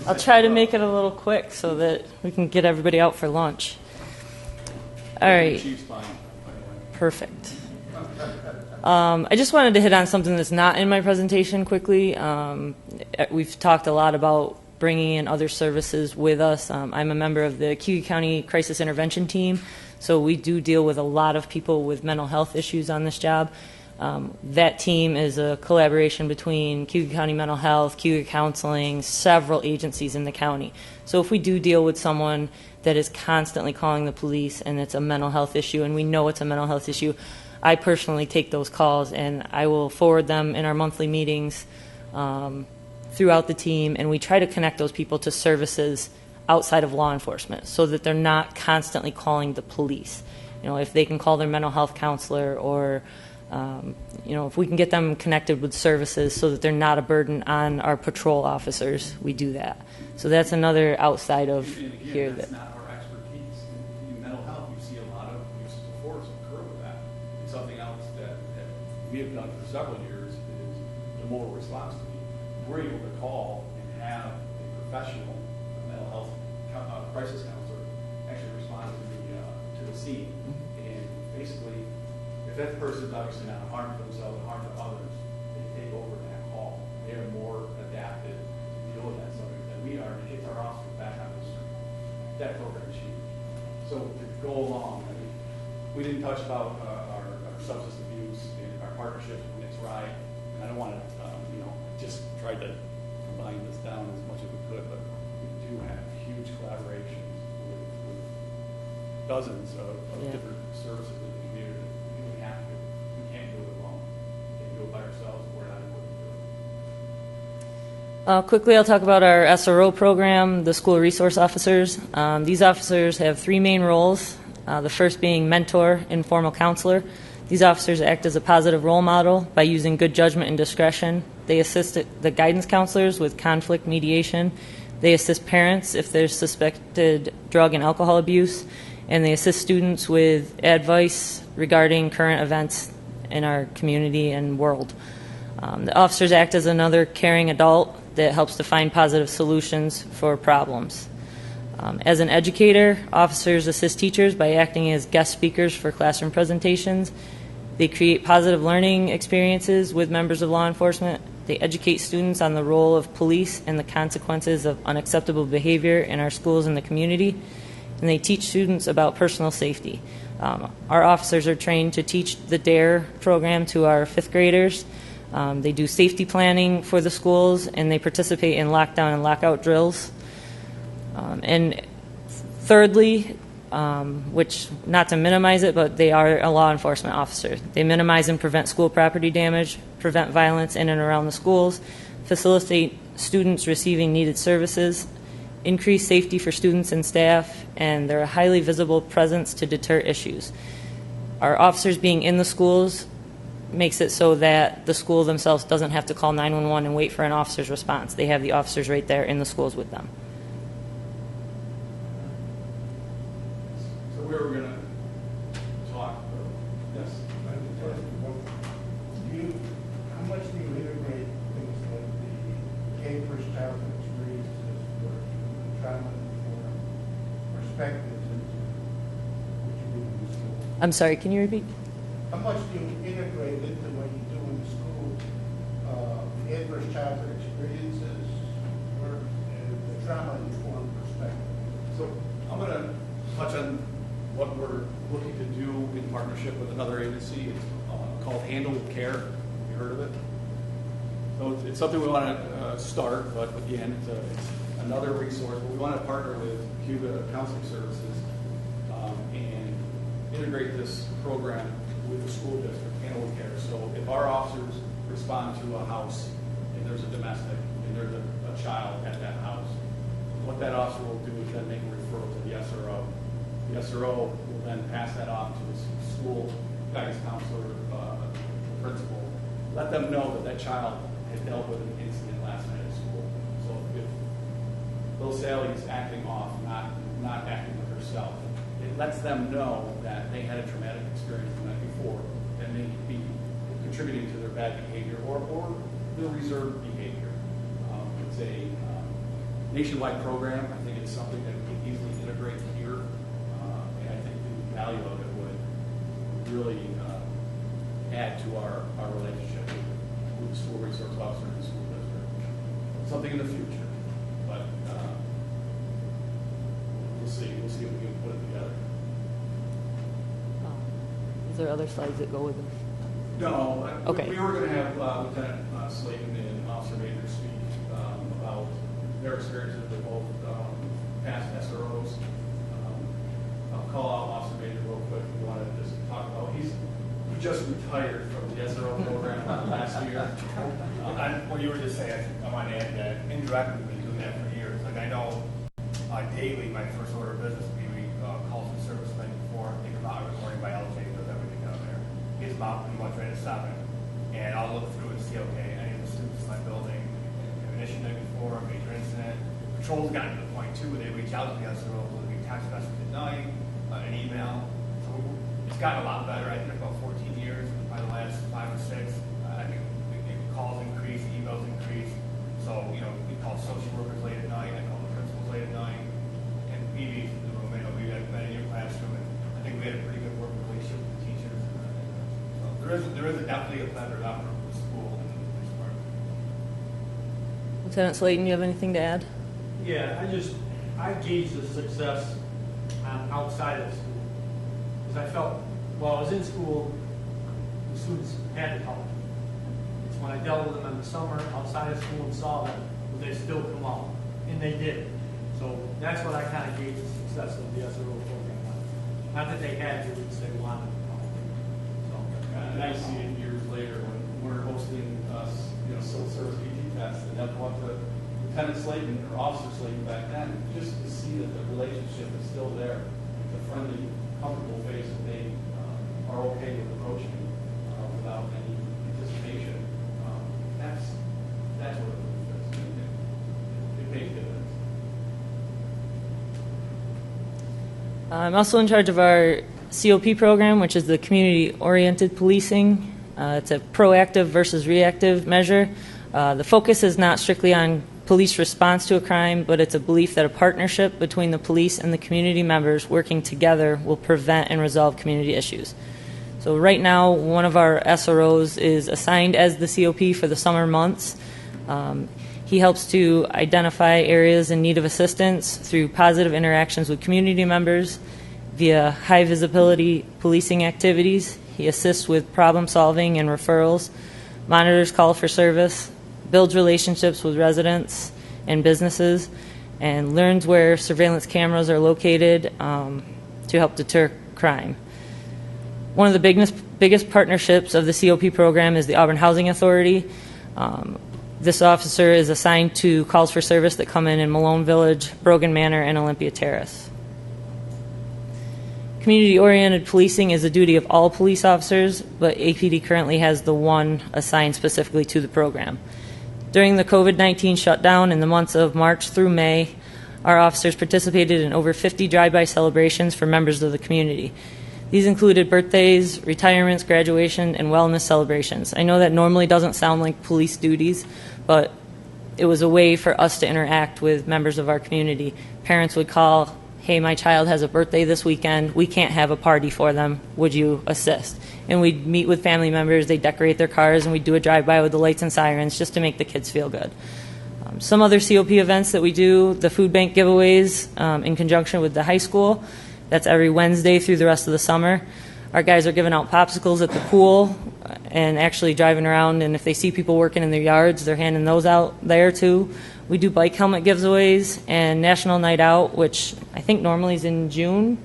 I'll try to make it a little quick so that we can get everybody out for lunch. All right. Perfect. I just wanted to hit on something that's not in my presentation quickly. We've talked a lot about bringing in other services with us. I'm a member of the Cuyahoga County Crisis Intervention Team, so we do deal with a lot of people with mental health issues on this job. That team is a collaboration between Cuyahoga County Mental Health, Cuyahoga Counseling, several agencies in the county. So if we do deal with someone that is constantly calling the police and it's a mental health issue and we know it's a mental health issue, I personally take those calls and I will forward them in our monthly meetings throughout the team, and we try to connect those people to services outside of law enforcement so that they're not constantly calling the police. If they can call their mental health counselor, or if we can get them connected with services so that they're not a burden on our patrol officers, we do that. So that's another outside of here. That's not our expertise. In mental health, you see a lot of uses of force occur with that. And something else that we have done for several years is the mobile response team. We're able to call and have a professional mental health crisis counselor actually respond to the scene. And basically, if that person's obviously not harm to themselves and harm to others, they take over that call. They are more adapted to deal with that subject than we are, and it gets our officers back on the street. That program is huge. So to go along, we didn't touch about our substance abuse and our partnerships with Nick's Ride. And I don't want to, just try to combine this down as much as we could, but we do have huge collaborations with dozens of different services in the community. We have to. We can't do it alone. We can't do it by ourselves. We're not equipped to do it. Quickly, I'll talk about our SRO program, the school resource officers. These officers have 3 main roles, the first being mentor, informal counselor. These officers act as a positive role model by using good judgment and discretion. They assist the guidance counselors with conflict mediation. They assist parents if there's suspected drug and alcohol abuse. And they assist students with advice regarding current events in our community and world. The officers act as another caring adult that helps to find positive solutions for problems. As an educator, officers assist teachers by acting as guest speakers for classroom presentations. They create positive learning experiences with members of law enforcement. They educate students on the role of police and the consequences of unacceptable behavior in our schools and the community. And they teach students about personal safety. Our officers are trained to teach the DARE program to our 5th graders. They do safety planning for the schools, and they participate in lockdown and lockout drills. And thirdly, which, not to minimize it, but they are a law enforcement officer. They minimize and prevent school property damage, prevent violence in and around the schools, facilitate students receiving needed services, increase safety for students and staff, and they're a highly visible presence to deter issues. Our officers being in the schools makes it so that the school themselves doesn't have to call 911 and wait for an officer's response. They have the officers right there in the schools with them. So we were going to talk, yes? How much do you integrate things like the gay first childhood experiences where trauma-informed perspectives into what you do in the school? I'm sorry, can you repeat? How much do you integrate into what you do in the school, the adverse childhood experiences or the trauma-informed perspective? So I'm going to touch on what we're looking to do in partnership with another agency. It's called Handle with Care. Have you heard of it? So it's something we want to start, but again, it's another resource. But we want to partner with Cuba Counseling Services and integrate this program with the school district, Handle with Care. So if our officers respond to a house and there's a domestic and there's a child at that house, what that officer will do is then make a referral to the SRO. The SRO will then pass that off to the school guidance counselor, the principal. Let them know that that child had dealt with an incident last night at school. So if little Sally is acting off, not acting with herself, it lets them know that they had a traumatic experience the night before that may be contributing to their bad behavior or their reserved behavior. It's a nationwide program. I think it's something that we can easily integrate here, and I think the value of it would really add to our relationship with the school resource officer and the school district. Something in the future, but we'll see. We'll see if we can put it together. Is there other slides that go with them? No. Okay. We were going to have Lieutenant Slayton and Officer Major speak about their experiences with both past SROs. I'll call out Officer Major real quick if you want to just talk about. He just retired from the SRO program last year. What you were just saying, I want to add that indirectly we've been doing that for years. Like I know daily my first order of business would be calls from service the night before. They come out every morning, biology, does everything down there. He's about pretty much right at 7. And I'll look through and see, okay, any of the students in my building, an issue the night before, a major incident. Patrol's gotten to the point too where they reach out to the SRO, whether it be text message at night, an email. So it's gotten a lot better. I think about 14 years, probably the last 5 or 6. I think calls increase, emails increase. So, we call social workers late at night. I call the principals late at night. And BB's in the room. We had met in your classroom, and I think we had a pretty good working relationship with the teachers. So there is definitely a better effort with the school and the police department. Lieutenant Slayton, you have anything to add? Yeah, I gauge the success outside of school. Because I felt, while I was in school, the students had to talk. It's when I dealt with them in the summer outside of school and saw them, would they still come out? And they did. So that's what I kind of gauge the success of the SRO program. Not that they had to, it's they wanted to come. So, And I see it years later when we're hosting civil service PT tests, and they'll go up to Lieutenant Slayton or Officer Slayton back then, just to see that the relationship is still there. It's a friendly, comfortable face that they are okay with approaching without any anticipation. That's what it is. It pays dividends. I'm also in charge of our COP program, which is the community-oriented policing. It's a proactive versus reactive measure. The focus is not strictly on police response to a crime, but it's a belief that a partnership between the police and the community members working together will prevent and resolve community issues. So right now, one of our SROs is assigned as the COP for the summer months. He helps to identify areas in need of assistance through positive interactions with community members via high visibility policing activities. He assists with problem solving and referrals. monitors call for service, builds relationships with residents and businesses, and learns where surveillance cameras are located to help deter crime. One of the biggest partnerships of the COP program is the Auburn Housing Authority. This officer is assigned to calls for service that come in Malone Village, Brogan Manor, and Olympia Terrace. Community-oriented policing is the duty of all police officers, but APD currently has the one assigned specifically to the program. During the COVID-19 shutdown in the months of March through May, our officers participated in over 50 drive-by celebrations for members of the community. These included birthdays, retirements, graduation, and wellness celebrations. I know that normally doesn't sound like police duties, but it was a way for us to interact with members of our community. Parents would call, hey, my child has a birthday this weekend. We can't have a party for them. Would you assist? And we'd meet with family members. They'd decorate their cars, and we'd do a drive-by with the lights and sirens just to make the kids feel good. Some other COP events that we do, the food bank giveaways in conjunction with the high school. That's every Wednesday through the rest of the summer. Our guys are giving out popsicles at the pool and actually driving around, and if they see people working in their yards, they're handing those out there too. We do bike helmet giveaways and National Night Out, which I think normally is in June.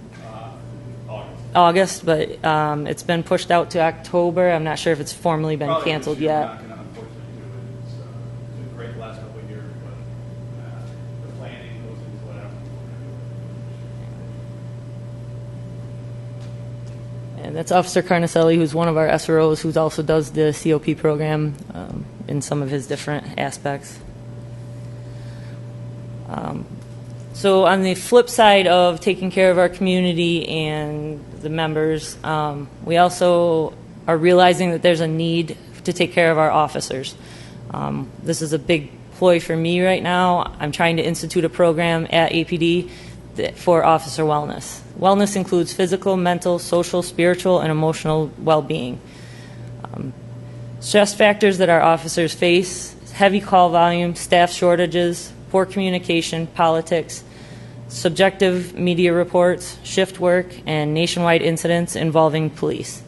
August, but it's been pushed out to October. I'm not sure if it's formally been canceled yet. It's been great the last couple of years, but the planning goes into whatever. And that's Officer Carnicelli, who's one of our SROs, who also does the COP program in some of his different aspects. So on the flip side of taking care of our community and the members, we also are realizing that there's a need to take care of our officers. This is a big ploy for me right now. I'm trying to institute a program at APD for officer wellness. Wellness includes physical, mental, social, spiritual, and emotional well-being. Stress factors that our officers face: heavy call volume, staff shortages, poor communication, politics, subjective media reports, shift work, and nationwide incidents involving police.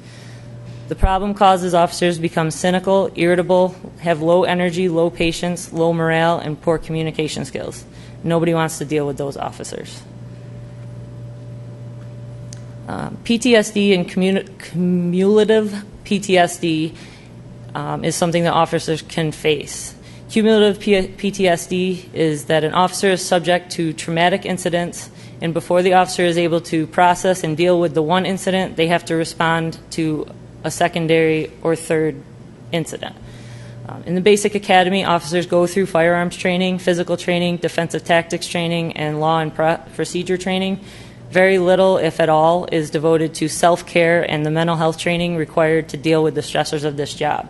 The problem causes officers to become cynical, irritable, have low energy, low patience, low morale, and poor communication skills. Nobody wants to deal with those officers. PTSD and cumulative PTSD is something that officers can face. Cumulative PTSD is that an officer is subject to traumatic incidents, and before the officer is able to process and deal with the one incident, they have to respond to a secondary or third incident. In the basic academy, officers go through firearms training, physical training, defensive tactics training, and law and procedure training. Very little, if at all, is devoted to self-care and the mental health training required to deal with the stressors of this job.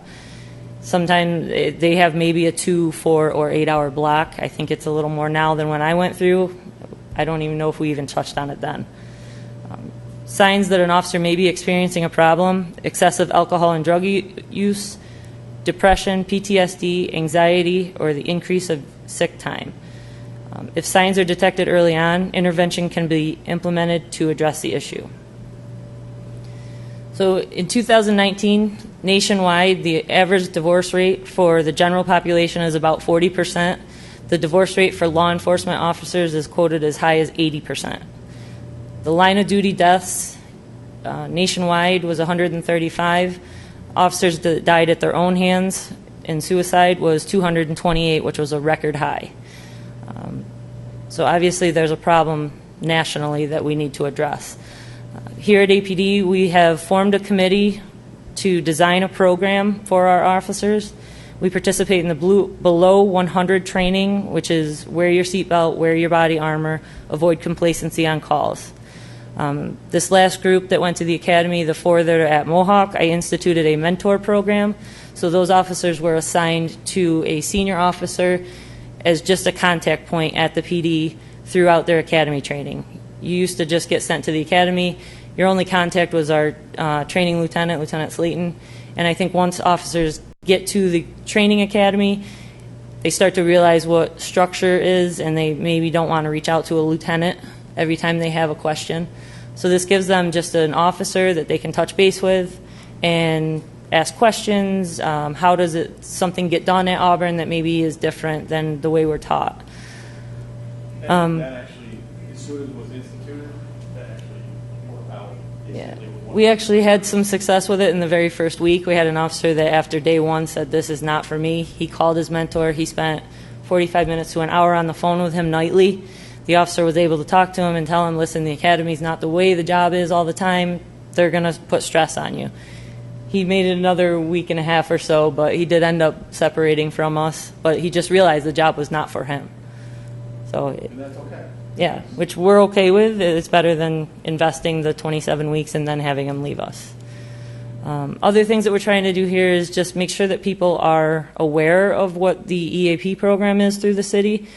Sometimes they have maybe a 2, 4, or 8 hour block. I think it's a little more now than when I went through. I don't even know if we even touched on it then. Signs that an officer may be experiencing a problem: excessive alcohol and drug use, depression, PTSD, anxiety, or the increase of sick time. If signs are detected early on, intervention can be implemented to address the issue. So in 2019, nationwide, the average divorce rate for the general population is about 40%. The divorce rate for law enforcement officers is quoted as high as 80%. The line of duty deaths nationwide was 135. Officers that died at their own hands in suicide was 228, which was a record high. So obviously there's a problem nationally that we need to address. Here at APD, we have formed a committee to design a program for our officers. We participate in the below 100 training, which is wear your seatbelt, wear your body armor, avoid complacency on calls. This last group that went to the academy, the 4 that are at Mohawk, I instituted a mentor program. So those officers were assigned to a senior officer as just a contact point at the PD throughout their academy training. You used to just get sent to the academy. Your only contact was our training lieutenant, Lieutenant Slayton. And I think once officers get to the training academy, they start to realize what structure is, and they maybe don't want to reach out to a lieutenant every time they have a question. So this gives them just an officer that they can touch base with and ask questions. How does something get done at Auburn that maybe is different than the way we're taught? That actually, as soon as it was instituted, that actually worked out. Yeah. We actually had some success with it in the very first week. We had an officer that after day one said, "This is not for me." He called his mentor. He spent 45 minutes to an hour on the phone with him nightly. The officer was able to talk to him and tell him, "Listen, the academy's not the way the job is all the time. They're going to put stress on you." He made it another week and a half or so, but he did end up separating from us. But he just realized the job was not for him. So, And that's okay. yeah, which we're okay with. It's better than investing the 27 weeks and then having him leave us. Other things that we're trying to do here is just make sure that people are aware of what the EAP program is through the city.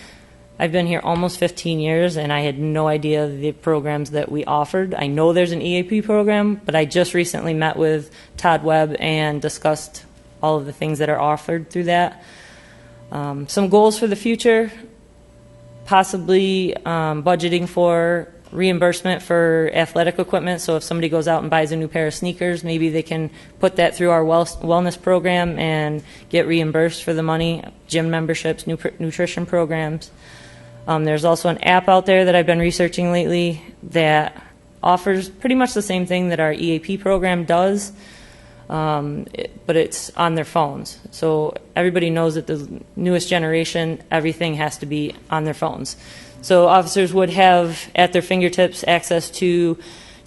I've been here almost 15 years, and I had no idea the programs that we offered. I know there's an EAP program, but I just recently met with Todd Webb and discussed all of the things that are offered through that. Some goals for the future, possibly budgeting for reimbursement for athletic equipment. So if somebody goes out and buys a new pair of sneakers, maybe they can put that through our wellness program and get reimbursed for the money, gym memberships, nutrition programs. There's also an app out there that I've been researching lately that offers pretty much the same thing that our EAP program does, but it's on their phones. So everybody knows that the newest generation, everything has to be on their phones. So officers would have at their fingertips access to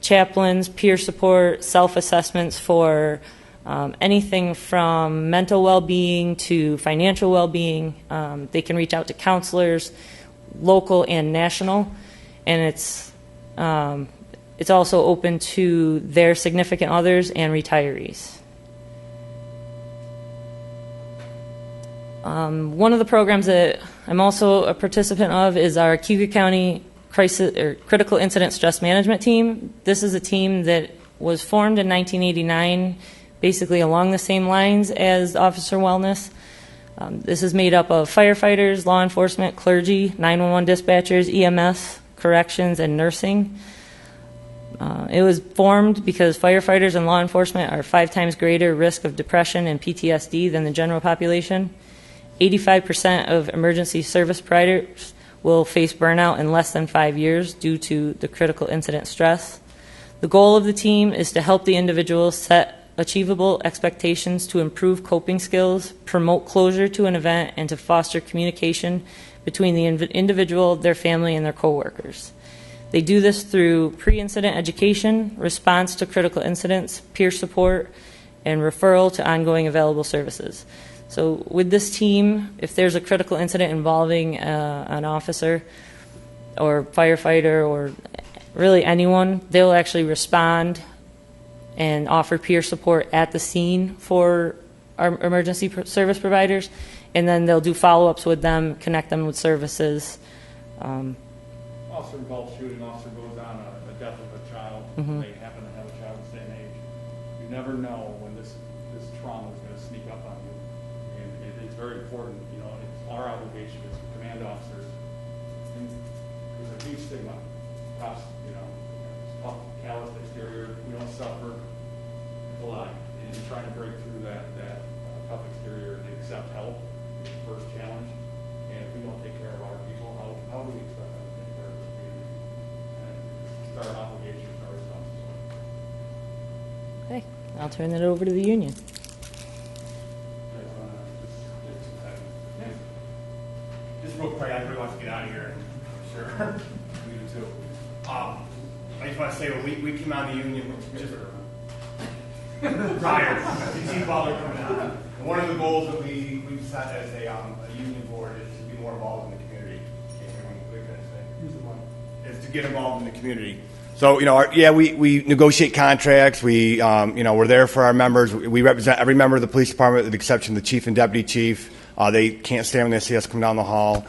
chaplains, peer support, self-assessments for anything from mental well-being to financial well-being. They can reach out to counselors, local and national, and it's also open to their significant others and retirees. One of the programs that I'm also a participant of is our Cuyahoga County Critical Incident Stress Management Team. This is a team that was formed in 1989, basically along the same lines as Officer Wellness. This is made up of firefighters, law enforcement, clergy, 911 dispatchers, EMS, corrections, and nursing. It was formed because firefighters and law enforcement are 5 times greater risk of depression and PTSD than the general population. 85% of emergency service providers will face burnout in less than 5 years due to the critical incident stress. The goal of the team is to help the individual set achievable expectations to improve coping skills, promote closure to an event, and to foster communication between the individual, their family, and their coworkers. They do this through pre-incident education, response to critical incidents, peer support, and referral to ongoing available services. So with this team, if there's a critical incident involving an officer or firefighter or really anyone, they'll actually respond and offer peer support at the scene for our emergency service providers, and then they'll do follow-ups with them, connect them with services. Officer involved shooting, officer goes on a death of a child. Mhm. They happen to have a child the same age. You never know when this trauma is going to sneak up on you. And it's very important, it's our obligation as command officers. And there's a huge stigma. Cops, tough, callous exterior, we don't suffer a lot. And trying to break through that tough exterior and accept help is the first challenge. And if we don't take care of our people, how do we expect them to take care of the community? And it's our obligation, our responsibility. Okay, I'll turn that over to the union. Just real quick, everybody wants to get out of here. Sure. We do too. I just want to say, we came out of the union just prior to Chief Butler coming out. And one of the goals that we set as a union board is to be more involved in the community. Is to get involved in the community. So, we negotiate contracts. We're there for our members. We represent every member of the police department with the exception of the chief and deputy chief. They can't stand when they see us come down the hall.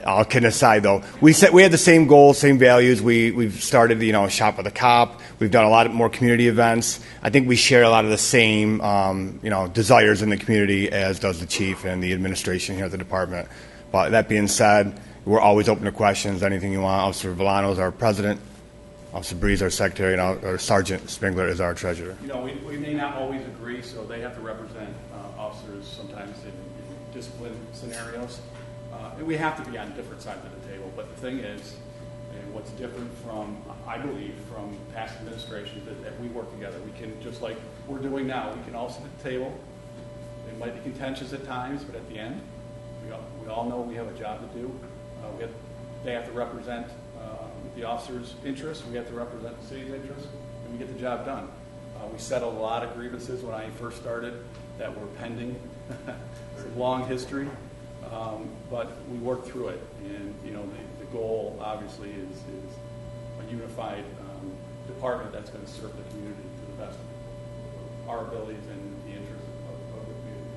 All kidding aside, though, we had the same goals, same values. We've started, Shop with a Cop. We've done a lot more community events. I think we share a lot of the same, desires in the community as does the chief and the administration here at the department. But that being said, we're always open to questions, anything you want. Officer Villano is our president. Officer Breeze, our secretary, and our Sergeant Spengler is our treasurer. You know, we may not always agree, so they have to represent officers sometimes in discipline scenarios. And we have to be on different sides of the table. But the thing is, and what's different from, I believe, from past administrations is that we work together. We can, just like we're doing now, we can all sit at the table. It might be contentious at times, but at the end, we all know we have a job to do. They have to represent the officers' interests. We have to represent the city's interests, and we get the job done. We settled a lot of grievances when I first started that were pending. It's a long history, but we worked through it. And you know, the goal obviously is a unified department that's going to serve the community to the best of our abilities and the interests of the community.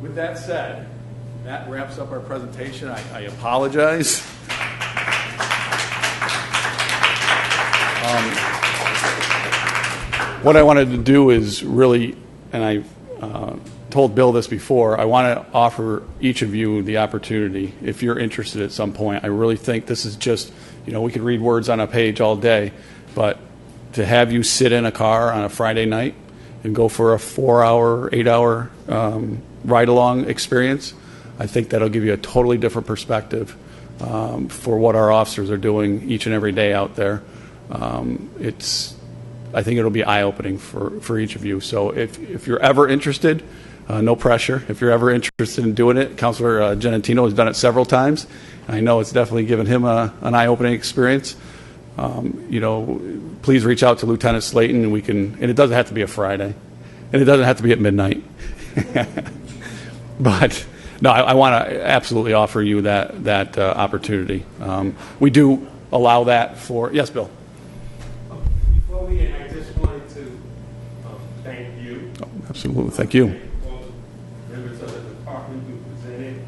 With that said, that wraps up our presentation. I apologize. What I wanted to do is really, and I told Bill this before, I want to offer each of you the opportunity, if you're interested at some point. I really think this is just, you know, we could read words on a page all day, but to have you sit in a car on a Friday night and go for a 4-hour, 8-hour ride-along experience, I think that'll give you a totally different perspective for what our officers are doing each and every day out there. I think it'll be eye-opening for each of you. So if you're ever interested, no pressure. If you're ever interested in doing it, Counselor Genentino has done it several times. I know it's definitely given him an eye-opening experience. You know, please reach out to Lieutenant Slayton, and it doesn't have to be a Friday, and it doesn't have to be at midnight. But no, I want to absolutely offer you that opportunity. We do allow that for, yes, Bill. Before we end, I just wanted to thank you. Oh, absolutely, thank you. Thank all members of the department who presented,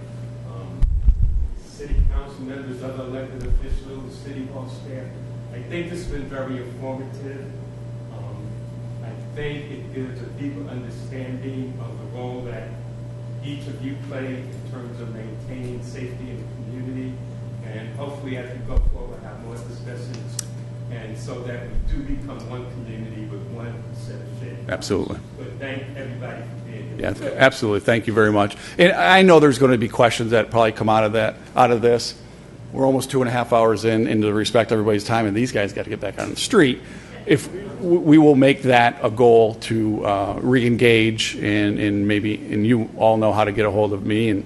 city council members, other elected officials, city hall staff. I think this has been very informative. I think it gives a deeper understanding of the role that each of you play in terms of maintaining safety in the community, and hopefully as we go forward have more discussions, and so that we do become one community with one set of shit. Absolutely. But thank everybody for being here. Yeah, absolutely. Thank you very much. And I know there's going to be questions that probably come out of this. We're almost 2.5 hours into respect everybody's time, and these guys got to get back on the street. If we will make that a goal to re-engage, and you all know how to get a hold of me. And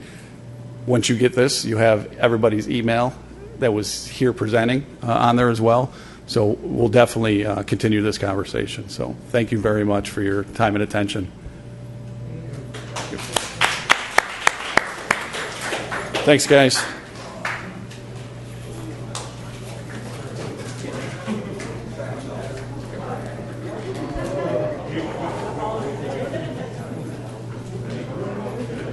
once you get this, you have everybody's email that was here presenting on there as well. So we'll definitely continue this conversation. So thank you very much for your time and attention. Thanks, guys.